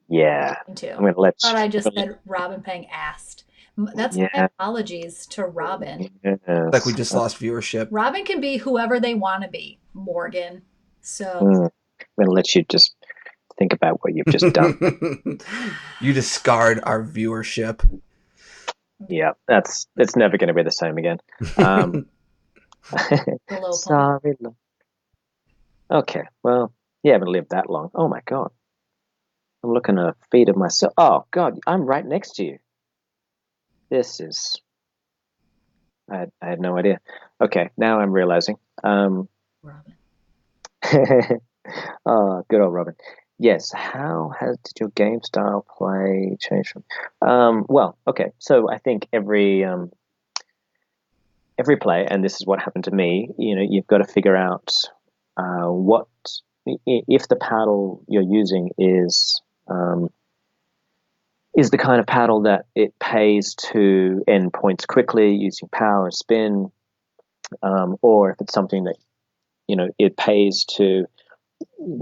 yeah.
Too.
I'm gonna let.
I thought I just said Robin Peng asked. That's my
Yeah.
apologies to Robin.
Yes.
Like we just lost viewership.
Robin can be whoever they want to be, Morgan. So
I'm gonna let you just think about what you've just done.
You discard our viewership.
Yeah, it's never going to be the same again. Sorry. Okay, well, you haven't lived that long. Oh my God, I'm looking at a feed of myself. Oh God, I'm right next to you. This is. I had no idea. Okay, now I'm realizing.
Robin.
Oh, good old Robin. Yes. Did your game style play change from? Well, okay. So I think every play, and this is what happened to me. You've got to figure out what if the paddle you're using is the kind of paddle that it pays to end points quickly using power and spin, or if it's something that it pays to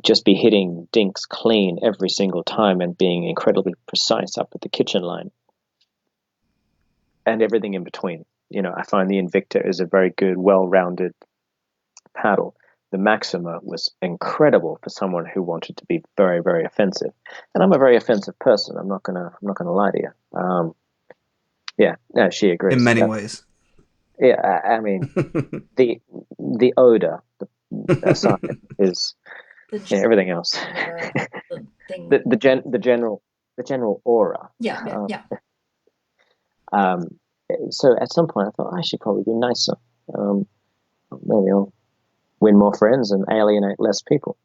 just be hitting dinks clean every single time and being incredibly precise up at the kitchen line and everything in between. I find the Invicta is a very good, well-rounded paddle. The Maxima was incredible for someone who wanted to be very, very offensive, and I'm a very offensive person. I'm not gonna lie to you. Yeah, no, she agrees.
In many ways.
Yeah, I mean the odor aside is
The
everything else.
the thing.
The general aura.
Yeah, yeah,
Um,
yeah.
um, so at some point I thought I should probably be nicer. Um, Maybe I'll win more friends and alienate less people.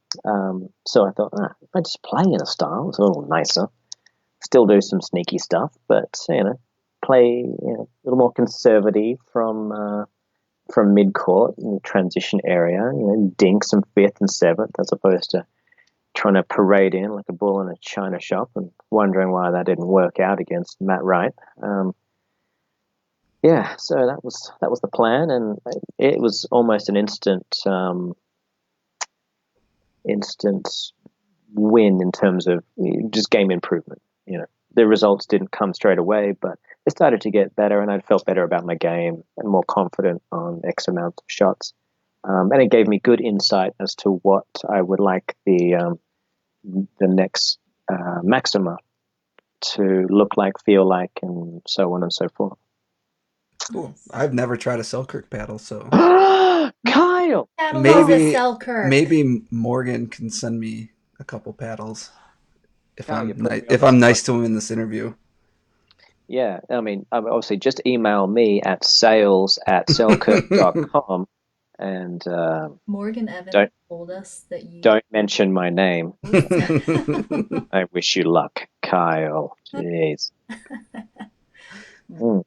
So I thought, if I just play in a style, it's a little nicer. Still do some sneaky stuff, but play a little more conservative from mid court in the transition area. Dink some fifth and seventh as opposed to trying to parade in like a bull in a china shop and wondering why that didn't work out against Matt Wright. Yeah, so that was the plan, and it was almost an instant win in terms of just game improvement. The results didn't come straight away, but they started to get better, and I felt better about my game and more confident on X amount of shots. And it gave me good insight as to what I would like the next maxima to look like, feel like, and so on and so forth.
Cool. I've never tried a Selkirk paddle, so
Kyle!
Paddle is
Oh,
a
maybe
Selkirk.
maybe Morgan can send me a couple paddles if
Kyle, you're
I'm
putting
nice
me on
if
the
I'm
spot.
nice to him in this interview.
Yeah, I mean, obviously, just email me at sales@selkirk.com and
Morgan Evans
don't
told us that you.
don't mention my name. I wish you luck, Kyle. Jeez. Mm.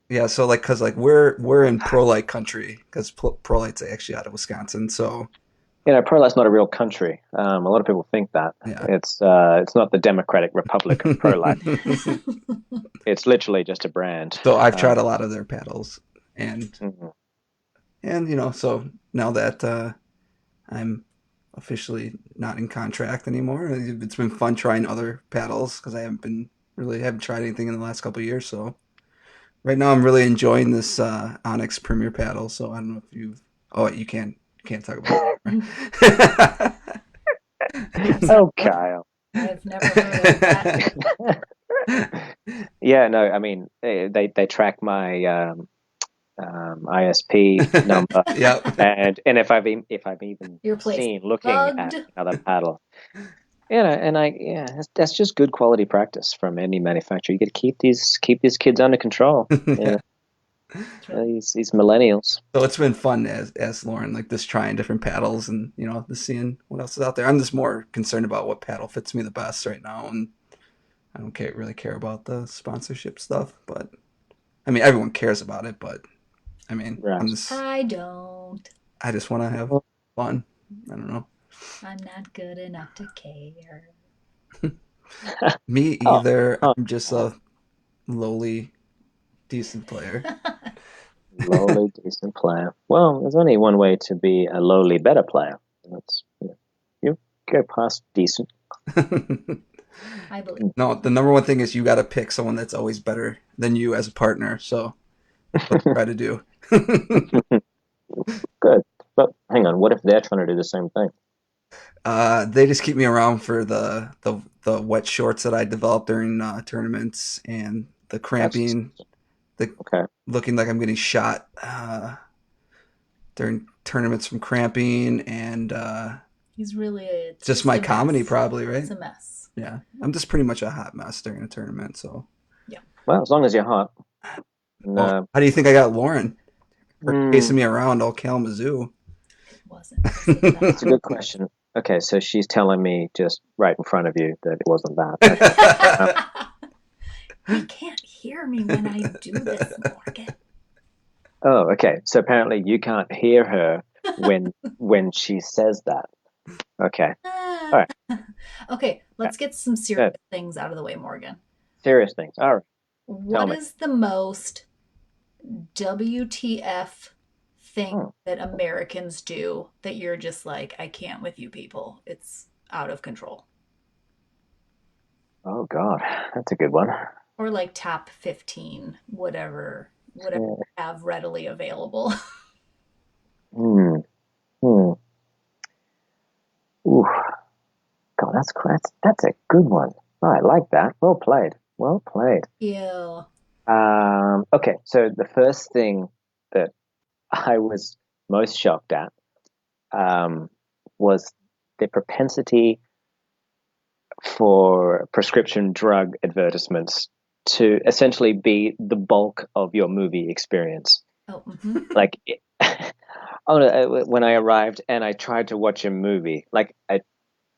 Yeah, so like, cause like we're in pro light country, cause pro light's actually out of Wisconsin. So
Pro Life's not a real country. A lot of people think that
yeah.
it's not the Democratic Republic of Pro Life. It's literally just a brand.
So I've tried a lot of their paddles, and
Mhm.
so now that I'm officially not in contract anymore, it's been fun trying other paddles because I haven't tried anything in the last couple of years. So right now I'm really enjoying this Onyx Premier paddle. So I don't know if you've. Oh, you can't talk about it.
I'm sorry.
Oh, Kyle.
I've never heard of that.
Yeah, no, I mean they track my ISP number,
Yep.
and if I've even
Your place
seen looking at
bugged.
another paddle, and that's just good quality practice from any manufacturer. You got to keep these kids under control.
Yeah.
It's really
These millennials.
So it's been fun as Lauren, like just trying different paddles and just seeing what else is out there. I'm just more concerned about what paddle fits me the best right now, and I don't really care about the sponsorship stuff. But I mean, everyone cares about it, but I mean,
Right.
I don't.
I just want to have
Well,
fun. I don't know.
I'm not good enough to care.
Me
oh,
either.
oh,
I'm just a lowly, decent player.
lowly decent player. Well, there's only one way to be a lowly better player. That's you go past decent.
I believe.
No, the number one thing is you got to pick someone that's always better than you as a partner. So what I try to do.
Good. But hang on, what if they're trying to do the same thing?
They just keep me around for the wet shorts that I develop during tournaments and the
That's
cramping, the
okay.
looking like I'm getting shot during tournaments from cramping, and
He's really. It's
just
just
my
a
comedy,
mess.
probably, right?
It's a mess.
Yeah, I'm just pretty much a hot mess during a tournament. So,
Yeah.
Well, as long as you're hot. And,
well, how do you think I got Lauren? Her
hmm,
chasing me around all Kalamazoo.
It wasn't just
that's a good question. Okay, so she's telling me just right in front of you that it wasn't that. Okay.
that. He can't hear me when I do this, Morgan.
Oh, okay. So apparently you can't hear her when she says that. Okay. All right.
Okay,
Okay.
let's get some serious
Good.
things out of the way, Morgan.
Serious things. All right. Tell
What
me.
is the most WTF thing
Hmm.
that Americans do that you're just like, I can't with you people? It's out of control.
Oh God, that's a good one.
Or like top 15, whatever
Yeah.
you have readily available.
Hmm. Hmm. Ooh. God, that's a good one. Oh, I like that. Well played. Well played.
Ew.
Okay, so the first thing. that I was most shocked at was the propensity for prescription drug advertisements to essentially be the bulk of your movie experience.
Oh,
Like, when I arrived and I tried to watch a movie, like a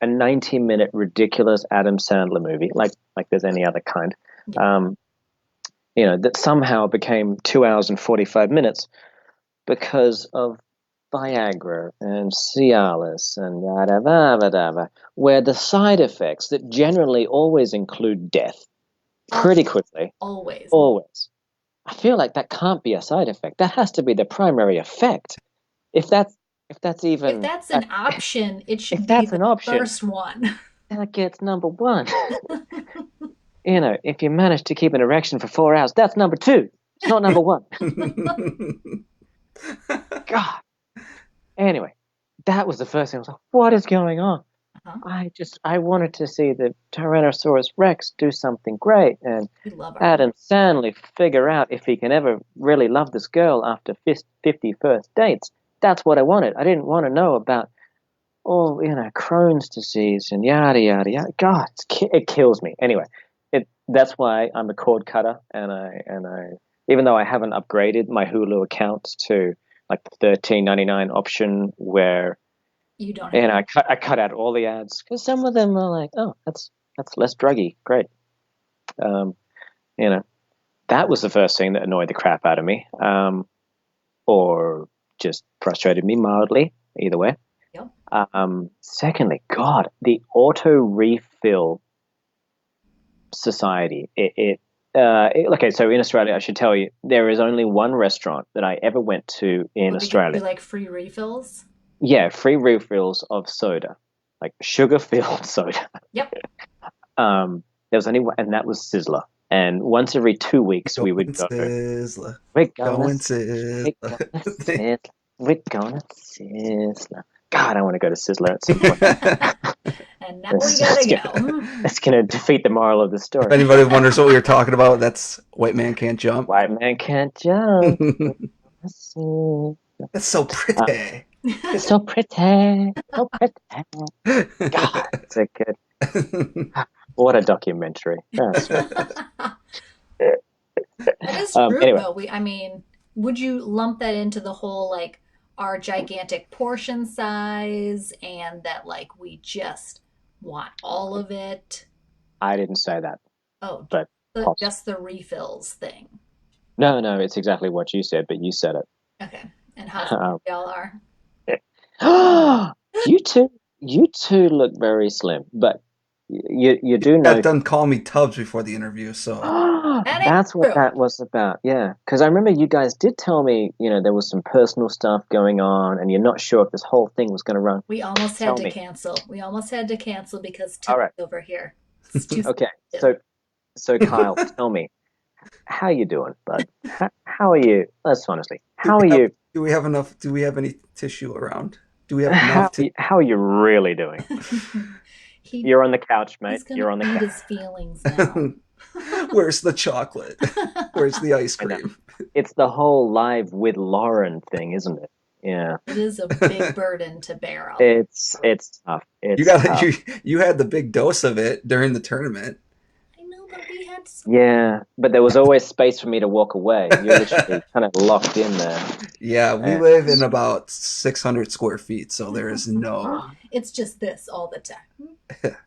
90-minute ridiculous Adam Sandler movie, like there's any other kind, that somehow became 2 hours and 45 minutes because of Viagra and Cialis and yada yada yada, where the side effects that generally always include death pretty quickly.
Always.
I feel like that can't be a side effect. That has to be the primary effect. If that's
an option, it should
if
be
that's
the
an option,
first one.
that gets number one. If you manage to keep an erection for 4 hours, that's number two. It's not number one. God. Anyway, that was the first thing. I was like, what is going on? I wanted to see the Tyrannosaurus Rex do something great, and Adam Sandler figure out if he can ever really love this girl after 50 first dates. That's what I wanted. I didn't want to know about all, Crohn's disease and yada, yada, yada. God, it kills me. Anyway, that's why I'm a cord cutter, and I even though I haven't upgraded my Hulu account to like the $13.99 option where
you don't.
And I cut out all the ads because some of them are like, oh, that's less druggy. Great. That was the first thing that annoyed the crap out of me, or just frustrated me mildly. Either way.
Yep.
Secondly, God, the auto refill society. Okay, so in Australia, I should tell you, there is only one restaurant that I ever went to in Australia.
Like free refills?
Yeah, free refills of soda, like sugar-filled soda.
Yep.
There was only one, and that was Sizzler. And once every 2 weeks, we would go.
Sizzler.
We're going Sizzler. We're going Sizzler. God, I want to go to Sizzler at some point.
And now we gotta go.
That's gonna defeat the moral of the story.
If anybody wonders what we were talking about, that's White Man Can't Jump.
White Man Can't Jump.
That's so pretty.
So pretty. So pretty. God, it's so good. What a documentary. That's
that is true,
anyway.
though. Would you lump that into the whole, like, our gigantic portion size and that, like, we just want all of it?
I didn't say that.
Oh,
but
just the refills thing.
No, it's exactly what you said, but you said it.
Okay. And how y'all are?
You two look very slim, but you do know.
Got done calling me Tubbs before the interview, so
that's what that was about. Yeah, because I remember you guys did tell me, there was some personal stuff going on, and you're not sure if this whole thing was going to run.
We almost had to cancel. Because Tubbs over here. It's too
okay, so Kyle, tell me, how you doing, bud? How are you? Let's honestly, how are you?
Do we have enough? Do we have any tissue around? Do we have enough?
How are you really doing? You're on the couch, mate. You're on the couch.
His feelings now.
Where's the chocolate? Where's the ice cream?
It's the whole live with Lauren thing, isn't it? Yeah.
It is a big burden to bear.
It's tough.
You had the big dose of it during the tournament.
I know, but we had.
Yeah, but there was always space for me to walk away. You're literally kind of locked in there.
Yeah, we live in about 600 square feet, so there is no.
It's just this all the time.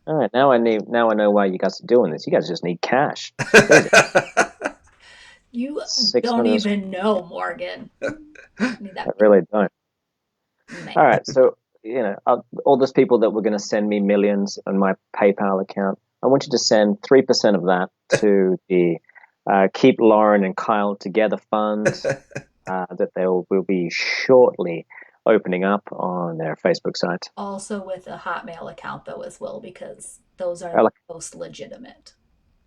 All right, now I know why you guys are doing this. You guys just need cash.
You don't even know, Morgan.
I really don't. Man. All right, so all those people that were going to send me millions on my PayPal account, I want you to send 3% of that to the Keep Lauren and Kyle Together Fund that they will be shortly opening up on their Facebook site.
Also with a Hotmail account, though, as well, because those are the most legitimate.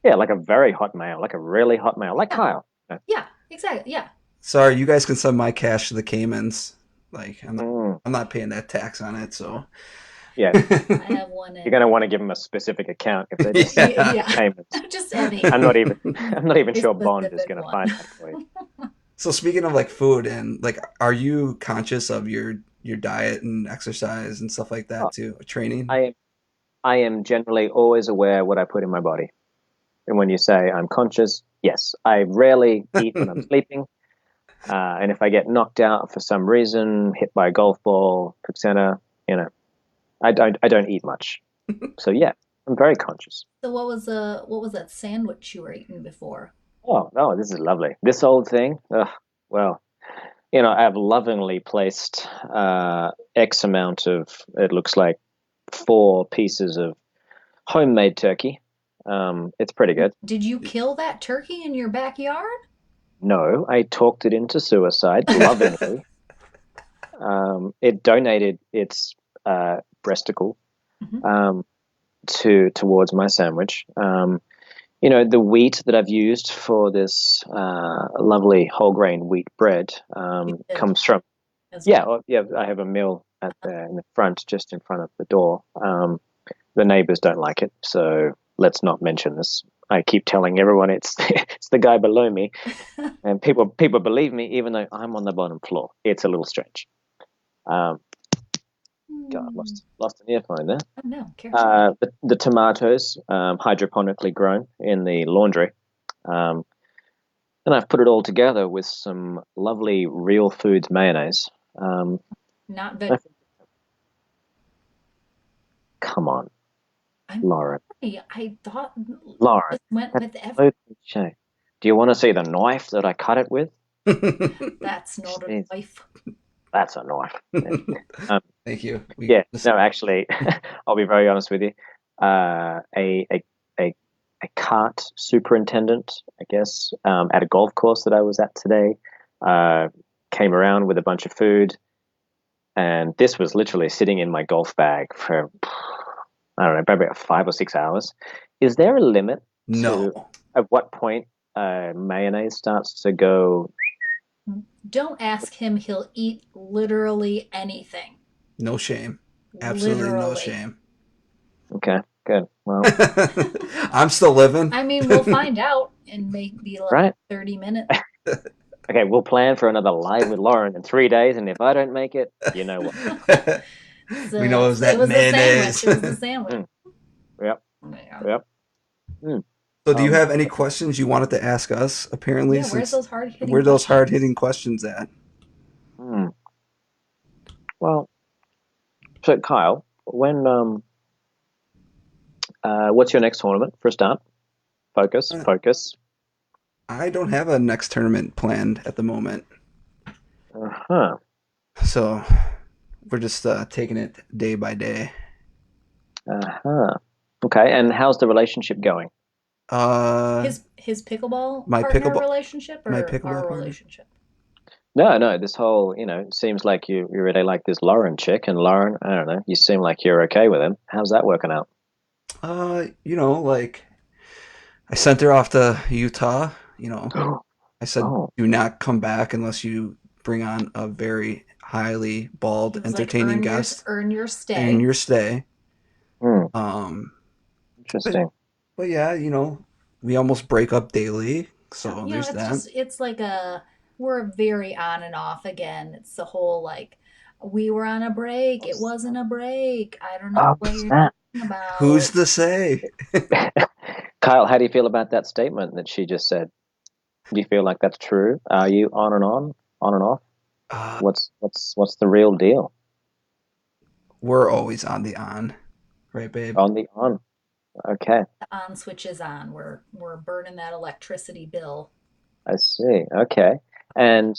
Yeah, like a very hot mail, like a really hot mail, like Kyle.
Yeah, exactly. Yeah.
Sorry, you guys can send my cash to the Caymans. Like, I'm not paying that tax on it, so.
Yeah.
I have one.
You're gonna want to give them a specific account if they just Caymans.
Just any.
I'm not even sure Bond is gonna find that for you.
So speaking of like food and like, are you conscious of your diet and exercise and stuff like that
Oh,
too? Training?
I am I am generally always aware what I put in my body. And when you say I'm conscious, yes, I rarely eat when I'm sleeping. And if I get knocked out for some reason, hit by a golf ball, center, you know, I don't eat much. So yeah, I'm very conscious.
So what was that sandwich you were eating before?
Oh, this is lovely. This old thing, well, I've lovingly placed X amount of, it looks like 4 pieces of homemade turkey. It's pretty good.
Did you kill that turkey in your backyard?
No, I talked it into suicide lovingly. It donated its breasticle
Mhm.
um, towards my sandwich. The wheat that I've used for this lovely whole grain wheat bread
You did
comes from,
as
yeah,
well.
well, yeah. I have a mill in the front, just in front of the door. The neighbors don't like it, so let's not mention this. I keep telling everyone it's it's the guy below me, and people believe me, even though I'm on the bottom floor. It's a little strange. Um, God,
Hmm.
lost an earphone there.
Oh no, careful.
The tomatoes, hydroponically grown in the laundry. Um, and I've put it all together with some lovely real foods mayonnaise.
Not
I
veg.
think, come on,
I'm
Lauren.
sorry. I thought
Lauren,
just went
that's
with
so cliche. Do you want to see the knife that I cut it with?
that's not a
Jeez,
knife.
that's a knife. Yeah. Um,
Thank you. We
yeah,
just
no, actually, I'll be very honest with you. A a cart superintendent, I guess, at a golf course that I was at today, uh, came around with a bunch of food, and this was literally sitting in my golf bag for I don't know, probably about 5 or 6 hours. Is there a limit
no,
to at what point mayonnaise starts to go?
Don't ask him. He'll eat literally anything.
no shame. Absolutely no
Literally.
shame.
Okay, good. Well,
I'm still living.
I mean, we'll find out in maybe like
right.
30 minutes.
Okay, we'll plan for another live with Lauren in 3 days, and if I don't make it, you know what?
We know it was
It
that
was the sandwich.
mayonnaise.
It was the sandwich.
Mm, yep,
Yeah.
yep. Mm.
So, do you
Um,
have any questions you wanted to ask us? Apparently,
Yeah, where's
since
those hard hitting
where are those hard
questions?
hitting questions at?
hmm. Well, so Kyle, what's your next tournament for a start? Focus,
Uh,
focus.
I don't have a next tournament planned at the moment,
Uh-huh.
so we're just taking it day by day.
Uh-huh. Okay, and how's the relationship going?
Uh,
His pickleball
my
partner
pickleball,
relationship
my
or
pickleball
our
partner.
relationship?
No, no, this whole, it seems like you really like this Lauren chick, and Lauren, I don't know, you seem like you're okay with him. How's that working out?
Like I sent her off to Utah. You know, I said,
Oh,
do not come back unless you bring on a very highly
He
bald,
was like,
entertaining guest
earn your
in
stay.
your stay.
hmm,
Um, but
interesting.
but yeah, we almost break up daily, so there's that.
It's like we're very on and off again. It's the whole like, we were on a break. It wasn't a break. I don't know
Oh,
what you're
snap.
talking about.
Who's to say?
Kyle, how do you feel about that statement that she just said? Do you feel like that's true? Are you on and off?
Uh,
What's the real deal?
we're always on the on, right, babe?
On the on. Okay,
The on switch is on. We're burning that electricity bill.
I see. Okay. And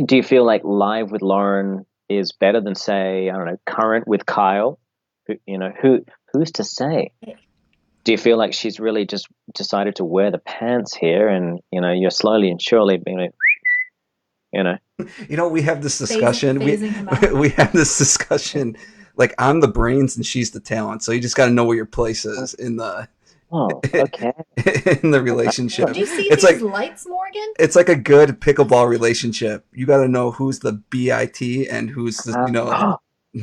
do you feel like live with Lauren is better than say, I don't know, current with Kyle? Who's to say?
Hey,
Do you feel like she's really just decided to wear the pants here, and you're slowly and surely being like, you know,
We have this discussion. We
phasing him out.
we have this discussion. Like I'm the brains and she's the talent, so you just got to know where your place is in the
oh, okay.
in the relationship.
Did you see
It's
these
like
lights, Morgan?
it's like a good pickleball relationship. You got to know who's the BIT and who's the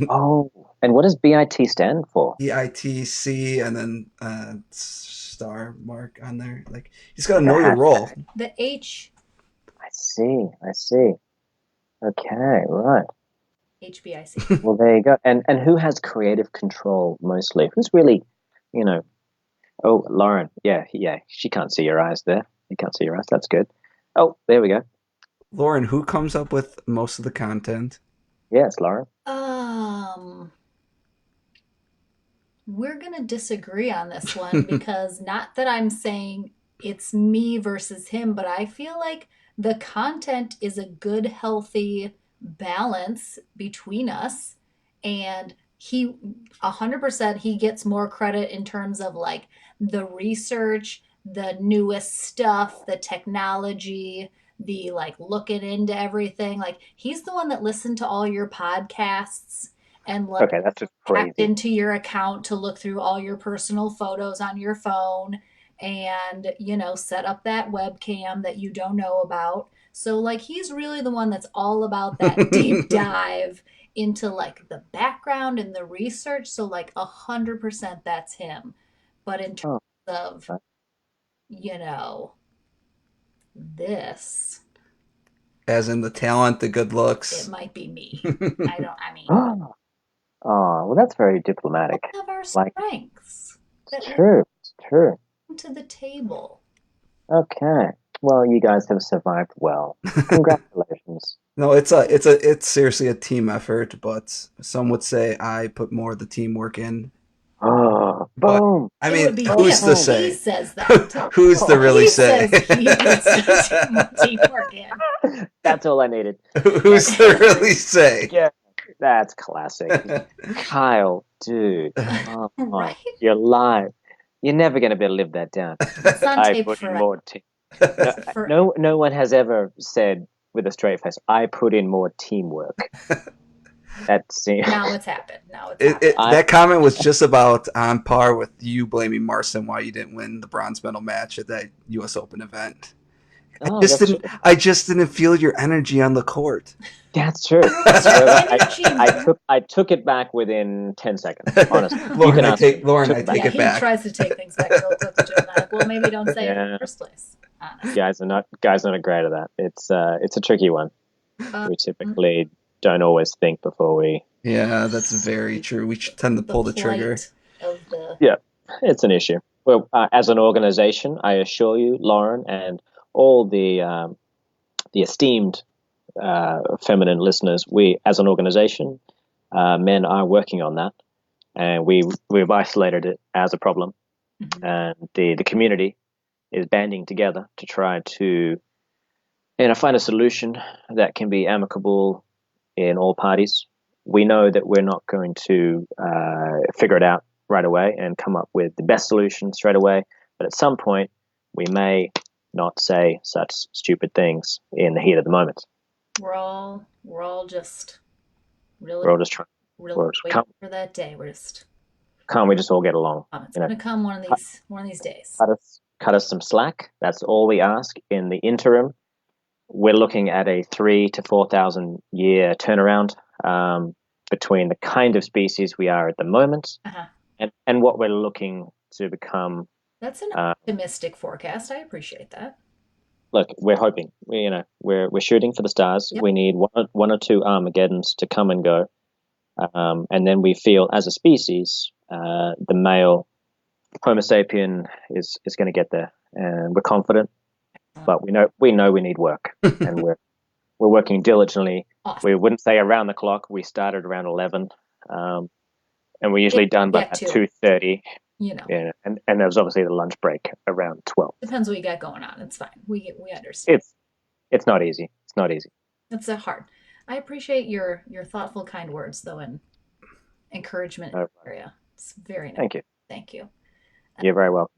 Oh, and what does BIT stand for?
BITC and then star mark on there. Like you just got to know your
That
role.
The H
I see. I see. Okay, right.
HBIC.
Well, there you go. And who has creative control mostly? Who's really, you know? Oh, Lauren. Yeah, yeah. She can't see your eyes there. You can't see your eyes. That's good. Oh, there we go.
Lauren, who comes up with most of the content?
Yes, Lauren.
Um, we're going to disagree on this one because not that I'm saying it's me versus him, but I feel like the content is a good, healthy balance between us. And he, 100%, he gets more credit in terms of like the research, the newest stuff, the technology, the like looking into everything. Like he's the one that listened to all your podcasts and like
Okay, that's just
hacked
crazy.
into your account to look through all your personal photos on your phone and set up that webcam that you don't know about. So like he's really the one that's all about that deep dive into like the background and the research. So like 100% that's him. But in terms
Oh,
of
okay.
you know this,
As in the talent, the good
it
looks.
might be me. I mean,
Oh, well, that's very
we
diplomatic.
have our
Like,
strengths
it's
that we
true. It's true.
bring to the table.
Okay. Well, you guys have survived well. Congratulations.
No, it's seriously a team effort, but some would say I put more of the teamwork in.
Oh,
But
boom.
I
It
mean,
would be
Oh,
who's to
him.
boom.
He
say?
says that.
Who's to
Oh.
really
He
say?
says he puts the teamwork in.
That's all I needed.
Who's
That's
to really say?
yeah. That's classic. Kyle, dude. Oh,
Right?
you're live. You're never going to be able to live that down.
It's on
I
tape
put in
forever.
more team. No,
For
no one has ever said with a straight face, I put in more teamwork. That's
now it's happened. Now it's happened.
I
That comment was just about on par with you blaming Marcin why you didn't win the bronze medal match at that U.S. Open event.
oh, that's true.
I just didn't feel your energy on the court.
That's true.
Where was your
However,
energy?
I took it back within 10 seconds. Honestly, you can ask him.
Lauren,
Took
I
it back.
take
Yeah,
it
he
back.
tries to take things back real quick too. And I'm like, well, maybe don't say it in
Yeah,
the first place. Honestly.
guys are not great at that. It's a tricky one.
Uh,
We typically don't always think before we.
Yeah, that's very true. We tend to
the
pull the trigger.
plight of the
Yeah, it's an issue. Well, as an organization, I assure you, Lauren, and all the esteemed feminine listeners, we as an organization, men are working on that, and we've isolated it as a problem,
Mhm.
and the community is banding together to try to find a solution that can be amicable in all parties. We know that we're not going to figure it out right away and come up with the best solution straight away, but at some point we may not say such stupid things in the heat of the moment.
We're all just really
We're all just trying.
really
We're just,
waiting for that day. We're just
can't we just all get along?
it's
You know,
gonna come one of these days.
cut us some slack. That's all we ask. In the interim, we're looking at a 3 to 4,000 year turnaround between the kind of species we are at the moment
Uh-huh.
and what we're looking to become.
That's an
Uh,
optimistic forecast. I appreciate that.
Look, we're hoping. We're shooting for the stars.
Yep.
We need one or two Armageddons to come and go, and then we feel as a species, the male Homo sapien is going to get there, and we're confident. But we know we need work, and we're working diligently.
Awesome.
We wouldn't say around the clock. We started around 11, and we're usually done by
Get to
2:30.
you know.
Yeah, and there's obviously the lunch break around 12.
Depends what you got going on. It's fine. We understand.
It's not easy. It's not easy.
It's a hard. I appreciate your thoughtful, kind words though, and encouragement in
No,
the area. It's very nice.
thank you.
Thank you.
You're very welcome.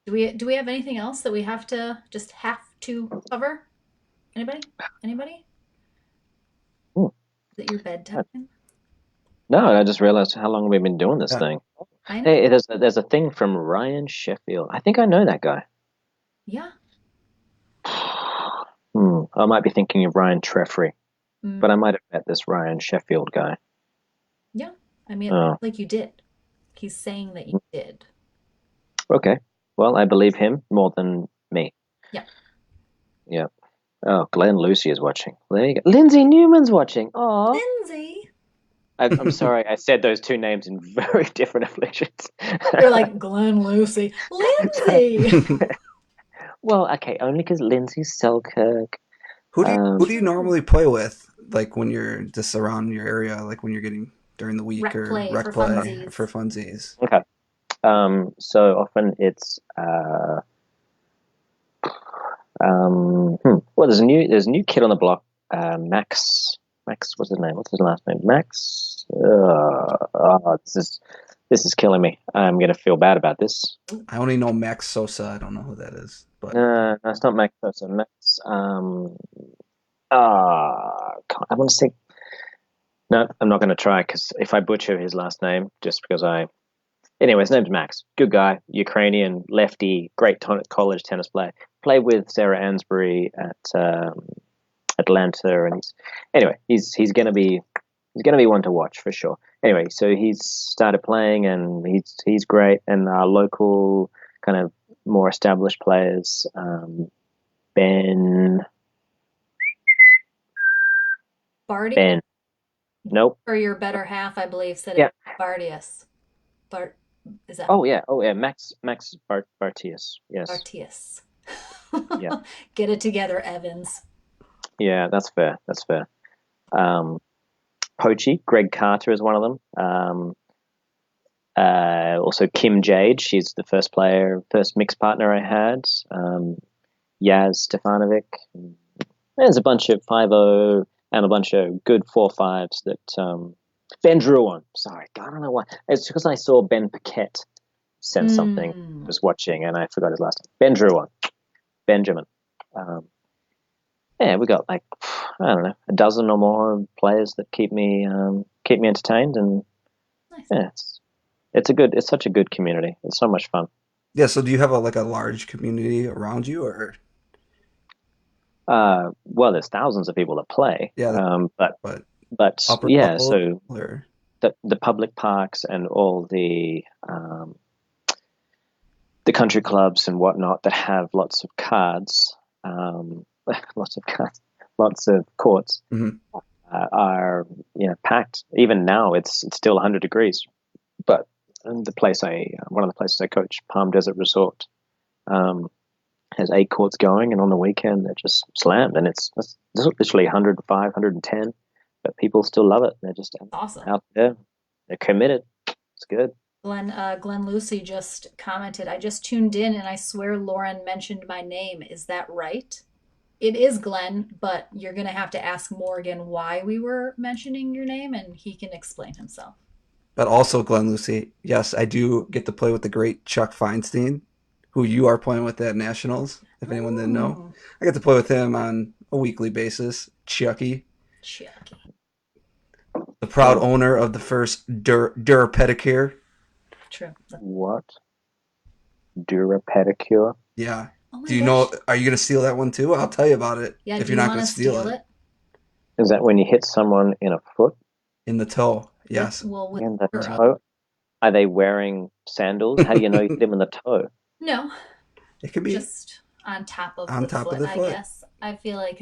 Do we have anything else that we have to cover? Anybody? Anybody?
Hmm.
Is it your bedtime?
No, I just realized how long we've been doing this
Yeah.
thing.
I know.
Hey, there's a thing from Ryan Sheffield. I think I know that guy.
Yeah.
I might be thinking of Ryan Treffry,
Mm,
but I might have met this Ryan Sheffield guy.
yeah. I mean,
Oh,
like you did. He's saying that you did.
okay. Well, I believe him more than me.
Yeah.
Yeah. Oh, Glenn Lucy is watching. There you go. Lindsay Newman's watching. Oh,
Lindsay.
I'm sorry. I said those two names in very different afflictions.
You're like Glenn Lucy. Lindsay.
Well, okay, only because Lindsay's Selkirk.
Who do you normally play with? Like when you're just around your area, like when you're getting during the week
Rec
or
play for
rec play for
funsies.
funsies.
Okay. So often it's well, there's a new kid on the block. Max, what's his name? What's his last name? Max. This is killing me. I'm gonna feel bad about this.
I only know Max Sosa. I don't know who that is, but
No, it's not Max. That's Max. I want to say. No, I'm not going to try because if I butcher his last name, just because I. Anyway, his name's Max. Good guy, Ukrainian, lefty, great college tennis player. Played with Sarah Ansbury at Atlanta, and he's going to be one to watch for sure. Anyway, so he's started playing, and he's great. And our local kind of more established players, Ben,
Barty,
Ben, nope,
or your better half, I believe, said
yeah,
it. Bartius. Bart, is that
oh yeah, Max Bartius, yes,
Bartius?
yeah,
Get it together, Evans.
yeah, that's fair, that's fair. Um, Pochi, Greg Carter is one of them. Also Kim Jade, she's the first mixed partner I had. Yaz Stefanovic. There's a bunch of 5-0 and a bunch of good 4-5s that Ben drew on. Sorry, I don't know why. It's because I saw Ben Paquette send something. I was watching and I forgot his last name. Ben drew on. Benjamin. Um, yeah, we got like I don't know a dozen or more players that keep me entertained, and
Nice.
yeah, it's such a good community. It's so much fun.
yeah. So do you have a large community around you, or
Well, there's thousands of people that play,
yeah, but
but
upper
yeah,
level
so
or
the public parks and all the country clubs and whatnot that have lots of cards, lots of cards, lots of courts
Mhm.
are packed. Even now, it's still 100 degrees. But one of the places I coach, Palm Desert Resort, um, has 8 courts going, and on the weekend they're just slammed, and it's literally 105, 110, but people still love it. They're just
Awesome.
out there. They're committed. It's good.
Glenn Lucy just commented, I just tuned in and I swear Lauren mentioned my name. Is that right? It is Glenn, but you're going to have to ask Morgan why we were mentioning your name and he can explain himself.
but also Glenn Lucy. Yes, I do get to play with the great Chuck Feinstein, who you are playing with at Nationals. If anyone didn't know,
Oh,
I get to play with him on a weekly basis. Chucky,
Chucky.
the proud owner of the first Dur pedicure.
True.
What? Dura pedicure?
Yeah.
Oh
Do
my
you
gosh.
know? Are you gonna steal that one too? I'll tell you about it
Yeah,
if
do
you're
you
not
want
gonna
to
steal
steal
it.
it?
Is that when you hit someone in a foot?
In the toe.
With,
Yes.
well, with
In the
Dura.
toe? Are they wearing sandals? How do you know you hit him in the toe?
No,
It could be
just on top of
on
the
top of
foot,
the
I
foot.
guess. I feel like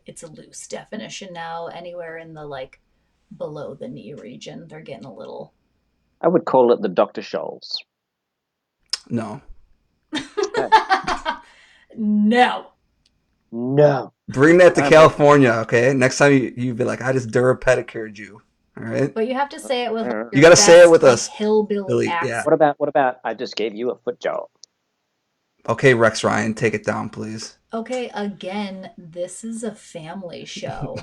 it's a loose definition now. Anywhere in the like below the knee region, they're getting a little.
I would call it the Dr. Scholl's.
No.
Okay.
No.
No.
Bring that to
I'm a,
California, okay? Next time you be like, I just Dura pedicured you. All right.
But you have to say it with like,
You
your
gotta say it
best
with
like
us,
hillbilly
Billy. Yeah.
accent.
what about I just gave you a foot job?
Okay, Rex Ryan, take it down, please.
Okay, again, this is a family show.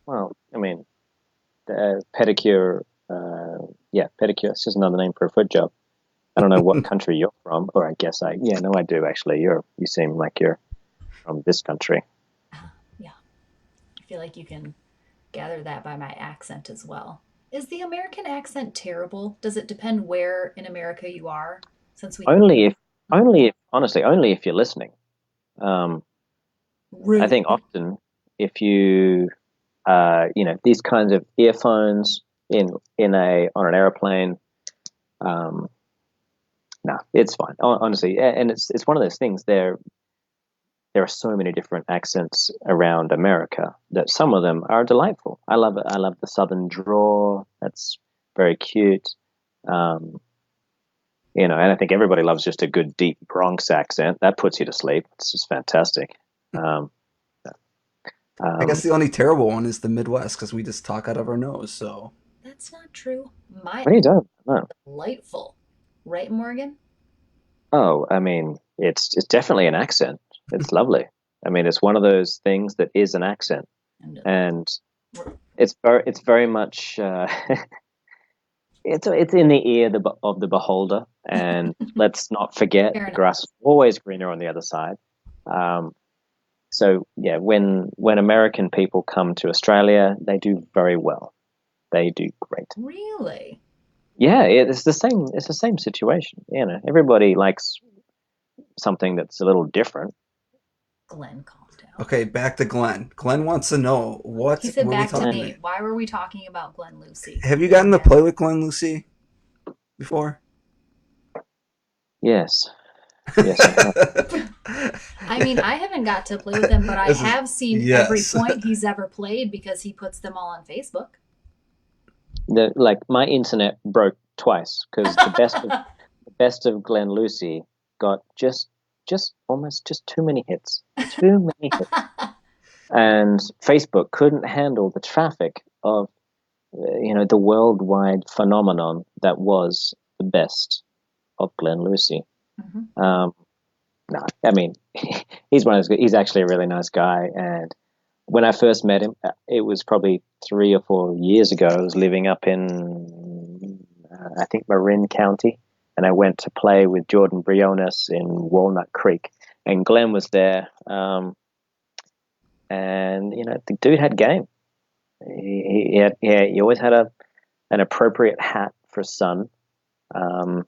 Well, I mean, pedicure, yeah, pedicure. It's just another name for a foot job. I don't know what country you're from, or I guess yeah, no, I do actually. You seem like you're from this country.
Yeah, I feel like you can gather that by my accent as well. Is the American accent terrible? Does it depend where in America you are? Since we
Only if, honestly, only if you're listening. Um, I
rude.
think often if you, these kinds of earphones in a on an airplane, um, no, it's fine. Honestly, and it's one of those things. there are so many different accents around America that some of them are delightful. I love it. I love the Southern drawl. That's very cute. Um, and I think everybody loves just a good deep Bronx accent. That puts you to sleep. It's just fantastic. Um,
I guess
um,
the only terrible one is the Midwest because we just talk out of our nose. So
That's not true. My
what are you doing? No.
delightful. Right, Morgan?
Oh, I mean, it's definitely an accent. It's lovely. I mean, it's one of those things that is an accent,
And
and it's very much it's in the ear of the beholder. And let's not forget,
fair
the
enough.
grass is always greener on the other side. Um, so yeah, when American people come to Australia, they do very well. They do great.
Really?
Yeah, it's the same. It's the same situation. Everybody likes something that's a little different.
Glenn, calm down.
okay, back to Glenn. Glenn wants to know what
He said
were we
back to
talking
me.
about?
Why were we talking about Glenn Lucy?
Have you gotten to play with Glenn Lucy before?
Yes, yes, I have.
I mean, I haven't got to play with him, but I
This is
have seen every
yes.
point he's ever played because he puts them all on Facebook.
Like my internet broke twice because the best of Glenn Lucy got just almost just too many hits, too many hits, and Facebook couldn't handle the traffic of the worldwide phenomenon that was the best of Glenn Lucy.
Mm-hmm.
No, I mean, he's actually a really nice guy. And when I first met him, it was probably 3 or 4 years ago. I was living up in, I think, Marin County, and I went to play with Jordan Briones in Walnut Creek, and Glenn was there. And the dude had game. He always had an appropriate hat for sun. Um,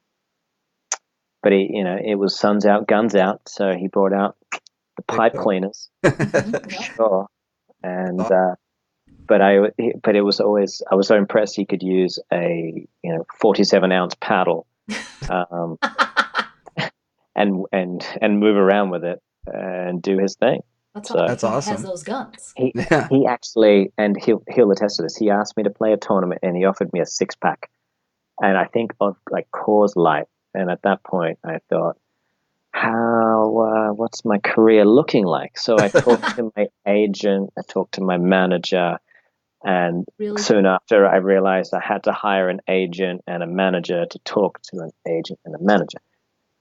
but it was suns out, guns out. So he brought out the pipe cleaners,
Mm-hmm. Yep.
sure. And but it was always, I was so impressed he could use a 47-ounce paddle, um, and move around with it and do his thing.
That's
So
That's
he has
awesome.
those guns.
he
Yeah.
he actually, and he'll attest to this. He asked me to play a tournament, and he offered me a 6-pack, and I think of like Coors Light. And at that point, I thought, what's my career looking like? So I talked to my agent, I talked to my manager, and
Really?
soon after I realized I had to hire an agent and a manager to talk to an agent and a manager.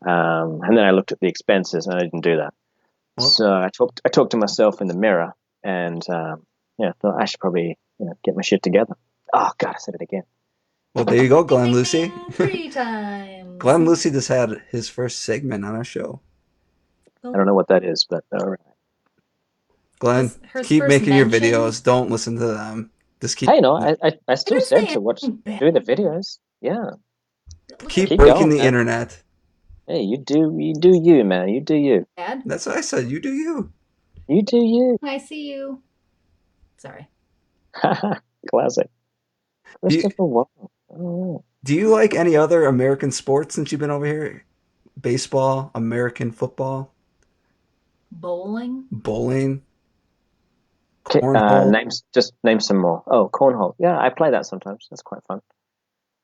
And then I looked at the expenses and I didn't do that.
Well,
So I talked to myself in the mirror, and thought I should probably get my shit together. Oh God, I said it again.
well, there you go, Glenn Lucy.
3 times.
Glenn Lucy just had his first segment on our show.
I don't know what that is, but all right.
Glenn,
Her
keep
first
making your
mention?
videos. Don't listen to them. Just keep
Hey, no, I still
didn't
said
say
to watch,
anything bad.
do the videos. Yeah,
keep
keep
breaking
going,
the
man.
internet.
Hey, you do you, man. You do you.
Dad,
That's what I said. You do you.
You do you.
I see you. Sorry.
Classic.
Do you,
Christopher Wall. Oh,
do you like any other American sports since you've been over here? Baseball, American football,
Bowling?
bowling,
okay,
cornhole.
name some more. Oh, cornhole. Yeah, I play that sometimes. That's quite fun.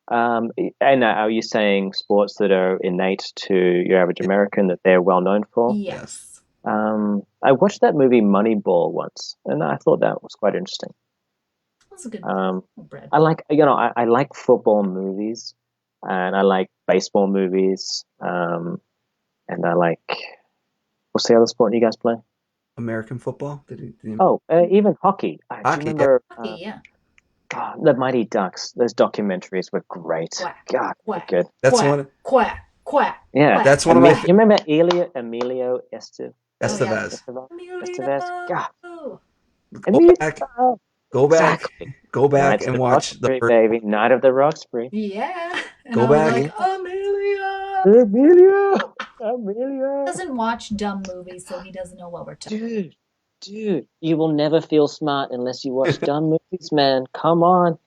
And are you saying sports that are innate to your average American that they're well known for?
Yes.
I watched that movie Moneyball once, and I thought that was quite interesting.
That's a good bread.
I like, I like football movies, and I like baseball movies, and I like, what's the other sport you guys play?
American football. Did you
Oh, even hockey. Do you
hockey? Yeah.
remember
Hockey, yeah.
God, the Mighty Ducks? Those documentaries were great.
Quack,
God, they're
quack,
good.
That's
quack,
one.
quack, quack.
Yeah,
quack.
That's one of my.
You remember Emilio Estevez?
Oh, yeah.
Estevez.
Estevez? God,
Go
Emilio.
back. Go back.
Exactly.
Go back
Night of
and
the
watch the
Roxbury,
first.
baby. Night of the Roxbury.
Yeah. And
Go
I was
back.
like, Amelia.
Emilio.
Doesn't watch dumb movies, so he doesn't know what we're talking
Dude, you will never feel smart unless you watch dumb movies, man. Come on,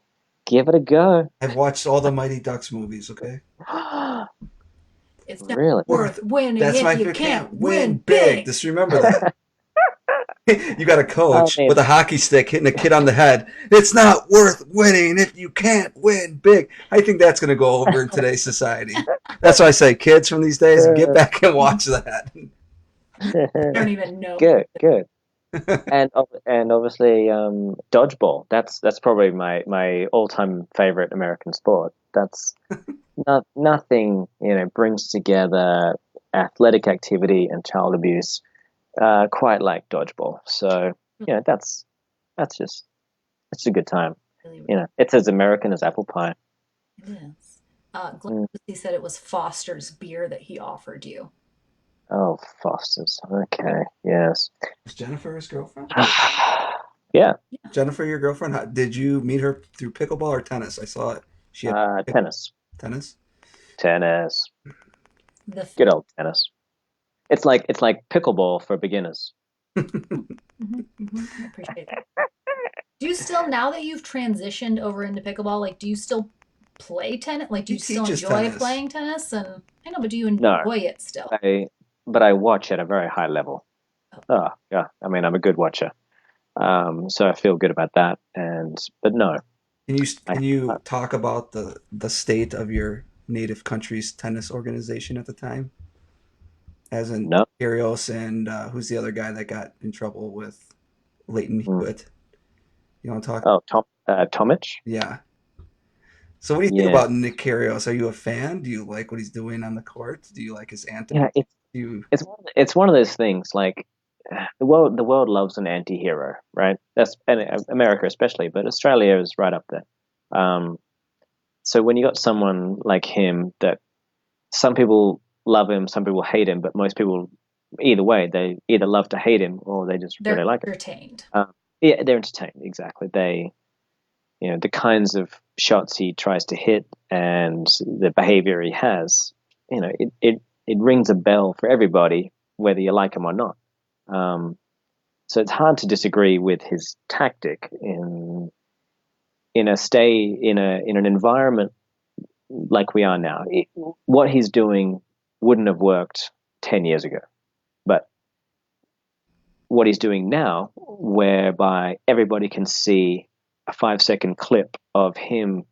give it a go.
I've watched all the Mighty Ducks movies. Okay.
It's not
Really?
worth winning
That's
if
my
you
fear.
can't
Can't
win
win big.
big.
Just remember that. You got a
I
coach
mean,
with a hockey stick hitting a kid on the head. It's not worth winning if you can't win big. I think that's going to go over in today's society. That's why I say, kids from these days, get back and watch that.
I don't even know.
good, good. And obviously dodgeball. That's probably my all-time favorite American sport. That's nothing, brings together athletic activity and child abuse quite like dodgeball. So that's just it's a good time.
Really,
It's as American as apple pie.
it is. Glenn
Mm.
Lucy said it was Foster's beer that he offered you.
Oh, Foster's. Okay, yes.
Was Jennifer his girlfriend?
Yeah,
Jennifer, your girlfriend? Did you meet her through pickleball or tennis? I saw it. She had
tennis.
tennis.
Tennis.
The
Good old tennis. It's like pickleball for beginners.
I appreciate it. Do you still, now that you've transitioned over into pickleball, like, do you still play tennis? Like, do
He
you still
teaches
enjoy
tennis.
playing tennis? And I know, but do you
No,
enjoy it still?
but I watch at a very high level.
Oh,
Oh, yeah. I mean, I'm a good watcher. So I feel good about that. But no,
Can you
I
can you talk about the state of your native country's tennis organization at the time? As in
no.
Kyrgios and who's the other guy that got in trouble with Leighton
Mm.
Hewitt? You want to talk?
Oh, Tomic.
Yeah. So what do you think
Yeah,
about Nick Kyrgios? Are you a fan? Do you like what he's doing on the court? Do you like his antics?
yeah.
Do you?
It's one of those things. Like the world loves an anti-hero, right? That's and America especially, but Australia is right up there. Um, so when you got someone like him, that some people love him, some people hate him, but most people, either way, they either love to hate him or they just
they're
really like him.
entertained.
Yeah, they're entertained. Exactly. The kinds of shots he tries to hit and the behavior he has, it rings a bell for everybody, whether you like him or not. Um, so it's hard to disagree with his tactic in an environment like we are now. What he's doing wouldn't have worked 10 years ago, but what he's doing now, whereby everybody can see a 5-second clip of him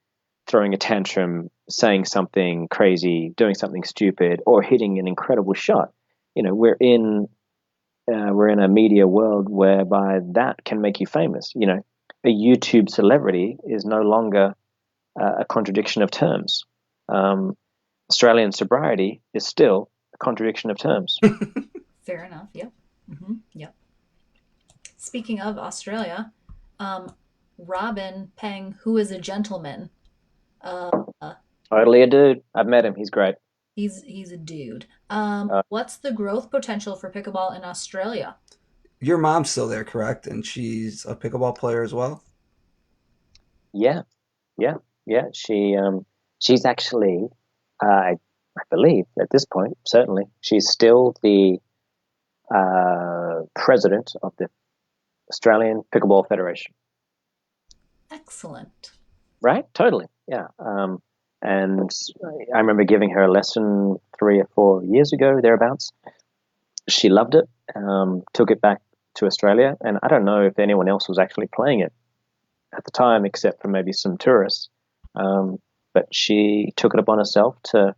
throwing a tantrum, saying something crazy, doing something stupid, or hitting an incredible shot. We're in a media world whereby that can make you famous. A YouTube celebrity is no longer a contradiction of terms. Um, Australian sobriety is still a contradiction of terms.
Fair enough. Yep. Yep. Speaking of Australia, um, Robin Peng, who is a gentleman, uh,
Totally a dude. I've met him. He's great.
he's a dude.
Uh,
What's the growth potential for pickleball in Australia?
Your mom's still there, correct? And she's a pickleball player as well.
yeah, yeah, yeah. She's actually, I believe at this point, certainly, she's still the president of the Australian Pickleball Federation.
Excellent.
Right? Totally. Yeah. And I remember giving her a lesson 3 or 4 years ago, thereabouts. She loved it. Took it back to Australia, and I don't know if anyone else was actually playing it at the time, except for maybe some tourists. But she took it upon herself to,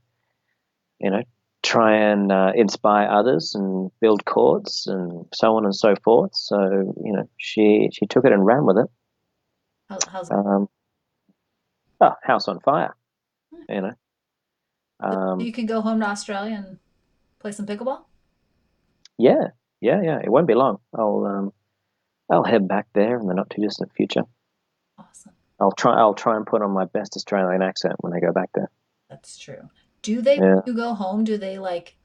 try and inspire others and build courts and so on and so forth. So, she took it and ran with it.
How's
House on fire, you know.
you can go home to Australia and play some pickleball?
Yeah, yeah, yeah. It won't be long. I'll head back there in the not too distant future.
Awesome.
I'll try and put on my best Australian accent when I go back there.
That's true. Do they, when
Yeah.
you go home, do they like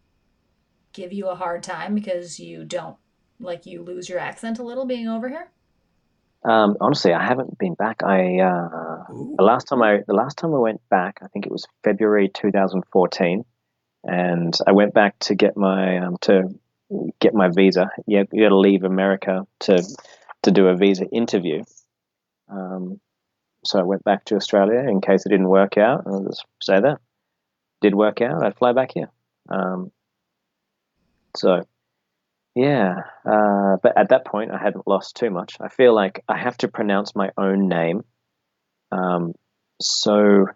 give you a hard time because you don't, like, you lose your accent a little being over here?
Honestly, I haven't been back.
Ooh.
The last time I went back, I think it was February 2014, and I went back to get my visa. You got to leave America to do a visa interview. So I went back to Australia in case it didn't work out. I'll just stay there. Did work out, I'd fly back here. Um, so yeah, but at that point, I hadn't lost too much. I feel like I have to pronounce my own name. Um, so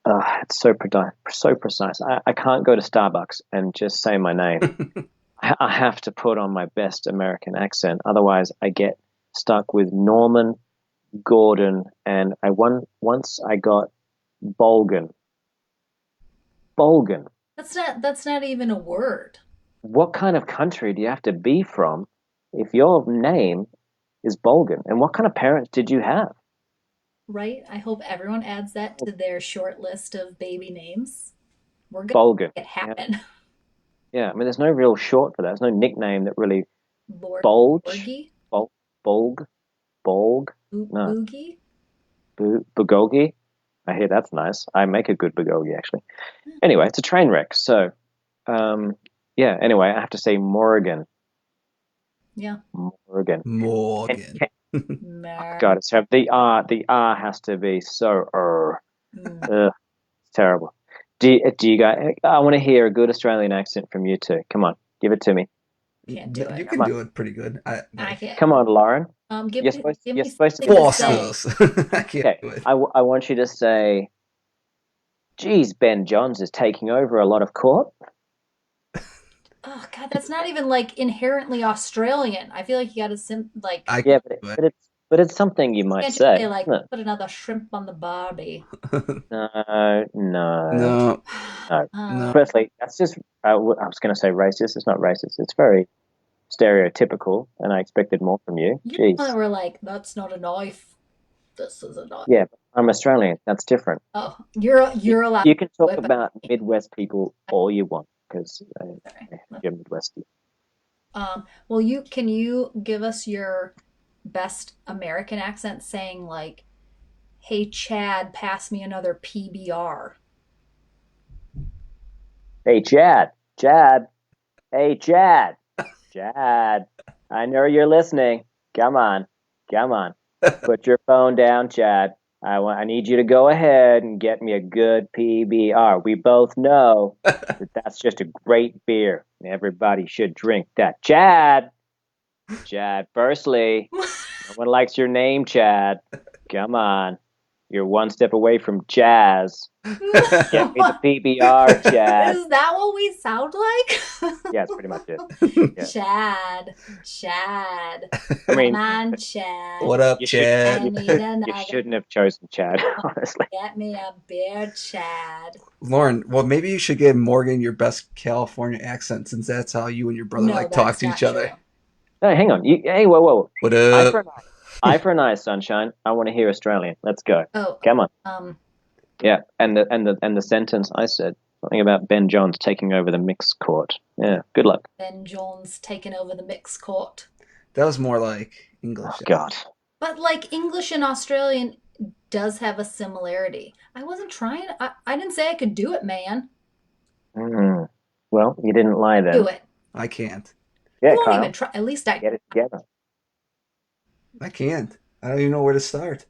it's so precise. I can't go to Starbucks and just say my name. I have to put on my best American accent. Otherwise, I get stuck with Norman, Gordon, and once I got Bolgan. Bolgan.
That's not even a word.
What kind of country do you have to be from if your name is Bolgan? And what kind of parents did you have?
Right? I hope everyone adds that to their short list of baby names. We're gonna
Bolgan.
make it
Yeah.
happen.
Yeah. I mean, there's no real short for that. There's no nickname that really bulge,
Borgie?
bulg, bulg. No,
Boogie?
bulgogi. I hear that's nice. I make a good bulgogi actually. Anyway, it's a train wreck. So, yeah. Anyway, I have to say Morgan.
Yeah.
Morgan.
Morgan.
God, it's the R. The R has to be so. Ugh, it's terrible. Do you guys? I want to hear a good Australian accent from you two. Come on, give it to me.
Can't do
You
it.
can do it pretty good.
I can't.
Come on, Lauren.
Give
You're
me
supposed to
something
be
to say.
Foster's. I can't
Okay,
do it.
I want you to say, geez, Ben Johns is taking over a lot of court.
Oh God, that's not even like inherently Australian. I feel like you got to
I
Yeah,
can't do it.
but it's something you might
can't just
say,
say like
isn't it?
put another shrimp on the barbie.
No, no,
No,
no.
no.
Firstly, that's just, I was going to say racist. It's not racist. It's very stereotypical, and I expected more from you.
You
Jeez.
were like, that's not a knife. This is a knife.
Yeah, but I'm Australian. That's different.
Oh, you're allowed
You can
to
talk
do it,
about Midwest people all you want because
sorry.
you're Midwest.
Well, can you give us your best American accent saying like, "Hey Chad, pass me another PBR."
Hey, Chad. Hey, Chad. I know you're listening. Come on. Put your phone down, Chad. I need you to go ahead and get me a good PBR. We both know that that's just a great beer, and everybody should drink that. Chad Bursley. No one likes your name, Chad. Come on. You're one step away from jazz. Get me the PBR, Chad.
Is that what we sound like?
Yeah, that's pretty much it. Yeah.
Chad.
I mean,
Come on, Chad.
What up,
I
Chad?
need
you
another.
shouldn't have chosen Chad, honestly.
Get me a beer, Chad.
Lauren, well, maybe you should give Morgan your best California accent since that's how you and your brother
No,
like talk
that's
to
not
each other.
true.
No, hang on. Hey, whoa.
What
Eye for
up?
an eye. Eye for an eye, sunshine. I want to hear Australian. Let's go.
Oh,
Come on. Yeah, and the sentence I said something about Ben Johns taking over the mixed court. Yeah, good luck.
Ben Jones taking over the mixed court.
That was more like
Oh
English.
God.
But like English and Australian does have a similarity. I wasn't trying. I didn't say I could do it, man.
Well, you didn't lie then.
Do it.
I can't.
Yeah,
You won't
Kyle.
even try. At least I
Get it together.
I can't. I don't even know where to start.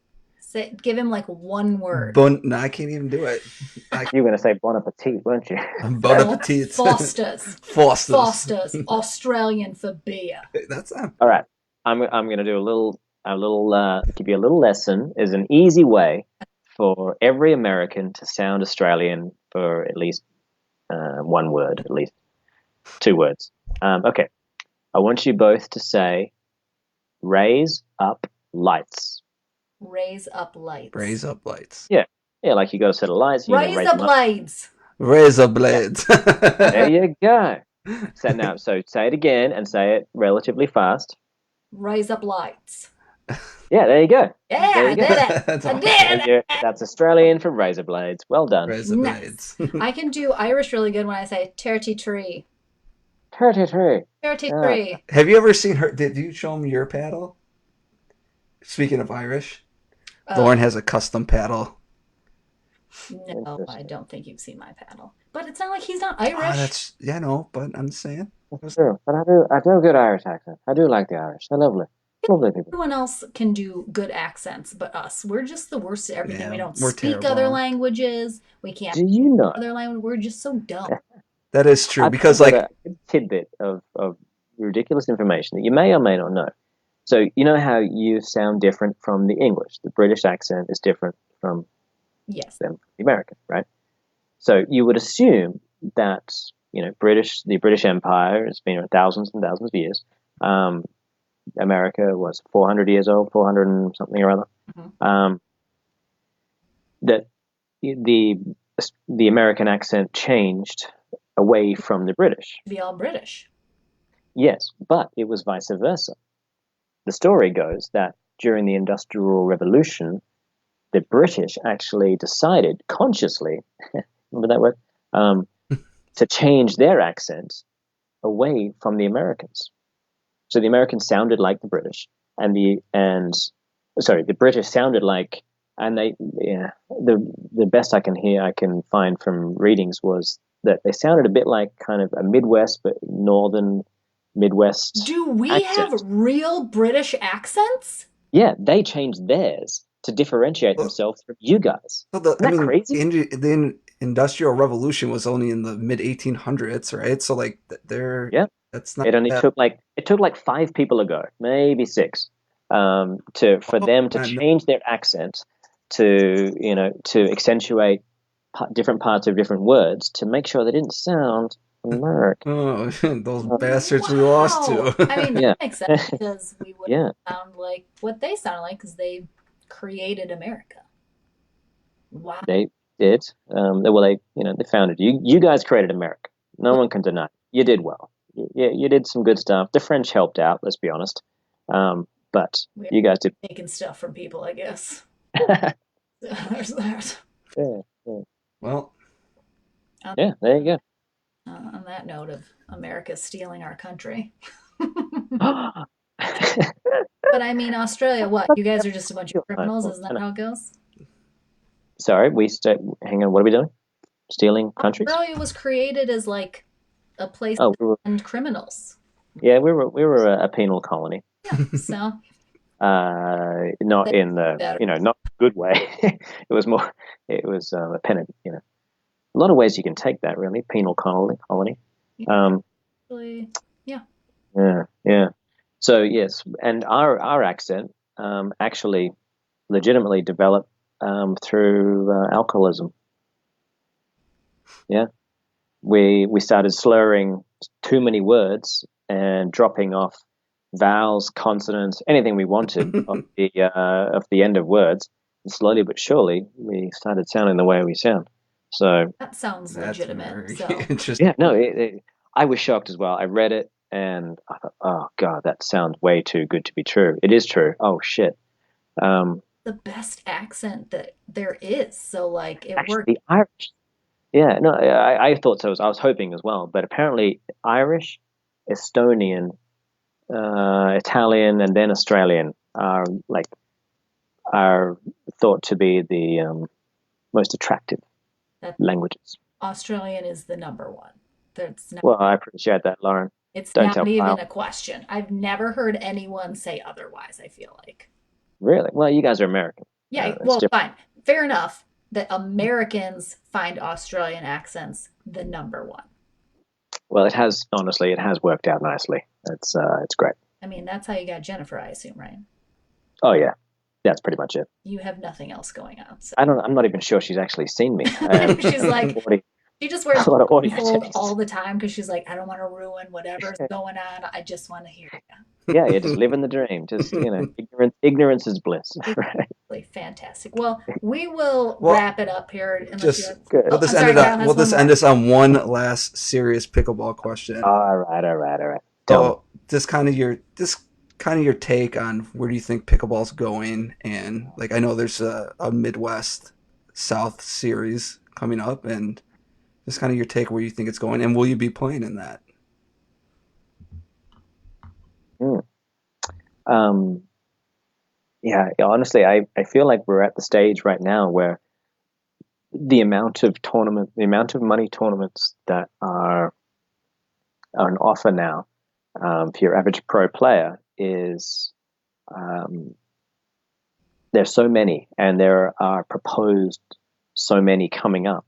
give him like one word.
No, I can't even do it.
You were going to say bon appetit, weren't you?
Bon appetit.
Foster's. Australian for beer.
That's them.
All right. I'm going to do give you a little lesson. Is an easy way for every American to sound Australian for at least one word, at least 2 words. Okay. I want you both to say, raise up lights.
Raise up lights.
Raise up lights.
Yeah, like you got a set of lights.
Raise up blades.
Razor blades.
There you go. So say it again and say it relatively fast.
Raise up lights.
Yeah, there you go.
Yeah, I did it.
That's
I
awesome.
did it.
That's Australian for razor blades. Well done.
Razor
Nice.
blades.
I can do Irish really good when I say turty tree.
Turty tree.
Turty tree.
Have you ever seen her? Did you show him your paddle? Speaking of Irish, Lauren has a custom paddle.
No, I don't think you've seen my paddle. But it's not like he's not Irish.
No, but I'm saying.
That's true. But I do a good Irish accent. I do like the Irish. They're lovely. Lovely people.
Everyone else can do good accents but us. We're just the worst at everything. We
Yeah,
don't
we're
speak other
terrible.
languages. We can't
Do you know?
other language. We're just so dumb.
That is true
I've
because
got
like
a good tidbit of ridiculous information that you may or may not know. So you know how you sound different from the English. The British accent is different from
Yes.
them, the American, right? So you would assume that the British Empire has been around thousands and thousands of years. America was 400 years old, 400 and something or other.
Mhm.
That the American accent changed away from the British.
Be all British.
Yes, but it was vice versa. The story goes that during the Industrial Revolution, the British actually decided consciously, remember that word, to change their accent away from the Americans. So the Americans sounded like the British, and the British sounded like, and the best I can find from readings was that they sounded a bit like kind of a Midwest but northern Midwest
Do we
accent.
have real British accents?
Yeah, they changed theirs to differentiate
well,
themselves from you guys.
well,
Isn't that crazy?
the Industrial Revolution was only in the mid 1800s, right? So like they're
Yeah.
that's not
It only
that.
took like 5 people ago, maybe six, for
Oh,
them to
man,
change their accent to accentuate different parts of different words to make sure they didn't sound American.
oh, those bastards we lost
Wow.
to.
I mean, that
Yeah,
makes sense because we wouldn't
yeah,
sound like what they sounded like because they created America. Wow.
they did. They founded you. You guys created America. No one can deny it. You did well. You did some good stuff. The French helped out. Let's be honest. But
We're
you guys did.
taking stuff from people, I guess.
Yeah,
There's that.
yeah,
Well,
yeah. There you
On that note of America stealing our country.
go.
But I mean, Australia, what? You guys are just a bunch of criminals? Isn't that how it goes?
Sorry, hang on. What are we doing? Stealing countries?
Australia was created as like a place
Oh,
to send criminals.
we were a penal colony.
Yeah, so
Not
they
in the
better.
not good way. It was a penal. A lot of ways you can take that really. Penal colony. Um,
Actually, yeah.
yeah, yeah. So yes, and our accent actually legitimately developed through alcoholism. Yeah, we started slurring too many words and dropping off vowels, consonants, anything we wanted of the end of words. And slowly but surely, we started sounding the way we sound. So
That sounds
that's
legitimate.
very
So
interesting.
yeah, no, I was shocked as well. I read it and I thought, oh God, that sounds way too good to be true. It is true. Oh shit.
the best accent that there is. So like it
Actually,
worked.
the Irish. Yeah, no, I thought so. I was hoping as well, but apparently Irish, Estonian, Italian, and then Australian are thought to be the most attractive
That
languages.
Australian is the number one. That's not,
Well, I appreciate that, Lauren.
it's
Don't
not
tell
even
Kyle.
a question. I've never heard anyone say otherwise, I feel like.
Really? Well, you guys are American.
Yeah,
It's
well,
different.
fine. Fair enough that Americans find Australian accents the number one.
Well, it has worked out nicely. It's great.
I mean, that's how you got Jennifer, I assume, right?
Oh yeah, that's pretty much it.
You have nothing else going on. So
I'm not even sure she's actually seen me.
she's like, she just wears
a lot of audio
blindfold
tapes.
all the time because she's like, I don't want to ruin whatever's going on. I just want to hear you.
Yeah, just living the dream. Just ignorance is bliss. Right.
Really fantastic. Well, we will
Well,
wrap it up here unless you
just
have.
Good.
Oh, I'm sorry, Kyle has
we'll
one
just
more.
end this on one last serious pickleball question.
All right, all right, all right. Tell me.
So just kind of your take on where do you think pickleball's going, and like I know there's a Midwest South series coming up, and just kind of your take where you think it's going, and will you be playing in that?
Hmm. Um, yeah, honestly, I feel like we're at the stage right now where the amount of money tournaments that are on offer now for your average pro player is There's so many, and there are proposed so many coming up.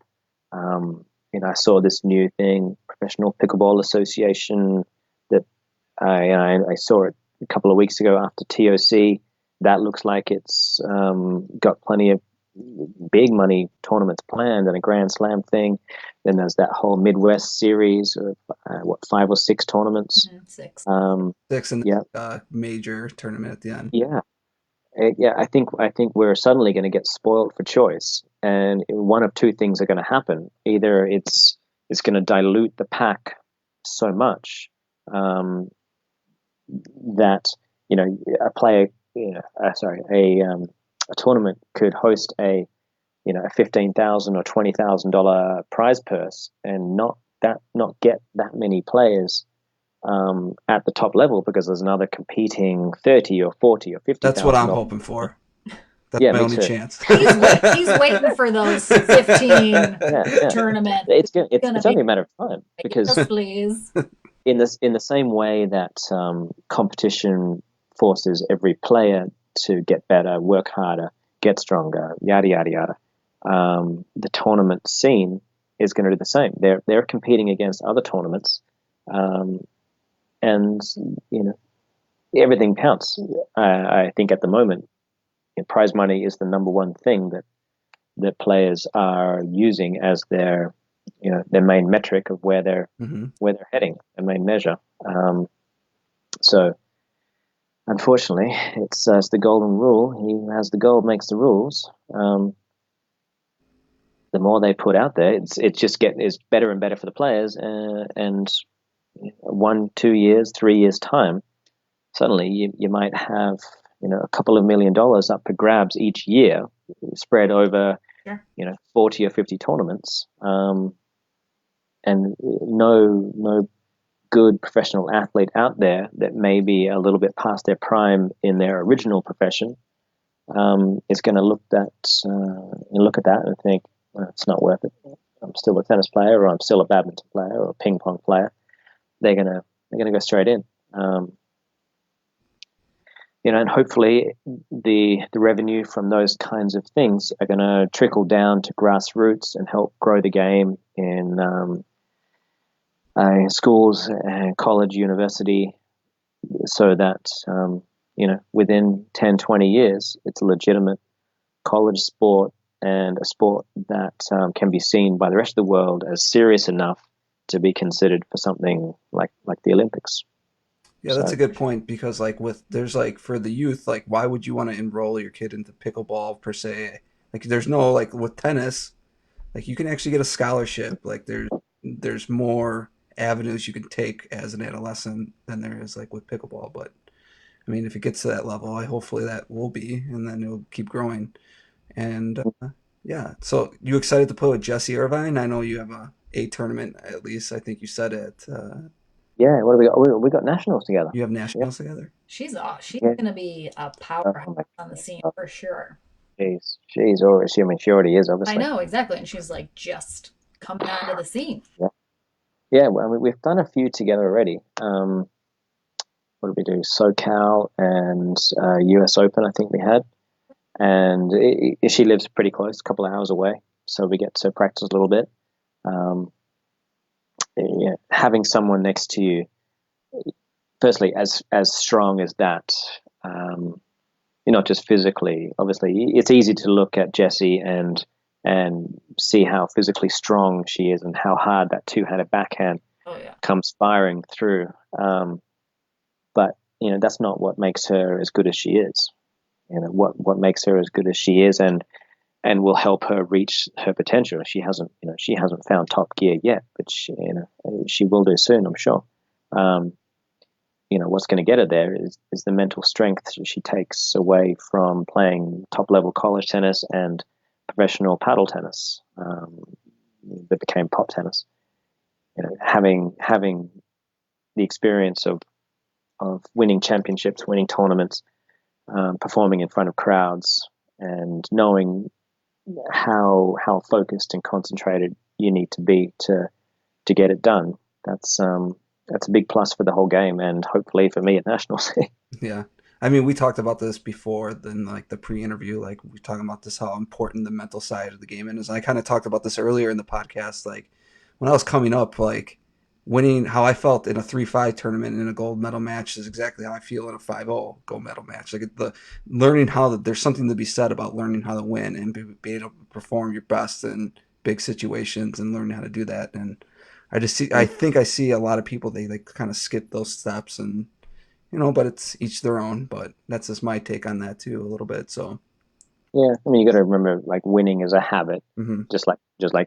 I saw this new thing, Professional Pickleball Association, that I saw it a couple of weeks ago after TOC. That looks like it's got plenty of big money tournaments planned and a Grand Slam thing. Then there's that whole Midwest series of 5 or 6 tournaments.
6.
6 in
Yeah,
the major tournament at the end.
yeah. Yeah, I think we're suddenly going to get spoiled for choice, and one of two things are going to happen. Either it's going to dilute the pack so much that a player, a tournament could host a $15,000 or $20,000 prize purse and not get that many players at the top level because there's another competing 30 or 40 or 50,000.
That's what I'm hoping for. That's
Yeah,
my
me
only
too.
chance.
He's waiting for those 15
Yeah.
tournaments.
It's only a matter of time because
Yes, please.
in the same way that competition forces every player to get better, work harder, get stronger, yada yada yada. The tournament scene is going to do the same. They're competing against other tournaments, and everything counts. I think at the moment, prize money is the number one thing that players are using as their main metric of where they're heading, their main measure. So unfortunately, it's the golden rule. He who has the gold makes the rules. The more they put out there, it's better and better for the players. And 1, 2 years, 3 years time, suddenly you might have a couple of $1 million up for grabs each year, spread over 40 or 50 tournaments, and no good professional athlete out there that may be a little bit past their prime in their original profession is going to look at that and think, well, it's not worth it. I'm still a tennis player, or I'm still a badminton player, or a ping pong player. They're gonna go straight in. And hopefully the revenue from those kinds of things are going to trickle down to grassroots and help grow the game in schools and college, university, so that within 10, 20 years, it's a legitimate college sport and a sport that can be seen by the rest of the world as serious enough to be considered for something like the Olympics.
Yeah, that's a good point because there's for the youth, why would you want to enroll your kid into pickleball per se? There's no with tennis, you can actually get a scholarship. There's more avenues you can take as an adolescent than there is with pickleball. But I mean, if it gets to that level, hopefully that will be, and then it'll keep growing. And yeah, so you excited to play with Jessie Irvine? I know you have a tournament at least. I think you said it.
Yeah, what do we got? We got nationals together.
You have nationals together.
She's gonna be a powerhouse on the scene for sure.
She's already. She already is, obviously.
I know exactly, and she's just coming onto the scene.
Yeah. Well, we've done a few together already. What did we do? SoCal and US Open, I think we had. And she lives pretty close, a couple of hours away, so we get to practice a little bit. Having someone next to you, firstly, as strong as that, not just physically. Obviously, it's easy to look at Jessie and see how physically strong she is and how hard that two-handed backhand comes firing through. But that's not what makes her as good as she is. What makes her as good as she is and will help her reach her potential. She hasn't found top gear yet, but she will do soon, I'm sure. What's going to get her there is the mental strength she takes away from playing top level college tennis and professional paddle tennis that became pop tennis. Having the experience of winning championships, winning tournaments, performing in front of crowds, and knowing how focused and concentrated you need to be to get it done. That's a big plus for the whole game, and hopefully for me at nationals.
Yeah, I mean, we talked about this before, then like the pre-interview, like we were talking about this how important the mental side of the game is. I kind of talked about this earlier in the podcast, like when I was coming up, like winning how I felt in a 3-5 tournament in a gold medal match is exactly how I feel in a 5-0 gold medal match. Like the learning how that there's something to be said about learning how to win and be able to perform your best in big situations and learning how to do that. And I think I see a lot of people, they like kind of skip those steps and but it's each their own. But that's just my take on that too, a little bit. So,
Yeah, I mean, you got to remember, like winning is a habit,
hmm
just like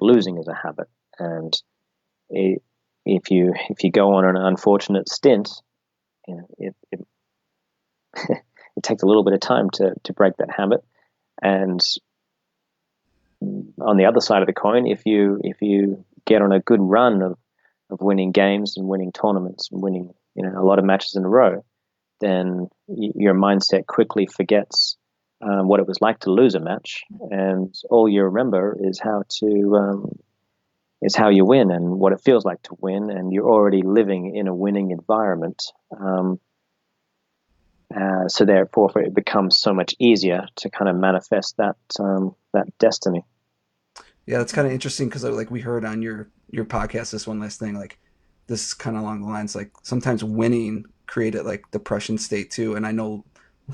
losing is a habit, and it, if you go on an unfortunate stint, it it takes a little bit of time to break that habit. And on the other side of the coin, if you get on a good run of winning games and winning tournaments and winning a lot of matches in a row, then your mindset quickly forgets what it was like to lose a match, and all you remember is how you win and what it feels like to win, and you're already living in a winning environment. So therefore, it becomes so much easier to kind of manifest that destiny.
yeah, that's kind of interesting because like we heard on your podcast, this one last thing, like this is kind of along the lines like sometimes winning created like depression state too. And I know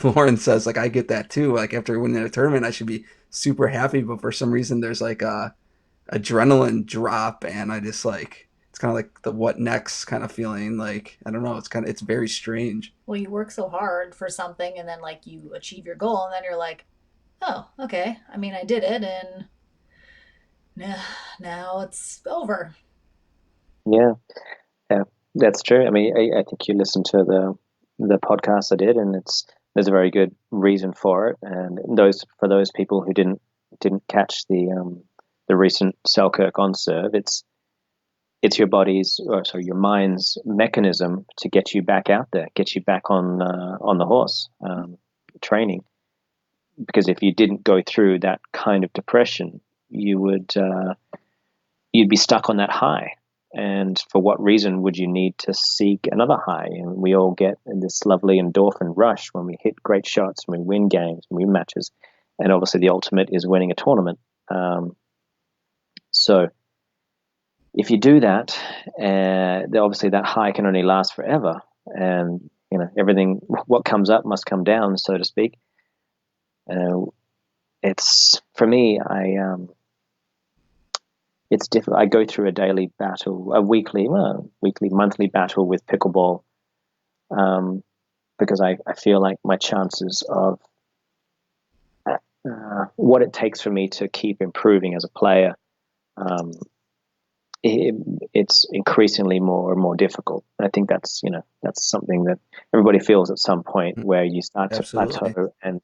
Lauren says like I get that too. Like after winning a tournament, I should be super happy, but for some reason there's like a adrenaline drop, and I just like it's kind of like the what next kind of feeling. Like I don't know, it's very strange.
Well, you work so hard for something and then like you achieve your goal and then you're like, oh, okay. I mean, I did it and now it's over.
Yeah, yeah, that's true. I mean, I think you listened to the podcast I did, and there's a very good reason for it. And those people who didn't catch the recent Selkirk on serve, it's your body's, or sorry, your mind's mechanism to get you back out there, get you back on the horse, training. Because if you didn't go through that kind of depression, you'd be stuck on that high. And for what reason would you need to seek another high? And we all get this lovely endorphin rush when we hit great shots, when we win games, when we win matches, and obviously the ultimate is winning a tournament. So if you do that, obviously that high can only last forever, and everything what comes up must come down, so to speak. It's for me, it's different. I go through a daily battle, a weekly, monthly battle with pickleball, because I feel like my chances of what it takes for me to keep improving as a player, um, it's increasingly more and more difficult. And I think that's something that everybody feels at some point where you start to
Absolutely.
plateau, and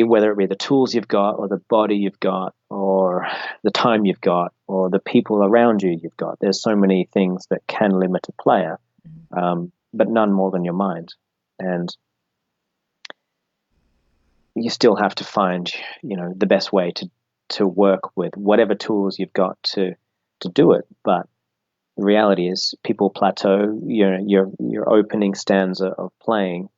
whether it be the tools you've got or the body you've got or the time you've got or the people around you've got. There's so many things that can limit a player, but none more than your mind. And you still have to find, the best way to work with whatever tools you've got to do it. But the reality is people plateau. Your opening stanza of playing,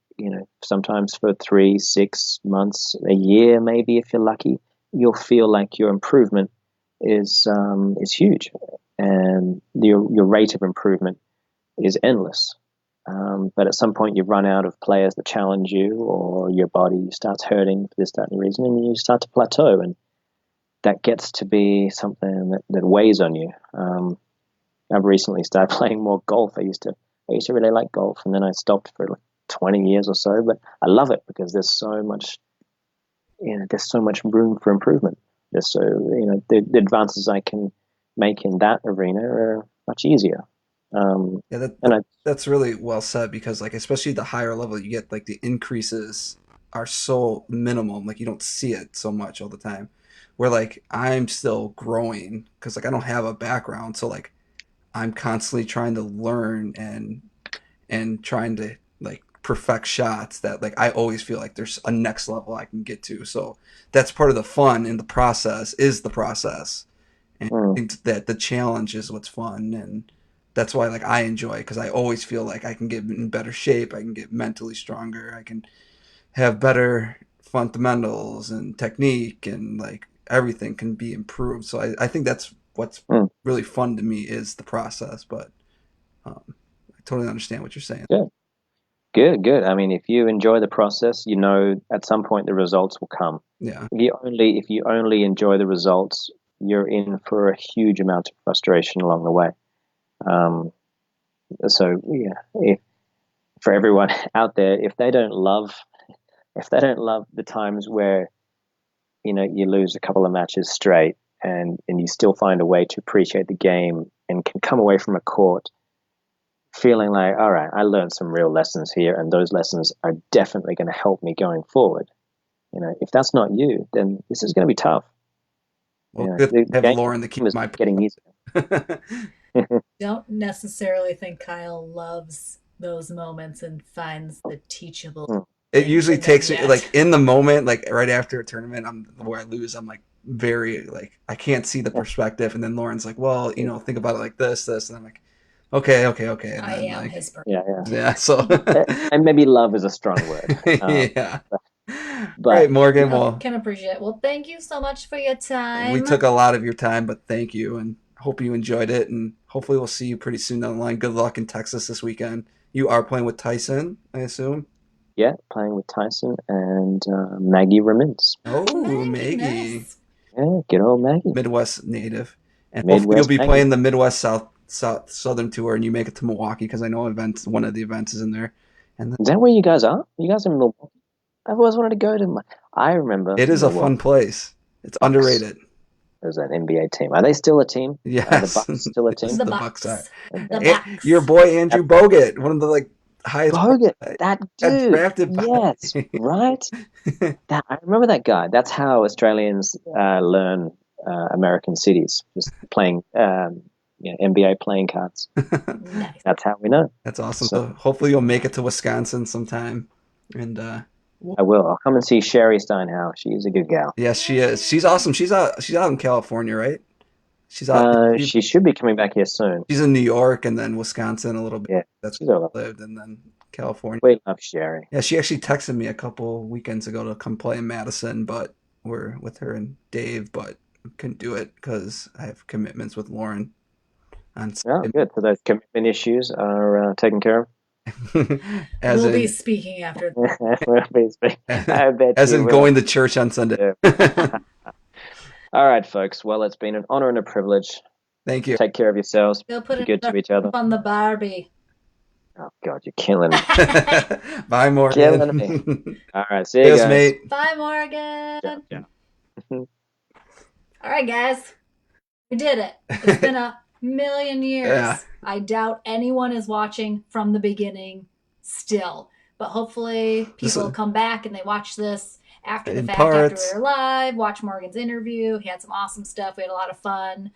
sometimes for 3, 6 months, a year, maybe if you're lucky, you'll feel like your improvement is huge, and your rate of improvement is endless. But at some point, you run out of players that challenge you, or your body starts hurting for this, that, and reason, and you start to plateau, and that gets to be something that weighs on you. I've recently started playing more golf. I used to really like golf, and then I stopped for like 20 years or so. But I love it because there's so much room for improvement. The advances I can make in that arena are much easier.
Yeah,
And I
that's really well said because like especially the higher level you get, like the increases are so minimum, like you don't see it so much all the time. Where like I'm still growing because like I don't have a background, so like I'm constantly trying to learn and trying to like perfect shots that like I always feel like there's a next level I can get to. So that's part of the fun in the process is the process. And I
mm,
think that the challenge is what's fun, and that's why like I enjoy it, because I always feel like I can get in better shape, I can get mentally stronger, I can have better fundamentals and technique, and like everything can be improved. So I think that's what's
Mm,
really fun to me is the process. But I totally understand what you're saying.
good, good, good. I mean, if you enjoy the process, you know at some point the results will come.
Yeah.
If you only enjoy the results, you're in for a huge amount of frustration along the way. Um, so yeah, if for everyone out there, if they don't love the times where you lose a couple of matches straight and you still find a way to appreciate the game and can come away from a court feeling like, all right, I learned some real lessons here, and those lessons are definitely going to help me going forward. If that's not you, then this is going to be tough.
Well, good to
The
have
game
Lauren to keep
is
my.
not getting easier.
Don't necessarily think Kyle loves those moments and finds the teachable
Mm.
It
things
usually
in them
takes me
yet.
like in the moment, like right after a tournament, where I lose, I'm like very like I can't see the perspective, and then Lauren's like, well, think about it like this, and I'm like, okay, okay, okay, and
I
then
am
like
his person.
Yeah, yeah.
yeah, so
And maybe love is a strong word.
yeah. Right,
But
Morgan.
Oh,
Well,
can appreciate it. Well, thank you so much for your
we
time.
took a lot of your time, but thank you, and hope you enjoyed it, and hopefully we'll see you pretty soon down the line. Good luck in Texas this weekend. You are playing with Tyson, I assume.
yeah, playing with Tyson and Maggie Ramins.
Oh,
Maggie,
Maggie,
nice.
Yeah, good old Maggie.
Midwest native, and hopefully you'll
Midwest
be
Maggie.
playing the Midwest Southern tour, and you make it to Milwaukee because I know one of the events is in there, and
Is that where you guys are? You guys are in Milwaukee? I've always wanted to go to. I remember
it is a
Milwaukee
fun place. It's
Bucks
underrated.
as an NBA team. Are they still a team? Are the
Yes,
Bucks still a
yes,
team?
The
the Bucks are.
Bucks. The
Okay.
And your
Bucks.
boy Andrew
Yep.
Bogut, one of the like highest
Bogut, that
got
dude.
drafted by.
Yes, right. I remember that guy. That's how Australians learn American cities, just playing NBA playing cards.
Nice.
That's how we know.
That's awesome.
So
So hopefully you'll make it to Wisconsin sometime. And
I will. I'll come and see Sherry Steinhauer. She's a good gal.
yes, she is. She's awesome. She's out in California, right? She's out.
She should be coming back here soon.
She's in New York and then Wisconsin a little bit.
Yeah,
That's
she's all
where
right.
she lived, and then California.
We love Sherry.
Yeah, she actually texted me a couple weekends ago to come play in Madison, but we're with her and Dave, but couldn't do it because I have commitments with Lauren on
Oh, good. So those commitment issues are taken care of.
as
We'll be
in
speaking after.
I bet
as
you
in
will.
going to church on Sunday.
Yeah. All right, folks. Well, it's been an honor and a privilege.
Thank you.
Take care of yourselves.
Go put
Be
it
good to each other.
on the Barbie.
Oh, God, you're killing me.
Bye,
Killing
Morgan.
me. All right, see you
Cheers,
guys.
mate.
Bye, Morgan.
Ciao, ciao.
All right, guys. We did it. It's been a million years.
Yeah.
I doubt anyone is watching from the beginning still. But hopefully people come back and they watch this after the
In
fact, after
parts.
we were live, watch Morgan's interview. He had some awesome stuff. We had a lot of fun.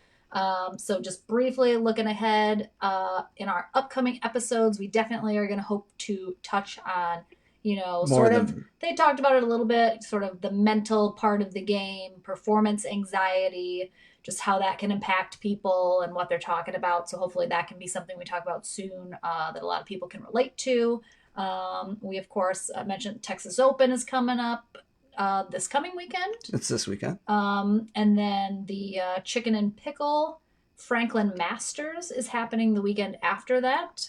So just briefly looking ahead, in our upcoming episodes, we definitely are going to hope to touch on, they talked about it a little bit, sort of the mental part of the game, performance anxiety, just how that can impact people and what they're talking about. So hopefully that can be something we talk about soon, that a lot of people can relate to. We, of course, mentioned Texas Open is coming up this coming weekend.
It's this weekend.
And then the Chicken and Pickle Franklin Masters is happening the weekend after that.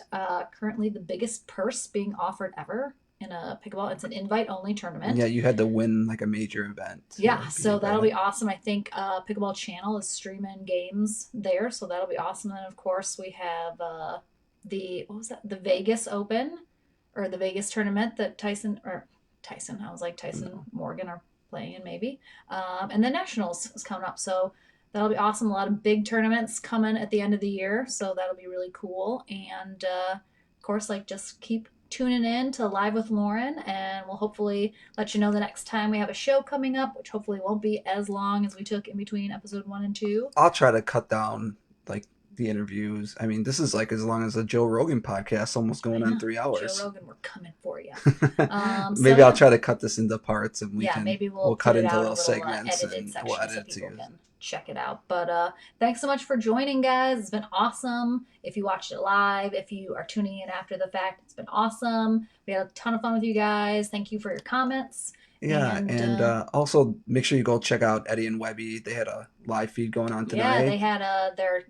Currently the biggest purse being offered ever in a pickleball. It's an invite-only tournament.
Yeah, you had to win like a major event.
Yeah, so that'll be awesome. I think Pickleball Channel is streaming games there, so that'll be awesome. And then, of course, we have the Vegas Open, or the Vegas tournament that Tyson, I was like Tyson Morgan are playing in maybe. And then Nationals is coming up, so that'll be awesome. A lot of big tournaments coming at the end of the year, so that'll be really cool. And of course, just keep tuning in to Live with Lauren, and we'll hopefully let you know the next time we have a show coming up, which hopefully won't be as long as we took in between episode 1 and 2.
I'll try to cut down the interviews. I mean, this is as long as a Joe Rogan podcast, almost going on 3 hours.
Joe Rogan, we're coming for you.
Maybe I'll try to cut this into parts, and
maybe
we'll cut into little segments,
edited
and
section
we'll edit
so
it to
people
you.
can check it out. But thanks so much for joining, guys. It's been awesome. If you watched it live, if you are tuning in after the fact, it's been awesome. We had a ton of fun with you guys. Thank you for your comments.
Yeah, and also make sure you go check out Eddie and Webby. They had a live feed going on
yeah,
tonight.
they had their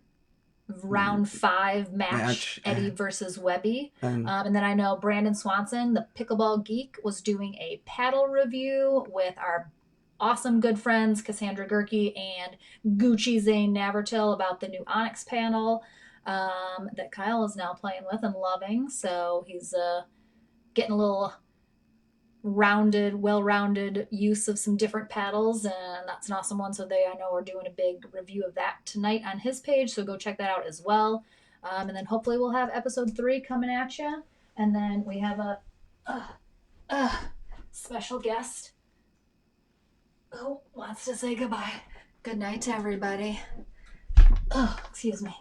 round 5
Match.
Eddie versus Webby.
And
And then I know Brandon Swanson, the Pickleball Geek, was doing a paddle review with our awesome good friends Cassandra Gerke and Gucci Zane Navertil about the new Onyx panel that Kyle is now playing with and loving. So he's getting a little well-rounded use of some different paddles, and that's an awesome one. So I know are doing a big review of that tonight on his page, so go check that out as well. And then hopefully we'll have episode 3 coming at you, and then we have a special guest who wants to say goodbye. Good night to everybody. Oh, excuse me.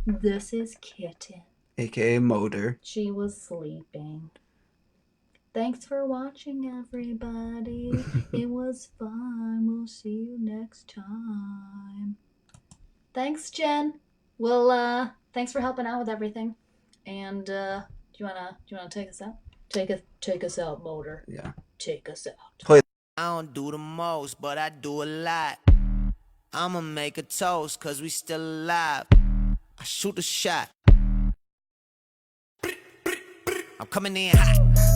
This is Kitten.
aka Motor.
She was sleeping. Thanks for watching, everybody. It was fun. We'll see you next time. Thanks, Jen. Well, thanks for helping out with everything. And do you wanna take us out? Take us out, Motor.
Yeah.
Take us out.
I don't do the most, but I do a lot. I'ma make a toast, cause we still alive. I shoot a shot. I'm coming in hot.